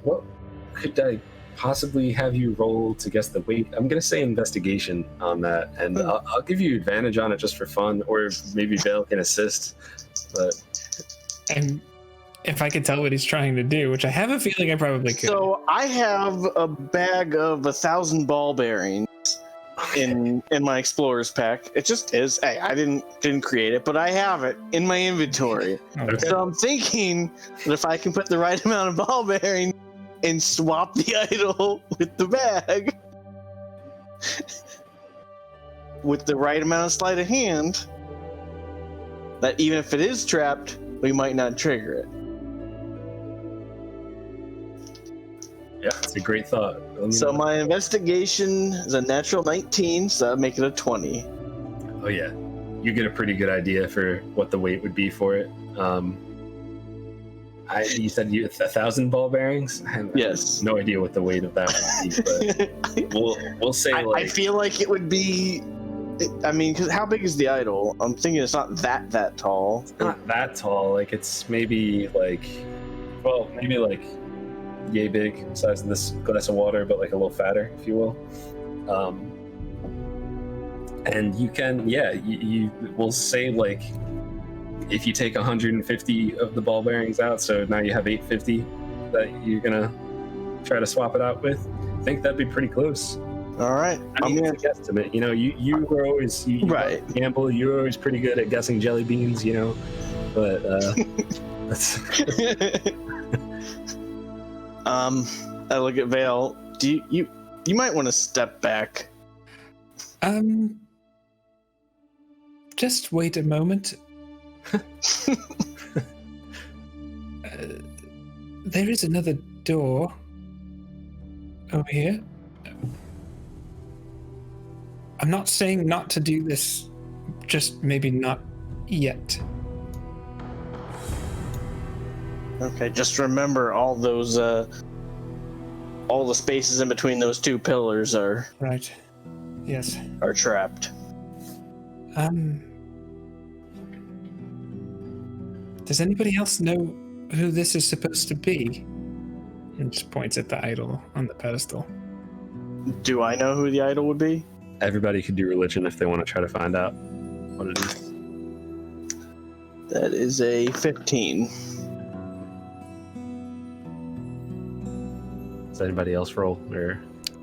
What could I possibly have you roll to guess the weight? I'm going to say investigation on that, and I'll give you advantage on it just for fun, or maybe Vale can assist. But And if I could tell what he's trying to do, which I have a feeling I probably could. So I have a bag of 1,000 ball bearings in my explorer's pack. It just is. Hey, I didn't create it, but I have it in my inventory. Okay. So I'm thinking that if I can put the right amount of ball bearing and swap the idol with the bag with the right amount of sleight of hand, that even if it is trapped, we might not trigger it. Yeah, it's a great thought. So my investigation is a natural 19, so that'd make it a 20. Oh yeah, you get a pretty good idea for what the weight would be for it. You said 1,000 ball bearings. I have Yes. no idea what the weight of that would be, but we'll say I feel like it would be. I mean, because how big is the idol? I'm thinking it's not that tall. It's not that tall. Like it's maybe like yay big, size of this glass of water, but like a little fatter, if you will. And you can, you will say like, if you take 150 of the ball bearings out, so now you have 850 that you're gonna try to swap it out with. I think that'd be pretty close. All right, I mean, it's a guesstimate. You know, you were always right. Gamble. You were always pretty good at guessing jelly beans. You know, but that's. I look at Vale. Do you might want to step back. Just wait a moment. There is another door over here. I'm not saying not to do this, just maybe not yet. Okay, just remember all those all the spaces in between those two pillars are Right. Yes. trapped. Does anybody else know who this is supposed to be? And just points at the idol on the pedestal. Do I know who the idol would be? Everybody could do religion if they want to try to find out what it is. That is a 15. Does anybody else roll or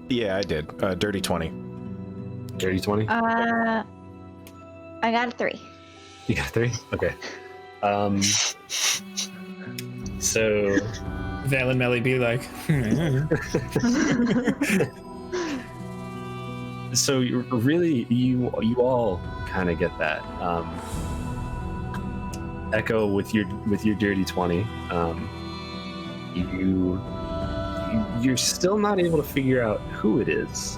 Yeah, I did. Dirty 20. dirty 20? I got a 3. You got 3? Okay. So Vale and Melly be like, so you all kind of get that. Echo with your dirty 20. You're still not able to figure out who it is,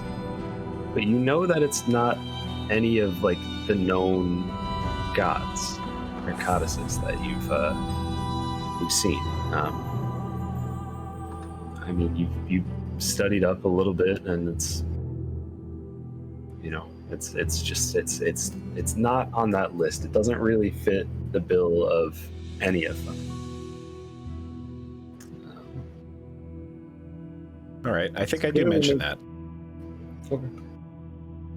but you know that it's not any of like the known gods or goddesses that you've seen. I mean, you've studied up a little bit, and it's not on that list. It doesn't really fit the bill of any of them. All right, I think I do mention that. Okay.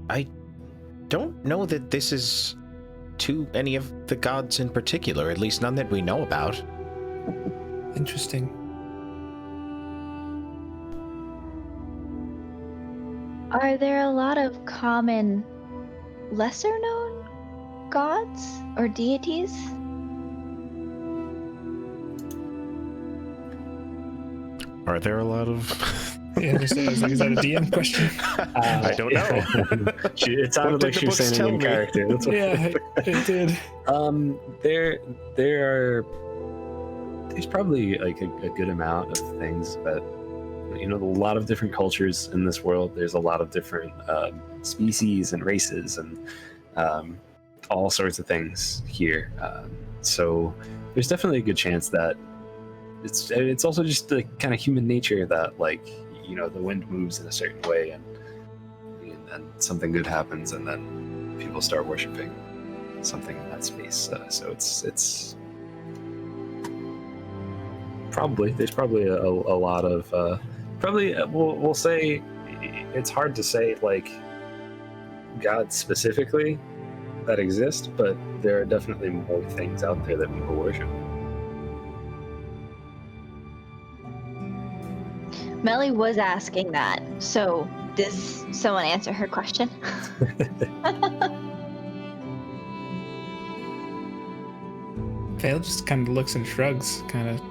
I don't know that this is to any of the gods in particular, at least none that we know about. interesting. Are there a lot of common, lesser-known gods or deities? Are there a lot of... Yeah, is that a DM question? I don't know. It sounded What did like the she was books saying tell in me? character. That's what Yeah, it did. There's probably like a good amount of things that, you know, a lot of different cultures in this world. There's a lot of different species and races and all sorts of things here. So there's definitely a good chance that it's also just the kind of human nature that, like, you know, the wind moves in a certain way and something good happens, and then people start worshiping something in that space. So it's there's probably a lot of we'll say it's hard to say like gods specifically that exist, but there are definitely more things out there that people worship. Melly was asking that, so does someone answer her question? Vale just kind of looks and shrugs, kind of.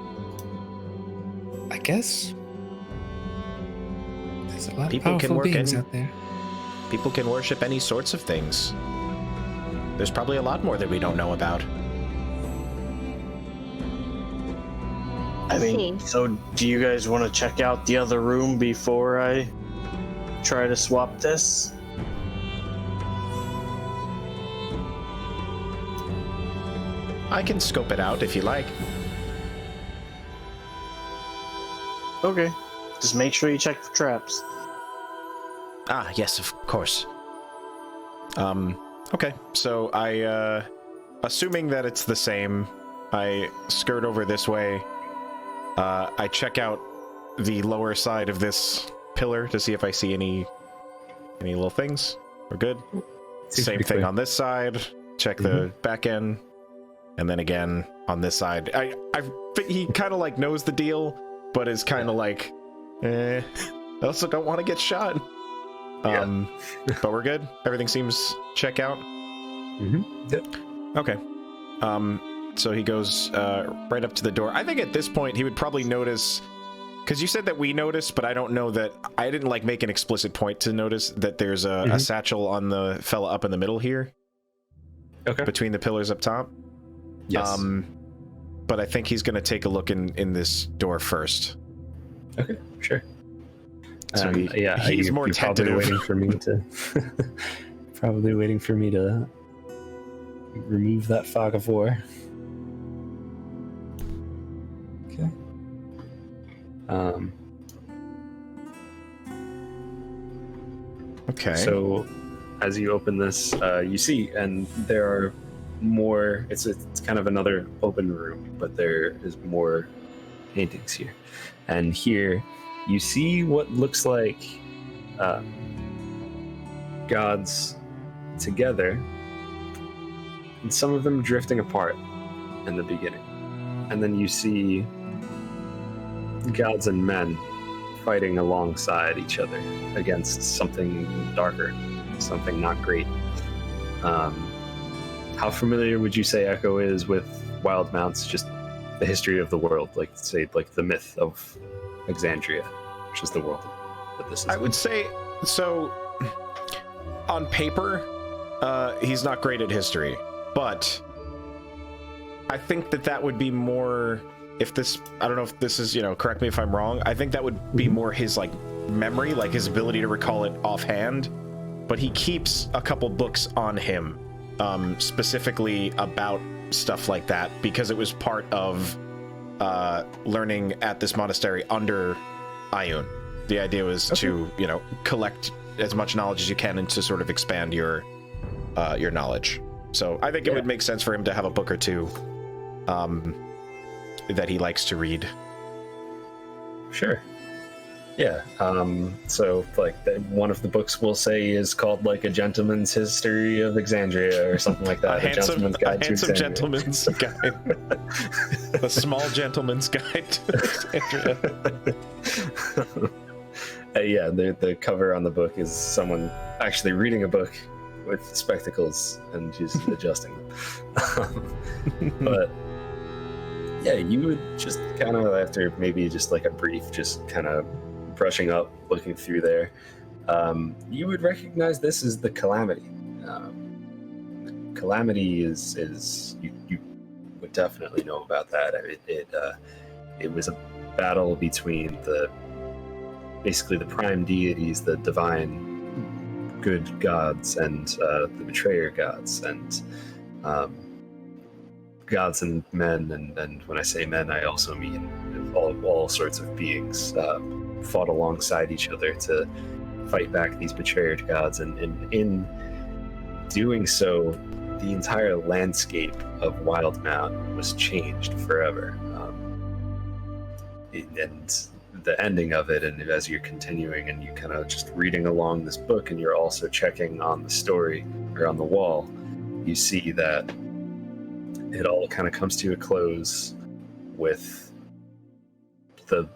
I guess there's a lot People of can powerful work beings in- out there. People can worship any sorts of things. There's probably a lot more that we don't know about. I see. So do you guys want to check out the other room before I try to swap this? I can scope it out if you like. Okay. Just make sure you check for traps. Ah, yes, of course. Okay, so I, assuming that it's the same, I skirt over this way. I check out the lower side of this pillar to see if I see any little things. We're good. Same thing on this side. Check the back end, and then again on this side. I think he kind of like knows the deal, but is kind of like, I also don't want to get shot. But we're good. Everything seems check out. Yep. Okay. So he goes right up to the door. I think at this point he would probably notice, because you said that we noticed, but I don't know that I didn't like make an explicit point to notice that there's a satchel on the fella up in the middle here. Okay. Between the pillars up top. Yes. But I think he's going to take a look in this door first. Okay, sure. So he's more you're tentative. probably waiting for me to remove that fog of war. Okay. Okay. So as you open this, you see, and there are more. It's kind of another open room, but there is more paintings here. And here you see what looks like gods together, and some of them drifting apart in the beginning. And then you see gods and men fighting alongside each other against something darker, something not great. How familiar would you say Echo is with Wildemount's just the history of the world, like say like the myth of Exandria, which is the world that this is? I would say so. On paper, he's not great at history, but I think that would be more. If this, I don't know if this is, correct me if I'm wrong. I think that would be more his like memory, like his ability to recall it offhand. But he keeps a couple books on him, specifically about stuff like that, because it was part of learning at this monastery under Ioun. The idea was to, collect as much knowledge as you can and to sort of expand your knowledge. So I think it would make sense for him to have a book or two that he likes to read. Sure. Yeah. So like one of the books we'll say is called like A Gentleman's History of Exandria or something like that. A handsome Exandria. gentleman's guide. A small gentleman's guide to Exandria. Yeah, the cover on the book is someone actually reading a book with spectacles and just adjusting them. But yeah, you would just kind of, after maybe just like a brief, just kind of brushing up, looking through there, you would recognize this as the Calamity. Calamity is you would definitely know about that. It was a battle between basically the prime deities, the divine good gods, and the betrayer gods, and gods and men, and when I say men, I also mean all sorts of beings fought alongside each other to fight back these betrayer gods, and in doing so, the entire landscape of Wildemount was changed forever. And the ending of it, and as you're continuing and you kind of just reading along this book, and you're also checking on the story or on the wall, you see that it all kind of comes to a close with the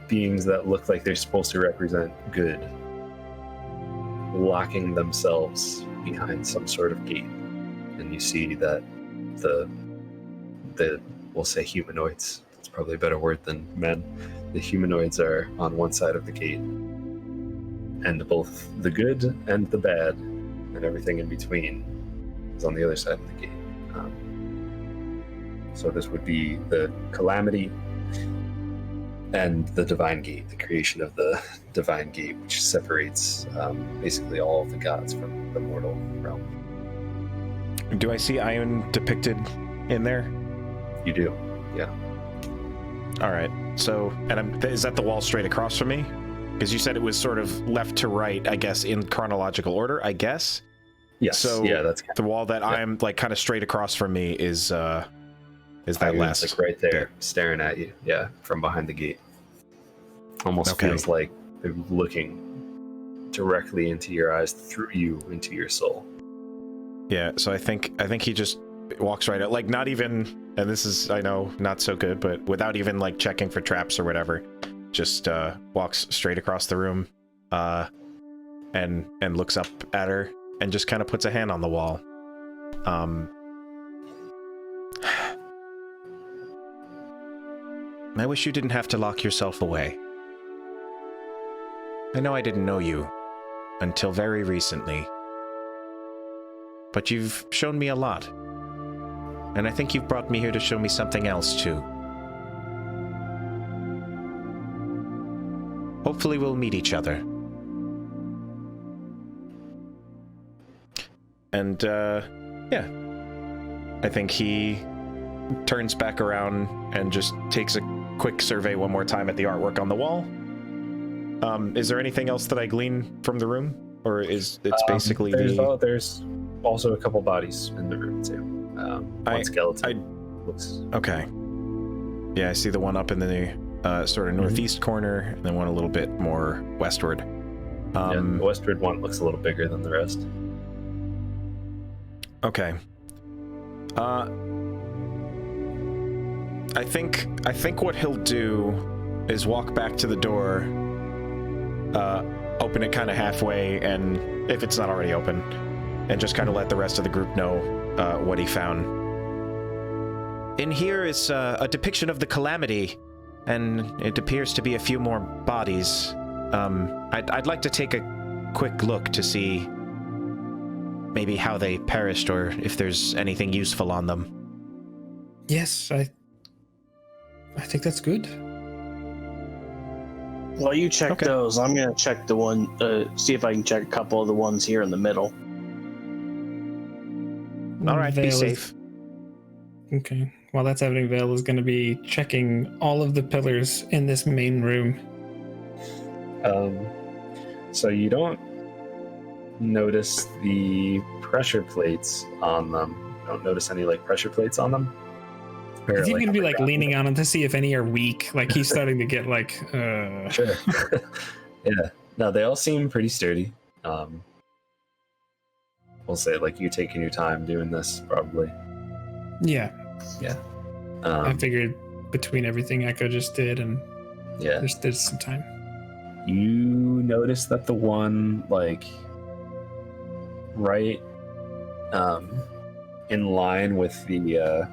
beings that look like they're supposed to represent good locking themselves behind some sort of gate. And you see that the we'll say humanoids, that's probably a better word than men, the humanoids are on one side of the gate, and both the good and the bad and everything in between is on the other side of the gate. So this would be the Calamity and the Divine Gate, the creation of the Divine Gate, which separates basically all of the gods from the mortal realm. Do I see Ion depicted in there? You do, yeah. All right. So, is that the wall straight across from me? Because you said it was sort of left to right, I guess, in chronological order, I guess? Yes, So yeah, that's the wall that I'm like kind of straight across from me is that last like right there, staring at you, yeah, from behind the gate. Almost feels like they're looking directly into your eyes, through you, into your soul. Yeah, so I think he just walks right out, like not even, and this is, I know, not so good, but without even like checking for traps or whatever, just walks straight across the room, and looks up at her and just kind of puts a hand on the wall. I wish you didn't have to lock yourself away. I know I didn't know you until very recently, but you've shown me a lot, and I think you've brought me here to show me something else too. Hopefully we'll meet each other. And, yeah. I think he turns back around and just takes a quick survey one more time at the artwork on the wall. Is there anything else that I glean from the room? Or is it's basically there's also a couple bodies in the room, too. One skeleton. Looks... Okay. Yeah, I see the one up in the sort of northeast corner, and then one a little bit more westward. The westward one looks a little bigger than the rest. Okay. I think what he'll do is walk back to the door, open it kind of halfway, and if it's not already open, and just kind of let the rest of the group know what he found. In here is a depiction of the calamity, and it appears to be a few more bodies. I'd like to take a quick look to see maybe how they perished, or if there's anything useful on them. Yes, I think that's good. While you check those, I'm gonna check the one, see if I can check a couple of the ones here in the middle. All right, be safe. Okay. While that's happening, Vale is going to be checking all of the pillars in this main room. So you don't notice the pressure plates on them. You don't notice any like pressure plates on them. Is he going to be like leaning on them to see if any are weak? Like he's starting to get like. Sure. Yeah. No, they all seem pretty sturdy. We'll say like you're taking your time doing this, probably. Yeah. Yeah. I figured between everything Echo just did and yeah, there's some time. You notice that the one like right in line with the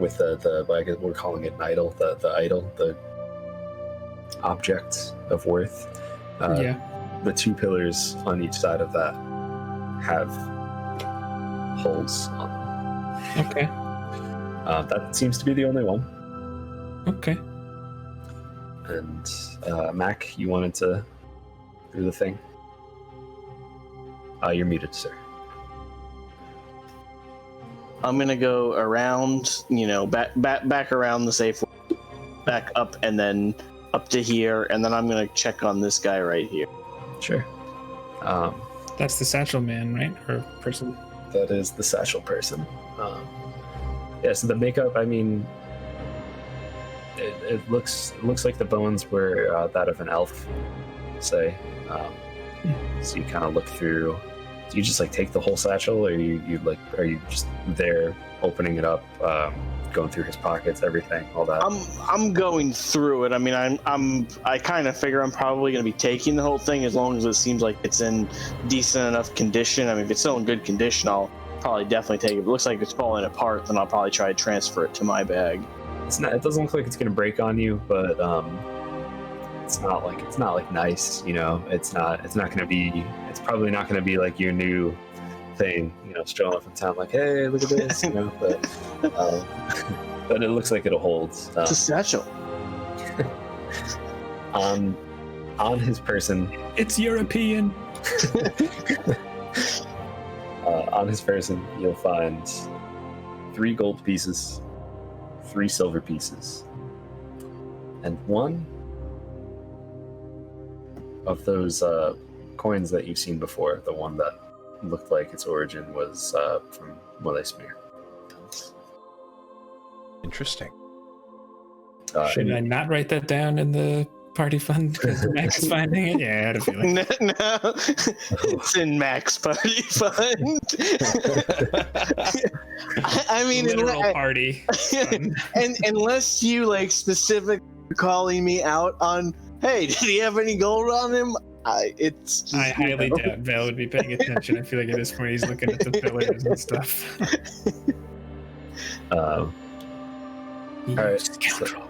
I guess we're calling it an idol, the idol, the object of worth. The two pillars on each side of that have holes on them. Okay. That seems to be the only one. Okay. And Mac, you wanted to do the thing? You're muted, sir. I'm gonna go around, back around the safe, back up, and then up to here, and then I'm gonna check on this guy right here. Sure. That's the satchel man, right? Or person? That is the satchel person. So the makeup, I mean, it looks like the bones were that of an elf, say. So you kind of look through. Do you just like take the whole satchel, or are you just there opening it up, going through his pockets, everything, all that? I'm going through it. I mean, I kind of figure I'm probably going to be taking the whole thing as long as it seems like it's in decent enough condition. I mean, if it's still in good condition, I'll probably definitely take it. If it looks like it's falling apart, then I'll probably try to transfer it to my bag. It doesn't look like it's going to break on you, but it's not like nice, it's probably not going to be like your new thing, strolling up in town like, hey, look at this, but but it looks like it'll hold. It's a satchel. On his person, It's European. on his person, you'll find 3 gold pieces, 3 silver pieces, and 1 of those coins that you've seen before. The one that looked like its origin was from Wildemount. Interesting. Should I not write that down in the party fund because Max is finding it? Yeah, I had a feeling. No, it's in Max Party Fund. I mean, Literal party fund. and unless you like specifically calling me out on, hey, did he have any gold on him? I highly doubt Val would be paying attention. I feel like at this point he's looking at the pillars and stuff. All right. Scoundrel.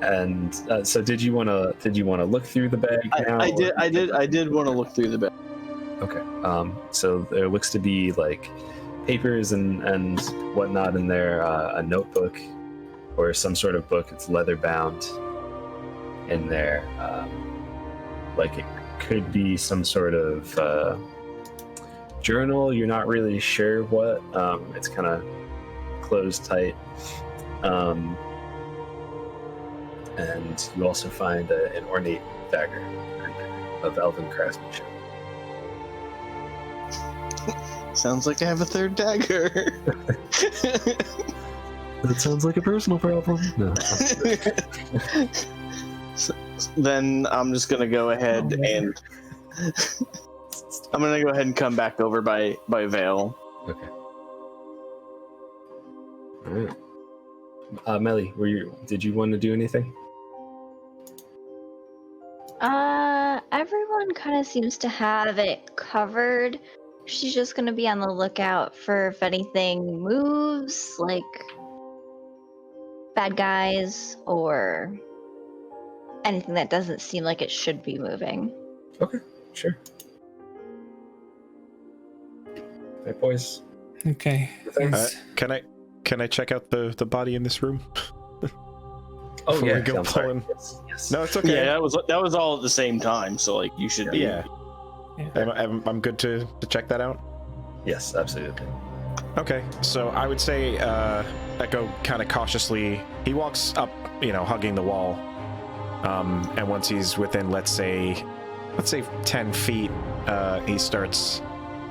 And so, did you want to look through the bag now? I did want to look through the bag. Okay. So there looks to be like papers and whatnot in there. A notebook or some sort of book. It's leather bound in there. Like it could be some sort of journal. You're not really sure what. It's kind of closed tight. And you also find an ornate dagger of elven craftsmanship. Sounds like I have a third dagger. That sounds like a personal problem. No. Then I'm just gonna go ahead and come back over by Vale. Okay. All right. Melly, did you want to do anything? Everyone kind of seems to have it covered. She's just gonna be on the lookout for if anything moves, like bad guys or anything that doesn't seem like it should be moving. Okay, sure. Hey, boys. Okay. Can I check out the body in this room? Oh Before yeah, we go I'm sorry. pulling? Yes. No, it's okay. Yeah, that was all at the same time. So like you should be. Yeah. I'm good to check that out. Yes, absolutely. Okay, so I would say Echo kind of cautiously. He walks up, hugging the wall, and once he's within, let's say 10 feet, he starts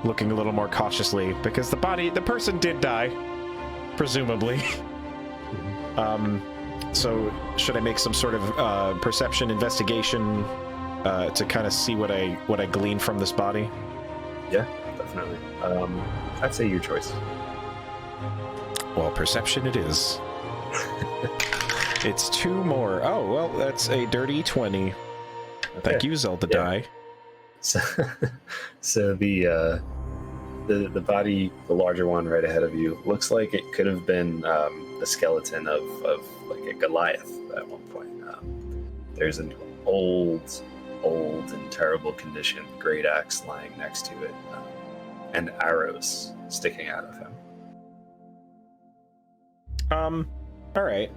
looking a little more cautiously because the person did die, presumably. So should I make some sort of perception investigation to kind of see what I glean from this body? Yeah, definitely. I'd say your choice. Well, perception it is. It's 2 more. Oh, well, that's a dirty 20. Okay. Thank you, Zelda die. So the body, the larger one right ahead of you, looks like it could have been the skeleton of like a Goliath at one point. There's an old and terrible condition great axe lying next to it, and arrows sticking out of him. All right.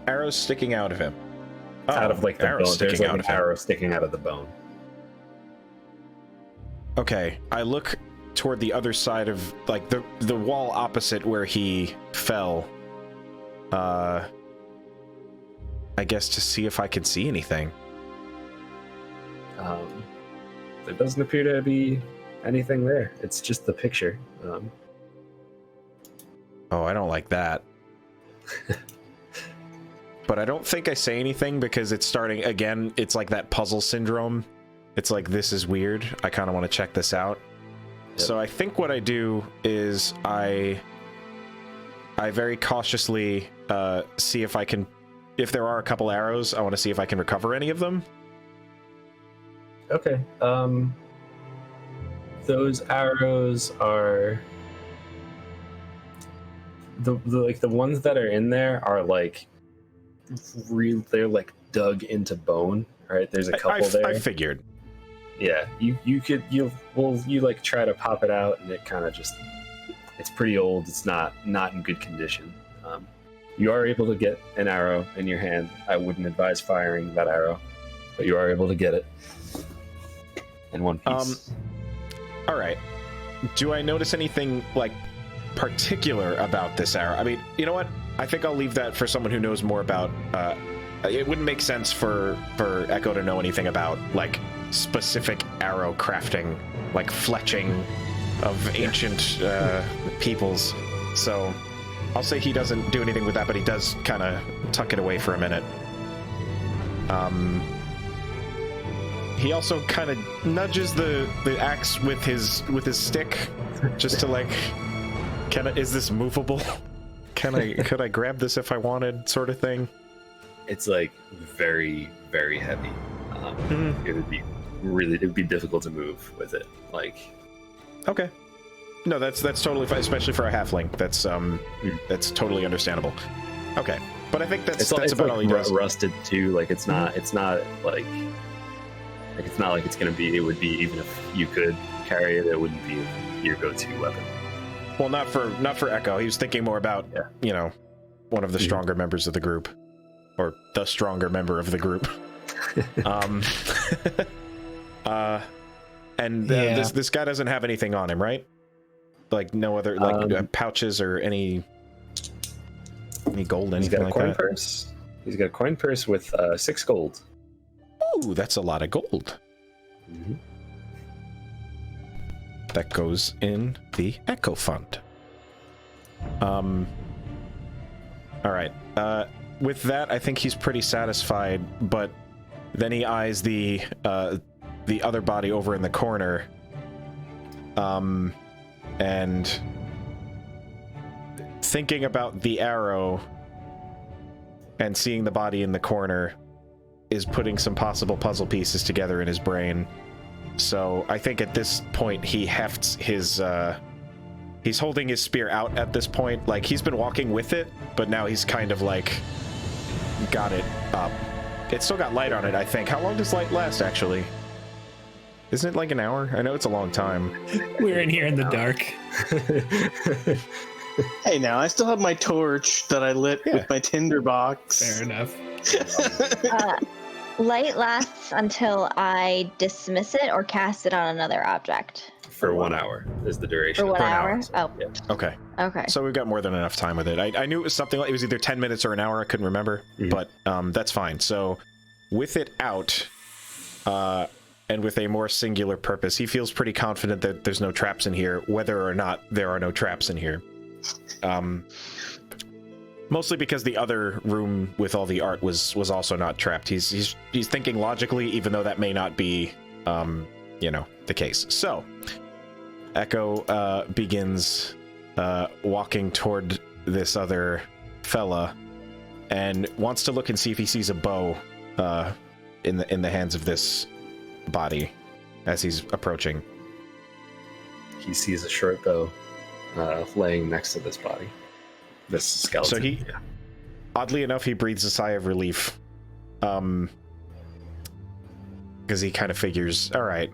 Arrows sticking out of him. Out of like the bone. There's like an of him. arrow sticking out of the bone. Okay, I look toward the other side of like the wall opposite where he fell. I guess to see if I can see anything. There doesn't appear to be anything there. It's just the picture. Oh, I don't like that. But I don't think I say anything because it's starting again. It's like that puzzle syndrome. It's like, this is weird. I kind of want to check this out. Yep. So I think what I do is I very cautiously see if I can, if there are a couple arrows, I want to see if I can recover any of them. Okay. Those arrows are the ones that are in there are like real. They're like dug into bone. Right? There's a couple there. I figured. Yeah, you like try to pop it out and it kind of just It's pretty old. It's not in good condition. You are able to get an arrow in your hand. I wouldn't advise firing that arrow, but you are able to get it in one piece. All right. Do I notice anything like particular about this arrow? I mean, you know what? I think I'll leave that for someone who knows more about. It wouldn't make sense for Echo to know anything about like specific arrow crafting, like fletching of ancient peoples. So I'll say he doesn't do anything with that, but he does kind of tuck it away for a minute. He also kind of nudges the axe with his stick, just to like, is this movable? Could I grab this if I wanted, sort of thing? It's like very, very heavy. It would be difficult to move with it. Like, okay, no, that's totally fine, especially for a halfling. That's totally understandable. Okay, but I think that's about all he does. Rusted too. Like it's not like it's not like it's gonna be. It would be even if you could carry it, it wouldn't be your go-to weapon. Well, not for Echo. He was thinking more about one of the stronger members of the group, or the stronger member of the group. This guy doesn't have anything on him, right? Like no other pouches or any gold, anything like that. He's got a coin purse. He's got a coin purse with 6 gold. Ooh, that's a lot of gold. Mm-hmm. That goes in the Echo Fund. All right. With that, I think he's pretty satisfied, but then he eyes the other body over in the corner, and thinking about the arrow and seeing the body in the corner is putting some possible puzzle pieces together in his brain. So I think at this point he hefts his he's holding his spear out at this point. Like he's been walking with it, but now he's kind of like got it up. It's still got light on it, I think. How long does light last, actually? Isn't it like an hour? I know it's a long time. We're in here in the dark. Hey, now, I still have my torch that I lit with my tinder box. Fair enough. Light lasts until I dismiss it or cast it on another object. For 1 hour is the duration. For 1 hour? Oh. Yeah. Okay. So we've got more than enough time with it. I knew it was something like, it was either 10 minutes or an hour, I couldn't remember, but that's fine. So with it out, and with a more singular purpose, he feels pretty confident that there's no traps in here, whether or not there are no traps in here. Mostly because the other room with all the art was also not trapped. He's thinking logically, even though that may not be, the case. So Echo begins walking toward this other fella and wants to look and see if he sees a bow in the hands of this body as he's approaching. He sees a short bow laying next to this body, this skeleton. So oddly enough, he breathes a sigh of relief, because he kind of figures, all right,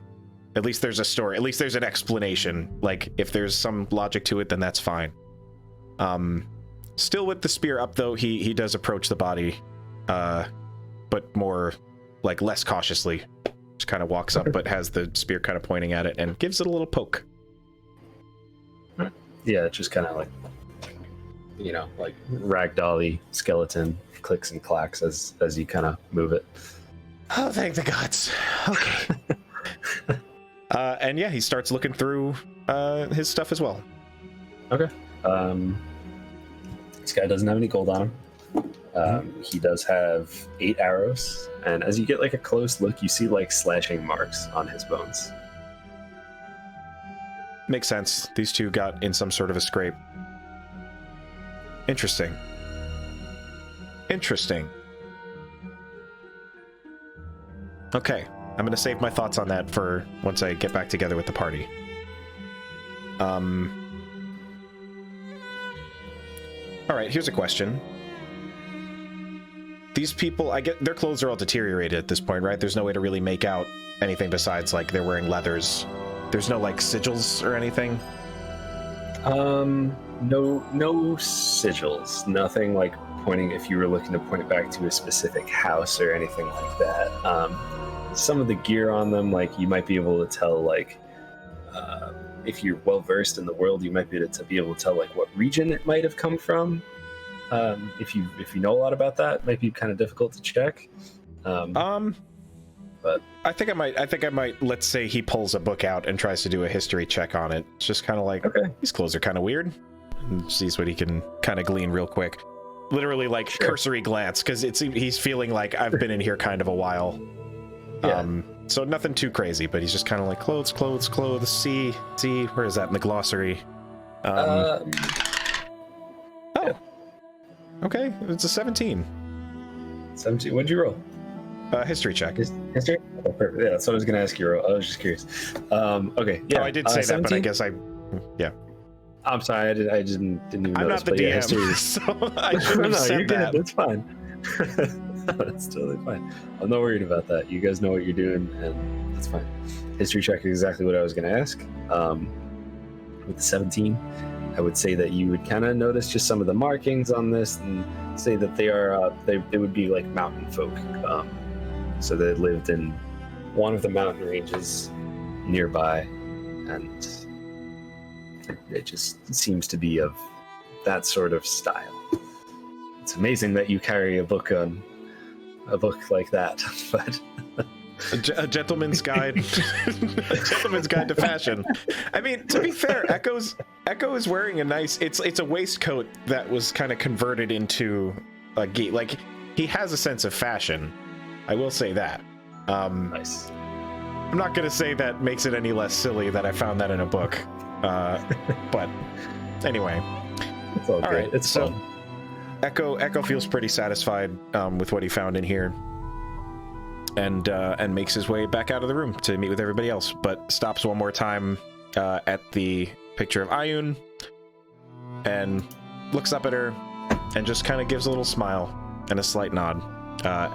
at least there's a story, at least there's an explanation. Like if there's some logic to it, then that's fine. Still with the spear up though, he does approach the body, but more like less cautiously. Just kind of walks up, but has the spear kind of pointing at it and gives it a little poke. Yeah, it's just kind of like, like ragdolly skeleton clicks and clacks as you kind of move it. Oh, thank the gods. Okay. And yeah, he starts looking through his stuff as well. Okay. This guy doesn't have any gold on him. He does have 8 arrows, and as you get like a close look, you see like slashing marks on his bones. Makes sense. These two got in some sort of a scrape. Interesting. Okay, I'm gonna save my thoughts on that for once I get back together with the party. All right, here's a question. These people, I get their clothes are all deteriorated at this point, right? There's no way to really make out anything besides like they're wearing leathers. There's no like sigils or anything. No sigils. Nothing like pointing. If you were looking to point it back to a specific house or anything like that. Some of the gear on them, like you might be able to tell, like if you're well versed in the world, you might be able to tell like what region it might have come from. If you know a lot about that, it might be kind of difficult to check. But I think I might. Let's say he pulls a book out and tries to do a history check on it. It's just kind of like, okay, these clothes are kind of weird, and sees what he can kind of glean real quick. Literally, like cursory glance, because he's feeling like I've been in here kind of a while. Yeah. So nothing too crazy, but he's just kind of like clothes. See, where is that in the glossary? Oh, okay, it's a 17. 17. What'd you roll? History check. History? Oh, perfect. Yeah, that's what I was going to ask you. I was just curious. Okay. Yeah. Oh, I did say 17? That, but I guess yeah. I'm sorry. I didn't even know. I'm not the DM, history. So I shouldn't have said that. That's fine. That's totally fine. I'm not worried about that. You guys know what you're doing, and that's fine. History check is exactly what I was going to ask. With the 17, I would say that you would kind of notice just some of the markings on this, and say that they are they would be like mountain folk. So they lived in one of the mountain ranges nearby, and it just seems to be of that sort of style. It's amazing that you carry a book like that, but a gentleman's guide, a gentleman's guide to fashion. I mean, to be fair, Echo is wearing a nice. It's a waistcoat that was kind of converted into a geek. Like he has a sense of fashion. I will say that. Nice. I'm not gonna say that makes it any less silly that I found that in a book. But anyway, it's all good. Right, it's fun. Echo feels pretty satisfied with what he found in here, and makes his way back out of the room to meet with everybody else, but stops one more time at the picture of Ayun and looks up at her and just kind of gives a little smile and a slight nod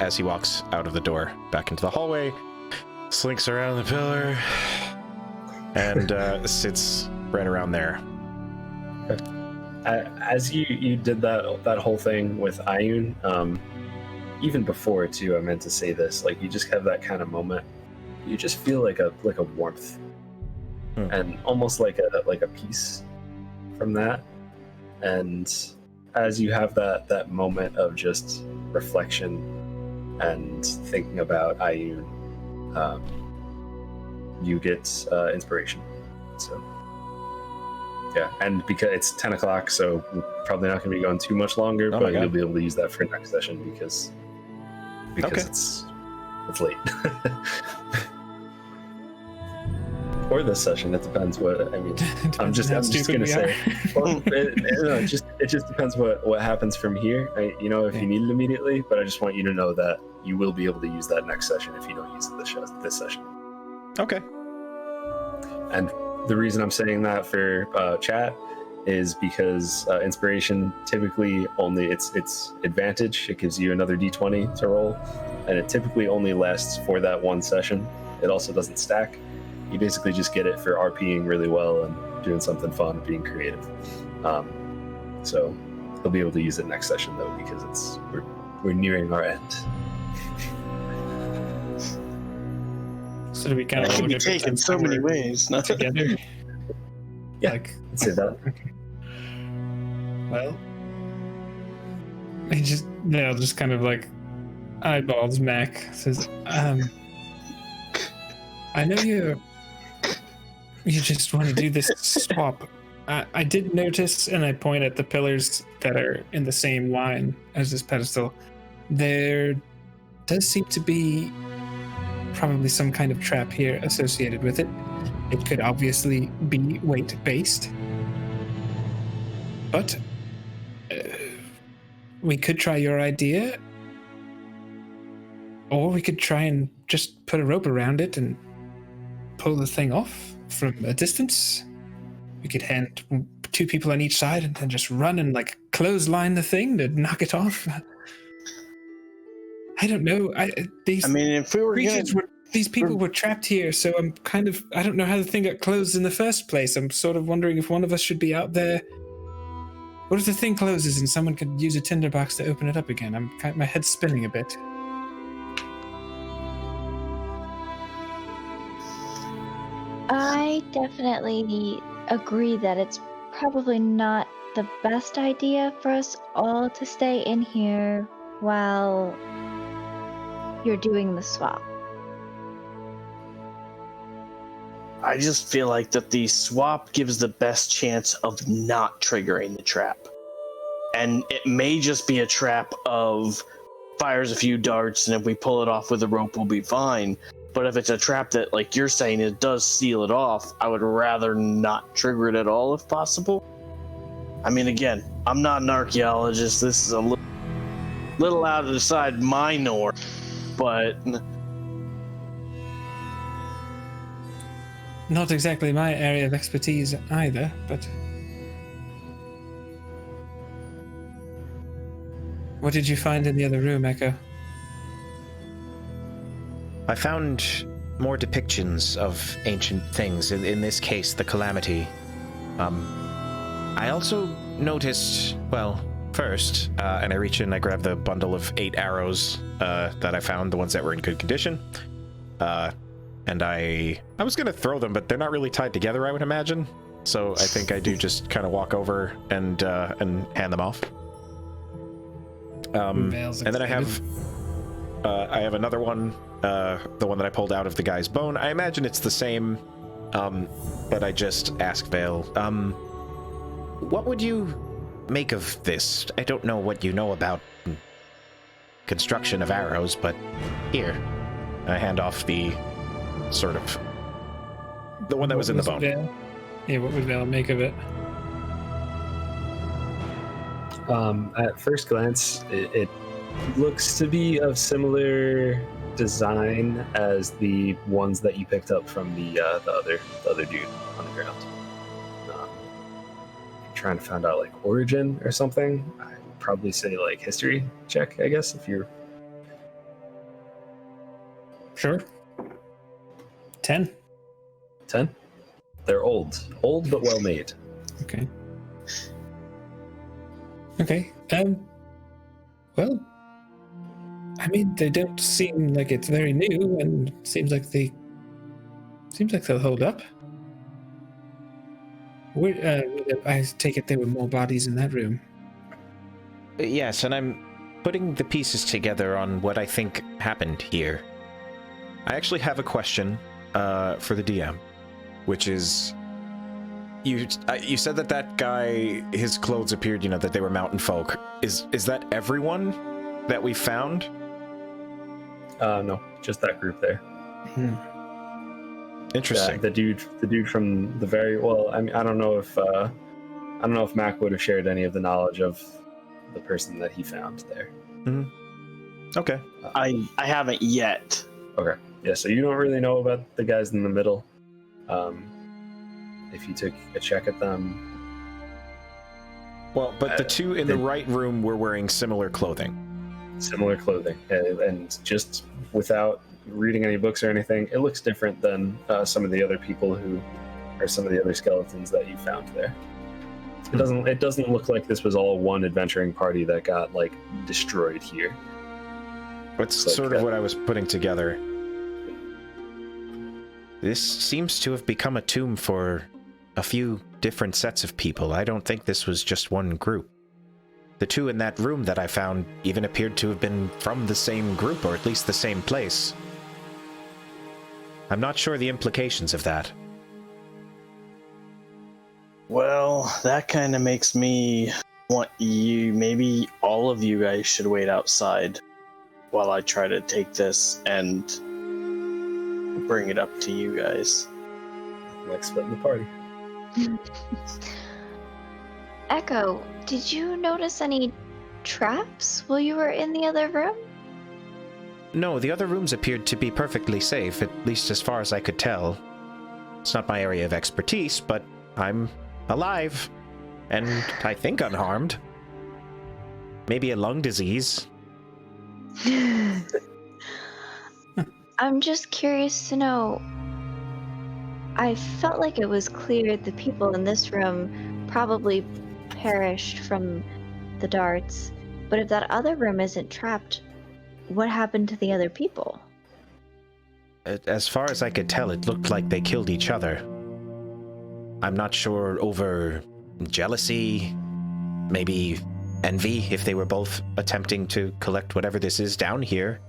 as he walks out of the door back into the hallway, slinks around the pillar, and sits right around there. As you did that whole thing with Ayun, even before too, I meant to say this, like you just have that kind of moment. You just feel like a warmth, and almost like a peace from that. And as you have that moment of just reflection and thinking about Ayun, you get inspiration. So yeah, and because it's 10 o'clock, so we're probably not going to be going too much longer, but you'll be able to use that for next session because okay. it's late. Or this session, it depends what I mean. I'm just gonna say. Well, it just depends what happens from here. If you need it immediately, but I just want you to know that you will be able to use that next session if you don't use it this session. Okay. And the reason I'm saying that for chat is because inspiration typically only it's advantage. It gives you another d20 to roll, and it typically only lasts for that one session. It also doesn't stack. You basically just get it for RPing really well and doing something fun, being creative. So he'll be able to use it next session though, because we're nearing our end. So do we kind of can be taken so many ways, not together? Yeah, I'd say that. Well, he just kind of like eyeballs Mac, says, I know you just want to do this swap. I did notice, and I point at the pillars that are in the same line as this pedestal. There does seem to be probably some kind of trap here associated with it. It could obviously be weight-based. But we could try your idea, or we could try and just put a rope around it and pull the thing off from a distance. We could hand 2 people on each side and then just run and like clothesline the thing to knock it off. I don't know. If we were creatures were these people were trapped here, so I don't know how the thing got closed in the first place. I'm sort of wondering if one of us should be out there. What if the thing closes and someone could use a tinderbox to open it up again? My head's spinning a bit. I definitely agree that it's probably not the best idea for us all to stay in here while you're doing the swap. I just feel like that the swap gives the best chance of not triggering the trap. And it may just be a trap of fires a few darts, and if we pull it off with a rope, we'll be fine. But if it's a trap that, like you're saying, it does seal it off, I would rather not trigger it at all if possible. I mean, again, I'm not an archaeologist. This is a little out of the side minor, but... Not exactly my area of expertise either, but... What did you find in the other room, Echo? I found more depictions of ancient things, in this case, the Calamity. I also noticed, well, first, and I reach in, I grab the bundle of 8 arrows that I found, the ones that were in good condition. And I was going to throw them, but they're not really tied together, I would imagine. So I think I do just kind of walk over and hand them off. And then I have another one, the one that I pulled out of the guy's bone. I imagine it's the same, but I just ask Vale, what would you make of this? I don't know what you know about construction of arrows, but here. I hand off the sort of the one that was in the bone. Yeah, what would Vale make of it? At first glance, it looks to be of similar design as the ones that you picked up from the other dude on the ground. Trying to find out like origin or something. I'd probably say like history check, I guess, if you're... Sure. 10. 10? They're old but well made. Okay. Okay. Well, I mean, they don't seem like it's very new, and seems like they'll hold up. I take it there were more bodies in that room. Yes, and I'm putting the pieces together on what I think happened here. I actually have a question for the DM, which is, you said that guy, his clothes appeared, that they were mountain folk. Is that everyone that we found? No, just that group there. Interesting. Yeah, the dude from the very well. I mean, I don't know if Mac would have shared any of the knowledge of the person that he found there. Mm-hmm. Okay. I haven't yet. Okay. Yeah. So you don't really know about the guys in the middle. If you took a check at them. Well, but the two in the right room were wearing similar clothing. Similar clothing, and just without reading any books or anything, it looks different than some of the other people or some of the other skeletons that you found there. It doesn't look like this was all one adventuring party that got like destroyed here. That's sort of what I was putting together. This seems to have become a tomb for a few different sets of people. I don't think this was just one group. The two in that room that I found even appeared to have been from the same group, or at least the same place. I'm not sure the implications of that. Well, that kind of makes me want maybe all of you guys should wait outside while I try to take this and bring it up to you guys. Like splitting the party. Echo, did you notice any traps while you were in the other room? No, the other rooms appeared to be perfectly safe, at least as far as I could tell. It's not my area of expertise, but I'm alive, and I think unharmed. Maybe a lung disease. I'm just curious to know. I felt like it was clear the people in this room probably perished from the darts, but if that other room isn't trapped, what happened to the other people? As far as I could tell, it looked like they killed each other. I'm not sure over jealousy, maybe envy, if they were both attempting to collect whatever this is down here.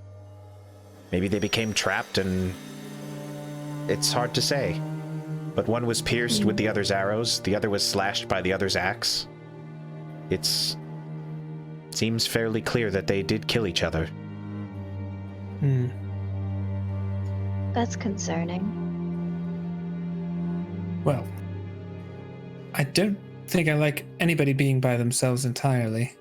Maybe they became trapped and it's hard to say. But one was pierced with the other's arrows, the other was slashed by the other's axe. Seems fairly clear that they did kill each other. That's concerning. Well, I don't think I like anybody being by themselves entirely.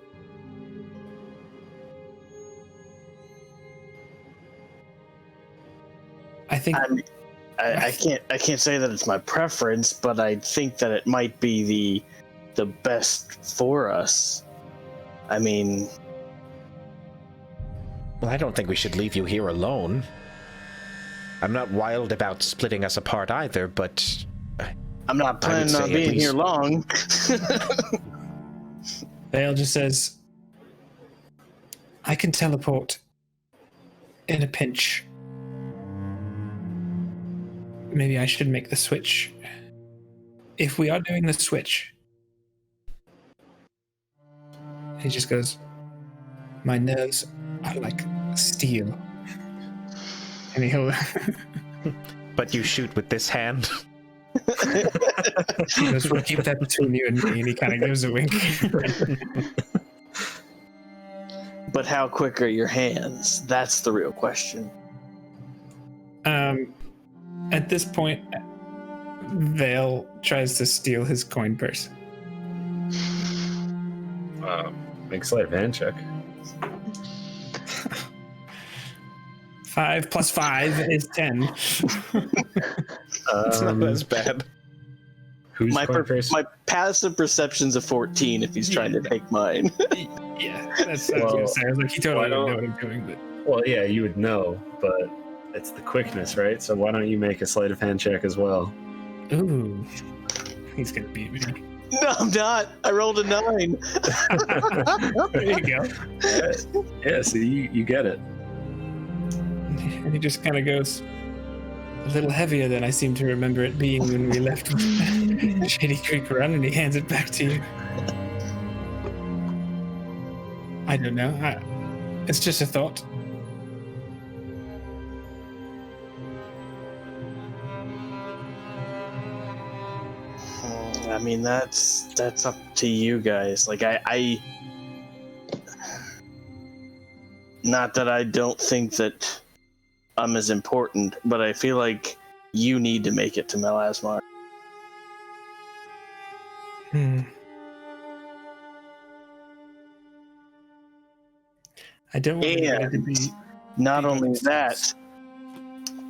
I think I can't say that it's my preference, but I think that it might be the best for us. I mean, well, I don't think we should leave you here alone. I'm not wild about splitting us apart either, but I'm not planning on being here long. Vale just says, I can teleport in a pinch. Maybe I should make the switch. If we are doing the switch, he just goes, my nerves are like steel. And he'll... But you shoot with this hand? He goes, we'll keep that between you and me, and he kind of gives a wink. But how quick are your hands? That's the real question. At this point, Vale tries to steal his coin purse. Make a sleight of hand check. 5 plus 5 is 10. It's not as bad. Who's My coin purse? passive perception's a 14 if he's trying to take mine. Yeah, that's what I was going to say. I was like, he totally doesn't know what I'm doing, but... Well, yeah, you would know, but it's the quickness, right? So why don't you make a sleight of hand check as well? Ooh. He's going to beat me. No, I'm not. I rolled a 9. There you go. Yeah, so you get it. And he just kind of goes, a little heavier than I seem to remember it being when we left Shady Creek Run, and he hands it back to you. I don't know. It's just a thought. I mean, that's up to you guys. Like, I not that I don't think that I'm as important, but I feel like you need to make it to Melasmar. I don't want it to be... Not only that,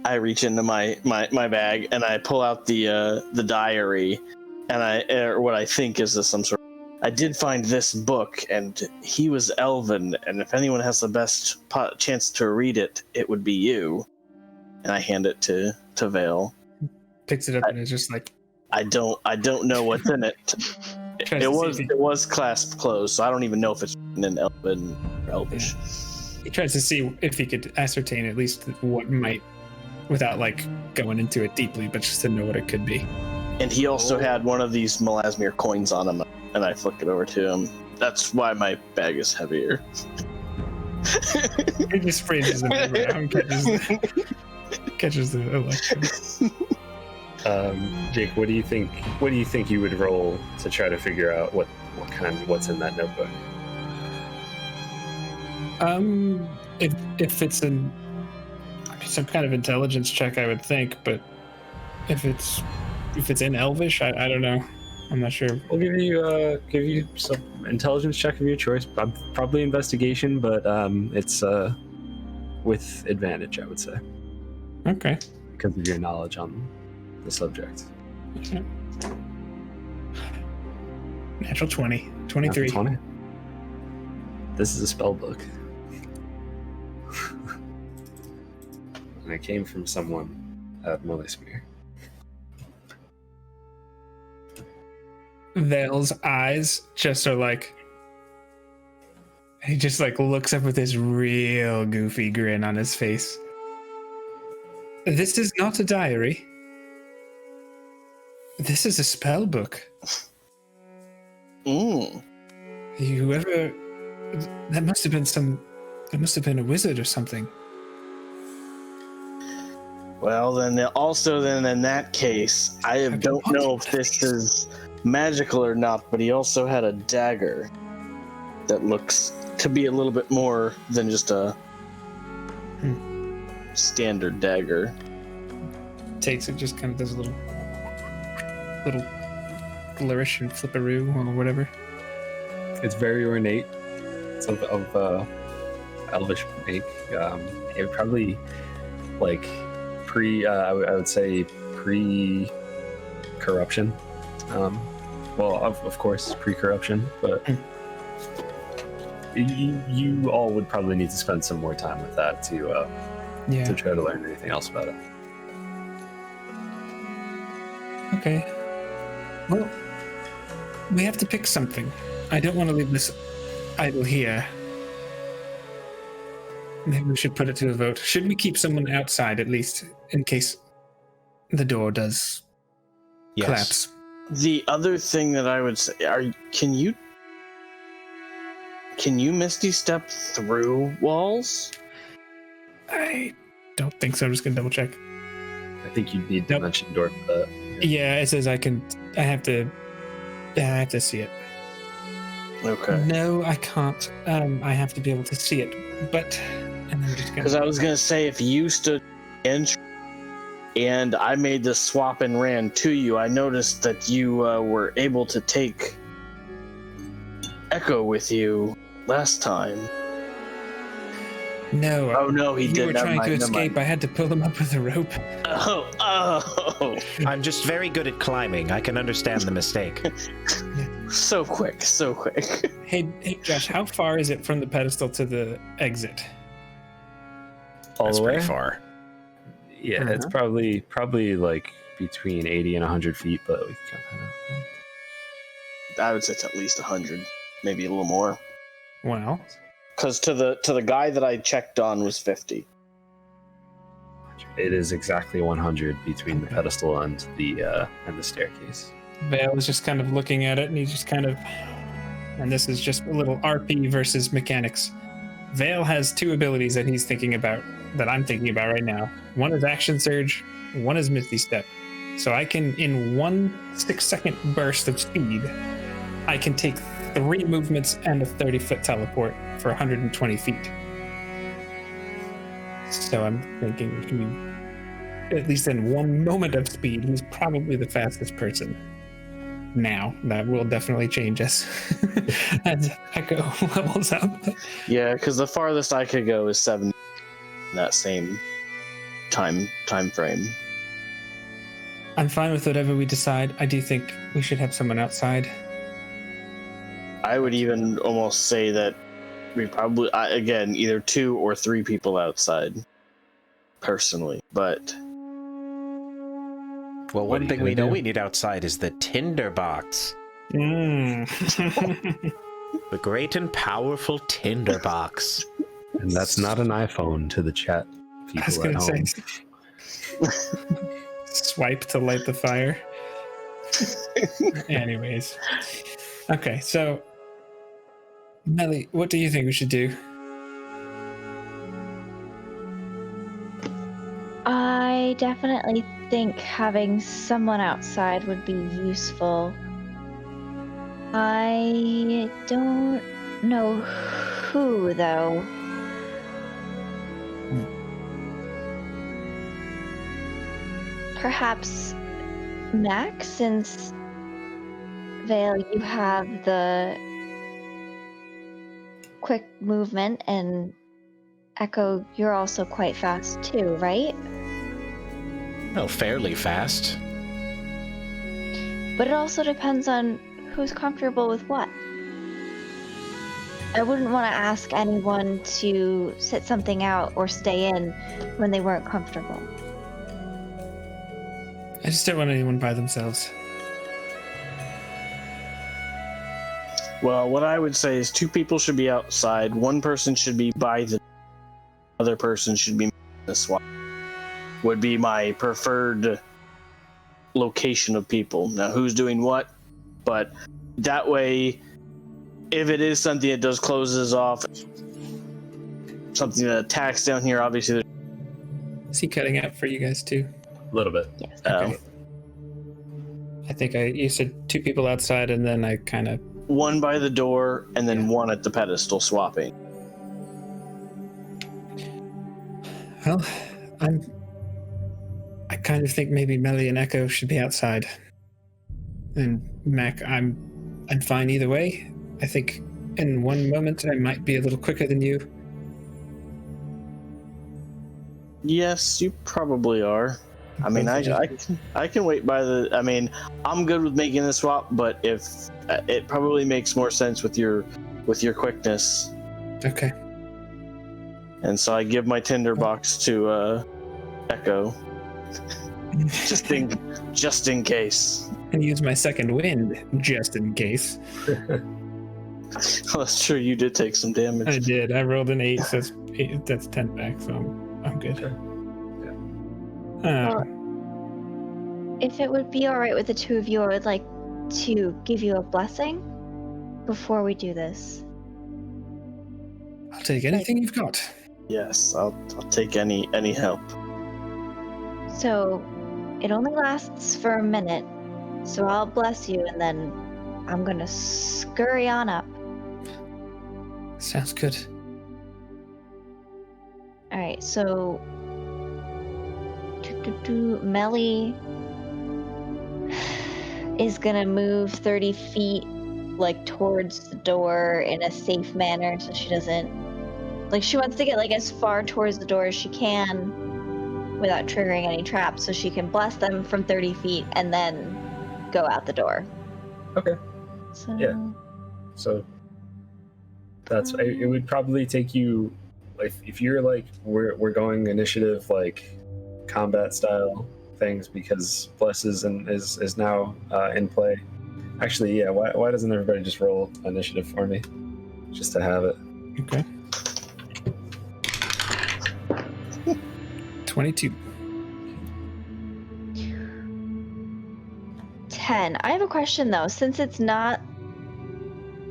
I reach into my bag and I pull out the diary, and what I think is some sort. I did find this book, and he was Elven, and if anyone has the best chance to read it, it would be you. And I hand it to Vale. Picks it up and is just like... I don't know what's in it. It was clasped closed, so I don't even know if it's in Elven or Elvish. Yeah. He tries to see if he could ascertain at least what might, without like going into it deeply, but just to know what it could be. And he also had one of these Melasmir coins on him, and I flicked it over to him. That's why my bag is heavier. He just sprays them around, catches the election. Jake, what do you think? What do you think you would roll to try to figure out what's in that notebook? If it's some kind of intelligence check, I would think, but if it's in Elvish, I don't know. I'm not sure. We'll give you some intelligence check of your choice. Probably investigation, but it's with advantage, I would say. Okay. Because of your knowledge on the subject. Okay. Natural 20. 23. Natural 20. This is a spell book. and it came from someone at Molismere. Vale's eyes just are like, he just like looks up with this real goofy grin on his face. This is not a diary. This is a spell book. Whoever, that must have been a wizard or something. Well, then in that case, I don't know if this is magical or not, but he also had a dagger that looks to be a little bit more than just a standard dagger. Takes it, just kind of does a little flourish and flipperoo or whatever. It's very ornate. It's of elvish make. It would probably like I would say pre-corruption. Well, of course, pre-corruption, but you all would probably need to spend some more time with that to try to learn anything else about it. Okay. Well, we have to pick something. I don't want to leave this idle here. Maybe we should put it to a vote. Should we keep someone outside at least in case the door does collapse? The other thing that I would say, can you Misty step through walls? I don't think so. I'm just gonna double check. I think you need dimension door for that. Yeah, it says I have to see it. Okay. No, I can't. I have to be able to see it. But because I was gonna say, if you stood in and I made the swap and ran to you, I noticed that you were able to take Echo with you last time. No. Oh no, he did. You were trying to escape. I had to pull him up with a rope. Oh. I'm just very good at climbing. I can understand the mistake. So quick. Hey, Josh, how far is it from the pedestal to the exit? That's pretty far. Yeah, it's probably like between 80 and 100 feet, but we can kind of. I would say it's at least 100, maybe a little more. Wow. Because to the guy that I checked on was 50. It is exactly 100 between the pedestal and the staircase. Vale is just kind of looking at it, and he's just kind of, and this is just a little RP versus mechanics. Vale has two abilities that he's thinking about, that I'm thinking about right now. One is Action Surge, one is Misty Step. So I can, in 1 6-second burst of speed, I can take 3 movements and a 30-foot teleport for 120 feet. So I'm thinking, at least in 1 moment of speed, he's probably the fastest person. Now, that will definitely change as Echo levels up. Yeah, because the farthest I could go is 7 in that same time frame. I'm fine with whatever we decide. I do think we should have someone outside. I would even almost say that we probably, again, either 2 or 3 people outside, personally, but... Well, one thing we know we need outside is the tinderbox. The great and powerful tinderbox. And that's not an iPhone to the chat people I was gonna at home. say, swipe to light the fire. Anyways. Okay, so Melly, what do you think we should do? I definitely think having someone outside would be useful. I don't know who, though. Perhaps Max, since Vale, you have the quick movement, and Echo, you're also quite fast too, right? Well, fairly fast. But it also depends on who's comfortable with what. I wouldn't want to ask anyone to sit something out or stay in when they weren't comfortable. I just don't want anyone by themselves. Well, what I would say is 2 people should be outside. 1 person should be by the other person should be the swap. Would be my preferred location of people. Now, who's doing what? But that way, if it is something that does closes off, something that attacks down here, obviously. Is he cutting out for you guys too? A little bit. Yes. Okay. I think you said 2 people outside, and then I kind of... 1 by the door, and then 1 at the pedestal swapping. Well, I kind of think maybe Melly and Echo should be outside. And Mac, I'm fine either way. I think in one moment I might be a little quicker than you. Yes, you probably are. I mean, I can wait by the... I mean, I'm good with making the swap, but if it probably makes more sense with your quickness. Okay. And so I give my tinderbox to Echo, just in case. And use my second wind just in case. Well, that's true. You did take some damage. I did. I rolled an 8, so that's 10 back, so I'm good. Sure. Well, if it would be all right with the 2 of you, I would like to give you a blessing before we do this. I'll take anything you've got. Yes, I'll take any help. So, it only lasts for a minute, so I'll bless you, and then I'm gonna scurry on up. Sounds good. All right, so Melly is gonna move 30 feet, like towards the door in a safe manner, so she doesn't, like, she wants to get like as far towards the door as she can without triggering any traps, so she can bless them from 30 feet and then go out the door. Okay. So... Yeah. So that's it. Would probably take you, like, if you're like we're going initiative, like combat style things, because blesses and is now in play. Actually, yeah. Why doesn't everybody just roll initiative for me, just to have it? Okay. 22. 10. I have a question though. Since it's not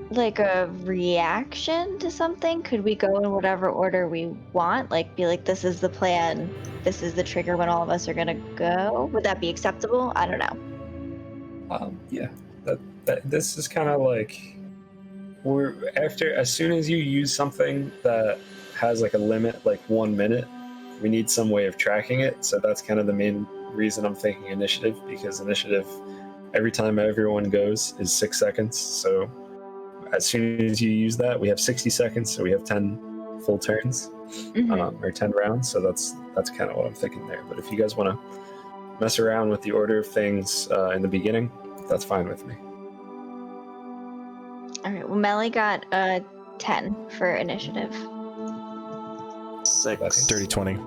like a reaction to something, could we go in whatever order we want? Like, be like, this is the plan, this is the trigger when all of us are gonna go? Would that be acceptable? I don't know. Yeah. That this is kind of like, as soon as you use something that has like a limit, like 1 minute, we need some way of tracking it. So that's kind of the main reason I'm thinking initiative, because initiative, every time everyone goes, is 6 seconds. So as soon as you use that, we have 60 seconds, so we have 10 full turns, or 10 rounds. So that's kind of what I'm thinking there. But if you guys want to mess around with the order of things in the beginning, that's fine with me. All right. Well, Melly got 10 for initiative. 6. Dirty 20.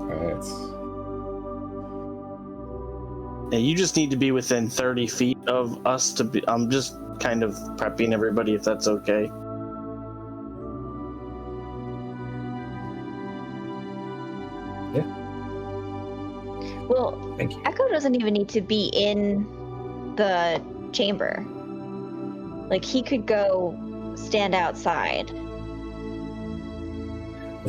Alright. Yeah, you just need to be within 30 feet of us to be. I'm just kind of prepping everybody, if that's okay. Well, Thank you. Echo doesn't even need to be in the chamber. Like, he could go stand outside.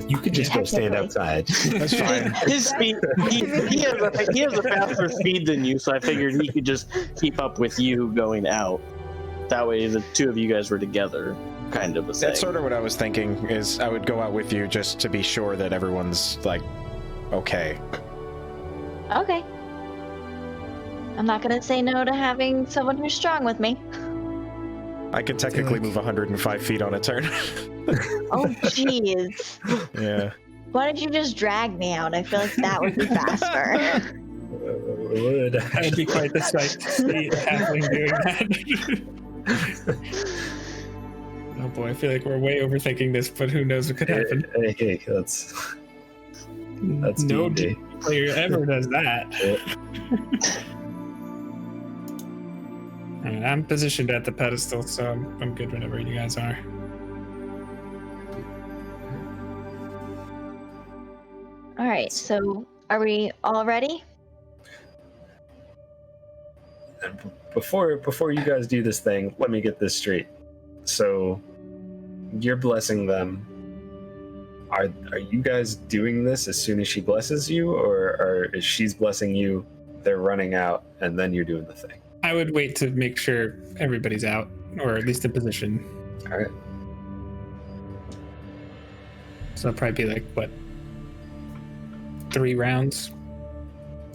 You could just go stand Technically. outside. That's fine. His speed, he has a faster speed than you, so I figured he could just keep up with you going out. That way, the 2 of you guys were together, kind of a thing. That's sort of what I was thinking, is I would go out with you just to be sure that everyone's, like, okay. Okay. I'm not gonna say no to having someone who's strong with me. I could technically move 105 feet on a turn. Oh, jeez. Yeah. Why don't you just drag me out? I feel like that would be faster. would. That would be quite the sight to see a halfling doing that. Oh boy, I feel like we're way overthinking this, but who knows what could happen. Hey, that's no D&D. player ever does that. All right, I'm positioned at the pedestal, so I'm good whenever you guys are. All right, so are we all ready? And before you guys do this thing, let me get this straight. So you're blessing them. Are you guys doing this as soon as she blesses you, or is she's blessing you, they're running out, and then you're doing the thing? I would wait to make sure everybody's out, or at least in position. All right. So it'll probably be like, what, 3 rounds?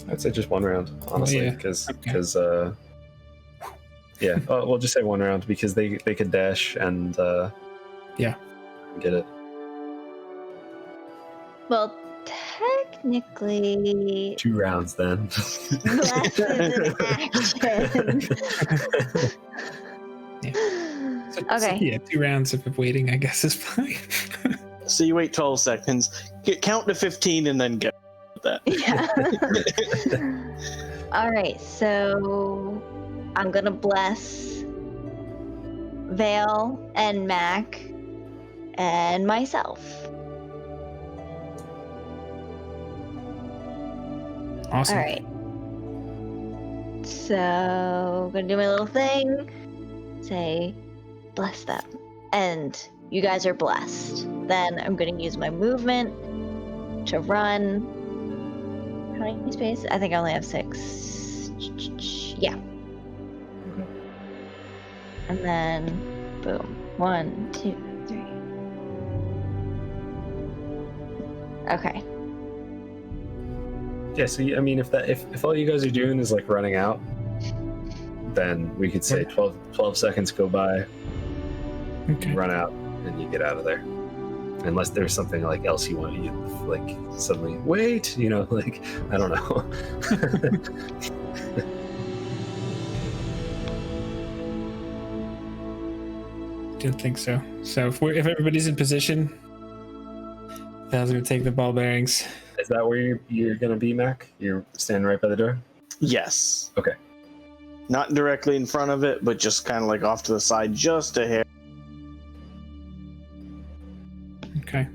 I'd say just 1 round, honestly, yeah. because Okay. yeah, we'll just say 1 round because they could dash and Yeah. get it. Well, technically, 2 rounds then. bless is an action. So, Okay. yeah, 2 rounds of waiting, I guess, is fine. So you wait 12 seconds, count to 15, and then get that. Yeah. All right, so I'm gonna bless Vale and Mac and myself. Awesome. All right. So gonna do my little thing. Say, bless them, and you guys are blessed. Then I'm gonna use my movement to run. How many space? I think I only have 6. Yeah. And then, boom. 1, 2, 3. Okay. Yeah, so I mean, if all you guys are doing is like running out, then we could say 12 seconds go by, Okay. you run out, and you get out of there. Unless there's something like else you want, you like suddenly wait, like I don't know. Didn't think so. So if everybody's in position, Val's gonna take the ball bearings. Is that where you're gonna be, Mac? You're standing right by the door? Yes. Okay. Not directly in front of it, but just kind of like off to the side, just a hair. Okay.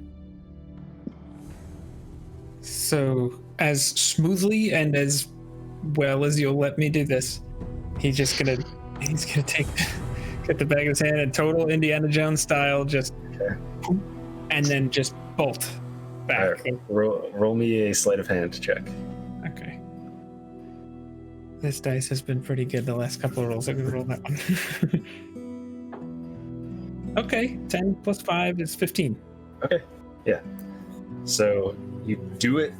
So as smoothly and as well as you'll let me do this, he's gonna get the bag in his hand and total Indiana Jones style, just and then just bolt back. All right, roll me a sleight of hand check. Okay. This dice has been pretty good the last couple of rolls. I'm gonna roll that one. Okay, 10 plus 5 is 15. Okay, yeah. So you do it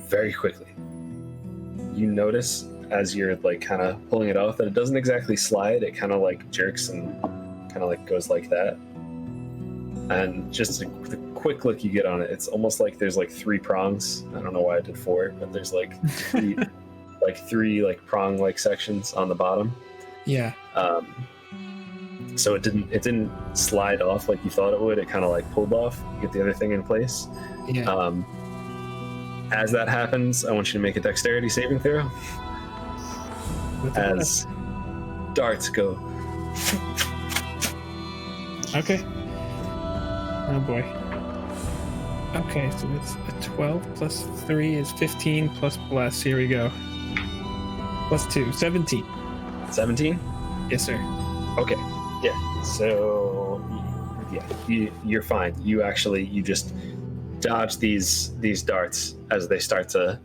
very quickly. You notice as you're like kind of pulling it off that it doesn't exactly slide. It kind of like jerks and kind of like goes like that. And just the quick look you get on it, it's almost like there's like 3 prongs. I don't know why I did 4, but there's like 3, three like prong like sections on the bottom. Yeah. So it didn't slide off like you thought it would. It kind of like pulled off. You get the other thing in place. Yeah. As that happens, I want you to make a dexterity saving throw. As darts go. Okay. Oh boy. Okay, so it's a 12 plus 3 is 15 plus bless. Here we go. Plus 2, 17. 17? Yes, sir. Okay. Yeah. So yeah, you're fine. You just dodge these darts as they start to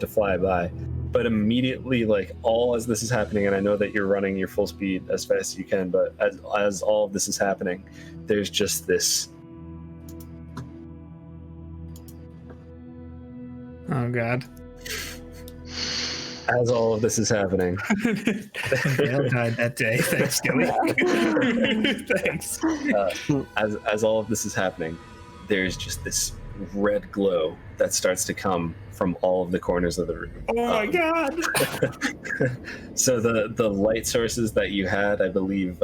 fly by. But immediately, like all as this is happening, and I know that you're running your full speed as fast as you can, but as all of this is happening, there's just this. Oh God. As all of this is happening. Dale died that day. Thanks, Gilly. Thanks. As all of this is happening, there's just this red glow that starts to come from all of the corners of the room. Oh my god! So the light sources that you had, I believe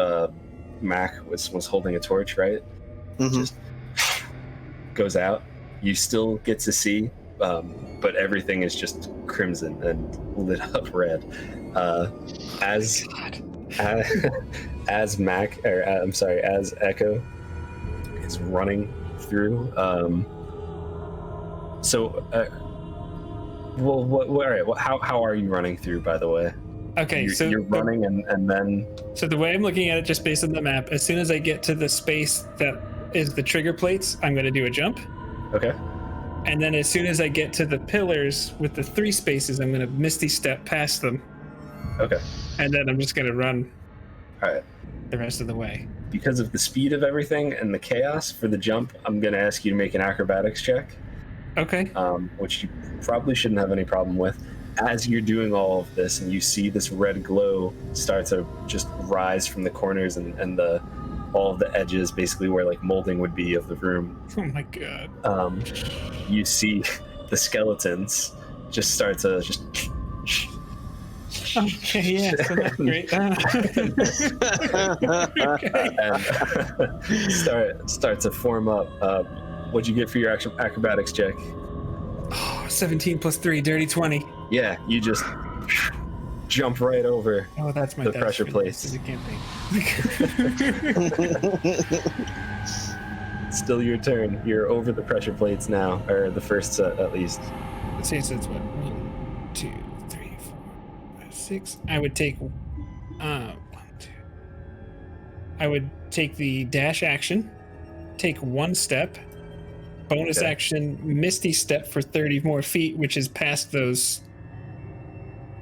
Mac was holding a torch, right? Mhm. Just goes out. You still get to see, but everything is just crimson and lit up red. As Mac, or I'm sorry, as Echo is running through. Well, all right. Well, how are you running through, by the way? Okay, so you're running, and then. So the way I'm looking at it, just based on the map, as soon as I get to the space that is the trigger plates, I'm going to do a jump. Okay. And then as soon as I get to the pillars with the 3 spaces, I'm going to Misty Step past them. Okay. And then I'm just going to run. All right. The rest of the way. Because of the speed of everything and the chaos for the jump, I'm going to ask you to make an acrobatics check. Okay. Which you probably shouldn't have any problem with. As you're doing all of this and you see this red glow start to just rise from the corners and all of the edges, basically where like molding would be of the room. Oh my god. You see the skeletons just start to just... Okay, yeah, so that's great. and start to form up. What'd you get for your acrobatics check? Oh, 17 plus 3, dirty 20. Yeah, you just jump right over that's my the pressure plates. It can't be. Still your turn. You're over the pressure plates now, or the first set at least. Let's see, so it's what? 1, 2, 3, 4, 5, 6. I would take 1, 2. I would take the dash action, take 1 step, bonus action Misty Step for 30 more feet, which is past those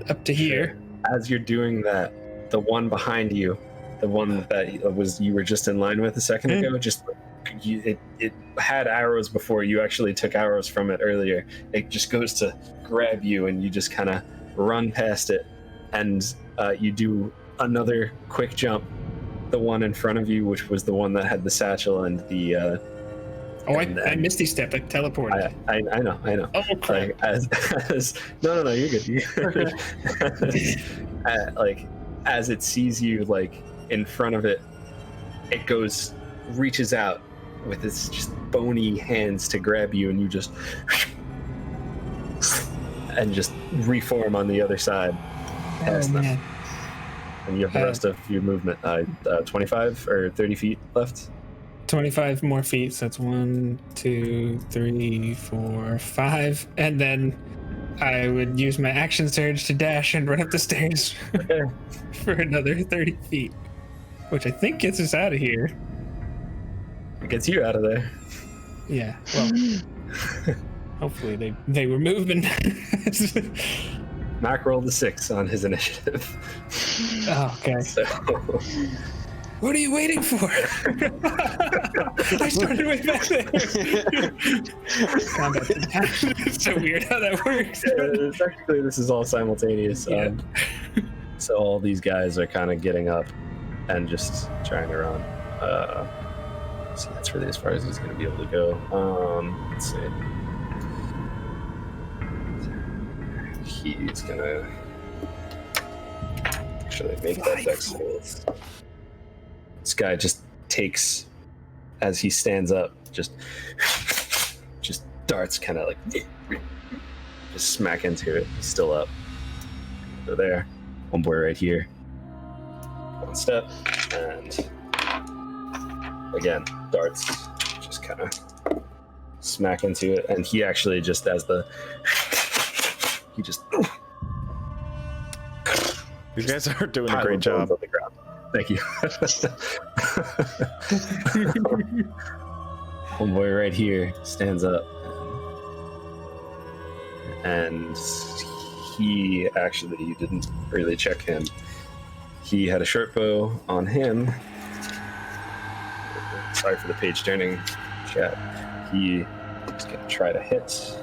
up to here. As you're doing that, the one behind you, the one that you were just in line with a second ago, just it had arrows before you actually took arrows from it earlier. It just goes to grab you, and you just kind of run past it, and you do another quick jump. The one in front of you, which was the one that had the satchel and the. I Misty Step, like teleported. I know. Oh crap! No, you're good. Like as it sees you, like in front of it, it reaches out with its just bony hands to grab you, and you just reform on the other side past them. And you have the rest of your movement. 25 or 30 feet left. 25 more feet, so that's 1, 2, 3, 4, 5, and then I would use my action surge to dash and run up the stairs for another 30 feet, which I think gets us out of here. It gets you out of there. Yeah, well, hopefully they were moving. Mac rolled a 6 on his initiative. Oh, okay. So... What are you waiting for? I started way back there. It's so weird how that works. Technically, this is all simultaneous. Yeah. So all these guys are kind of getting up and just trying to run. So that's really as far as he's going to be able to go. Let's see. He's going to actually make that dex roll. This guy just takes, as he stands up, just darts kind of like, just smack into it. He's still up. So there, one boy right here. 1 step, and again, darts, just kind of smack into it. And he actually just, he just. These guys are doing a great job. Thank you. Homeboy right here stands up, and he actually, you didn't really check him. He had a short bow on him. Sorry for the page turning, chat. He is going to try to hit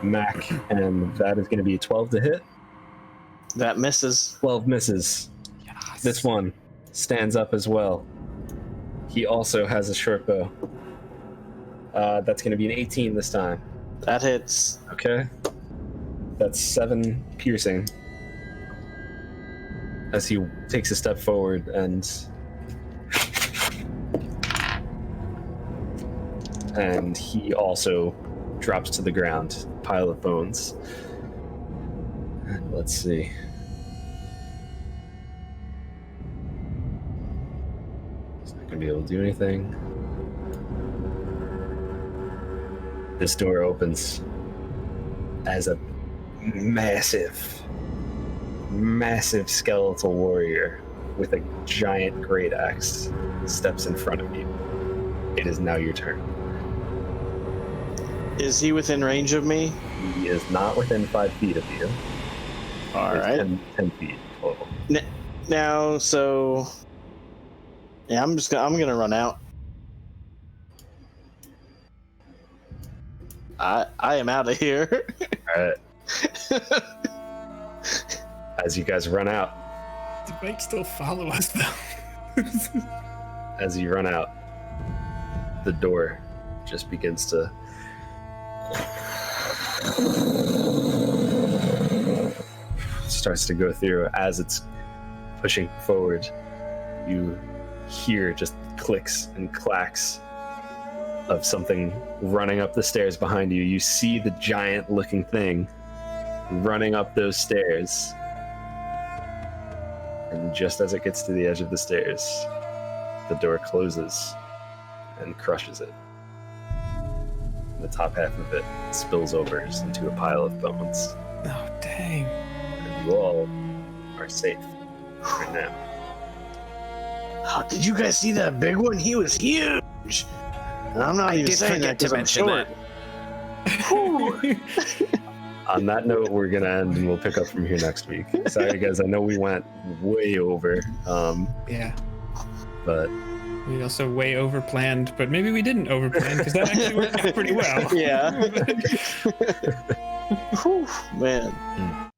Mac, and that is going to be 12 to hit. That misses. 12 misses. Yes. This one stands up as well. He also has a short bow. That's going to be an 18 this time. That hits. Okay. That's 7 piercing. As he takes a step forward and he also drops to the ground, pile of bones. And let's see. He's not gonna be able to do anything. This door opens as a massive skeletal warrior with a giant great axe steps in front of you. It is now your turn. Is he within range of me? He is not within 5 feet of you. All It's right. 10 feet total. Now, so yeah, I'm gonna run out. I am out of here. All right. As you guys run out, It might still follow us though. as you run out, the door just begins to starts to go through. As it's pushing forward, you hear just clicks and clacks of something running up the stairs behind you. You see the giant looking thing running up those stairs, and just as it gets to the edge of the stairs, the door closes and crushes it. The top half of it spills over into a pile of bones. Oh, dang. And you all are safe right now. Oh, did you guys see that big one? He was huge. And I'm not even saying that because I'm short. On that note, we're gonna end and we'll pick up from here next week. Sorry guys, I know we went way over. Yeah. But We also way overplanned, but maybe we didn't overplan because that actually worked out pretty well. Yeah. Whew, man.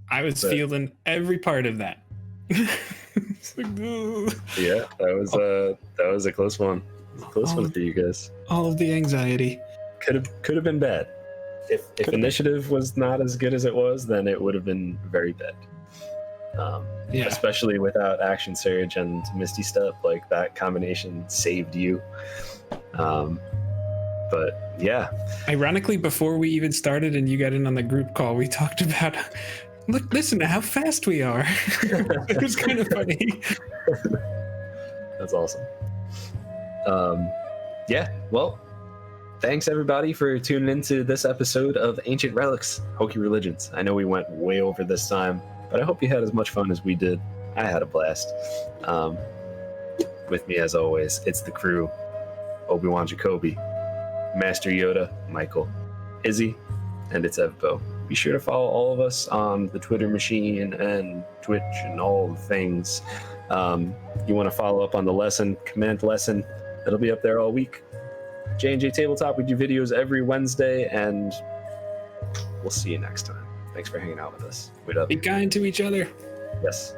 I was feeling every part of that. It's like, "Ugh." yeah, that was a close one. It was a close one for you guys. All of the anxiety. Could have been bad. If initiative was not as good as it was, then it would have been very bad. Yeah. Especially without Action Surge and Misty Step, like that combination saved you. But yeah, Ironically, before we even started and you got in on the group call, we talked about, look, listen to how fast we are. It was kind of funny. that's awesome. Yeah, well, thanks everybody for tuning into this episode of Ancient Relics, Hokey Religions. I know we went way over this time, but I hope you had as much fun as we did. I had a blast. With me, as always, it's the crew: Obi-Wan Jacoby, Master Yoda, Michael, Izzy, and itsevbo. Be sure to follow all of us on the Twitter machine and Twitch and all the things. You want to follow up on the lesson, Command Lesson, it'll be up there all week. JnJtabletop, we do videos every Wednesday, and we'll see you next time. Thanks for hanging out with us. We love Be you. kind to each other. Yes.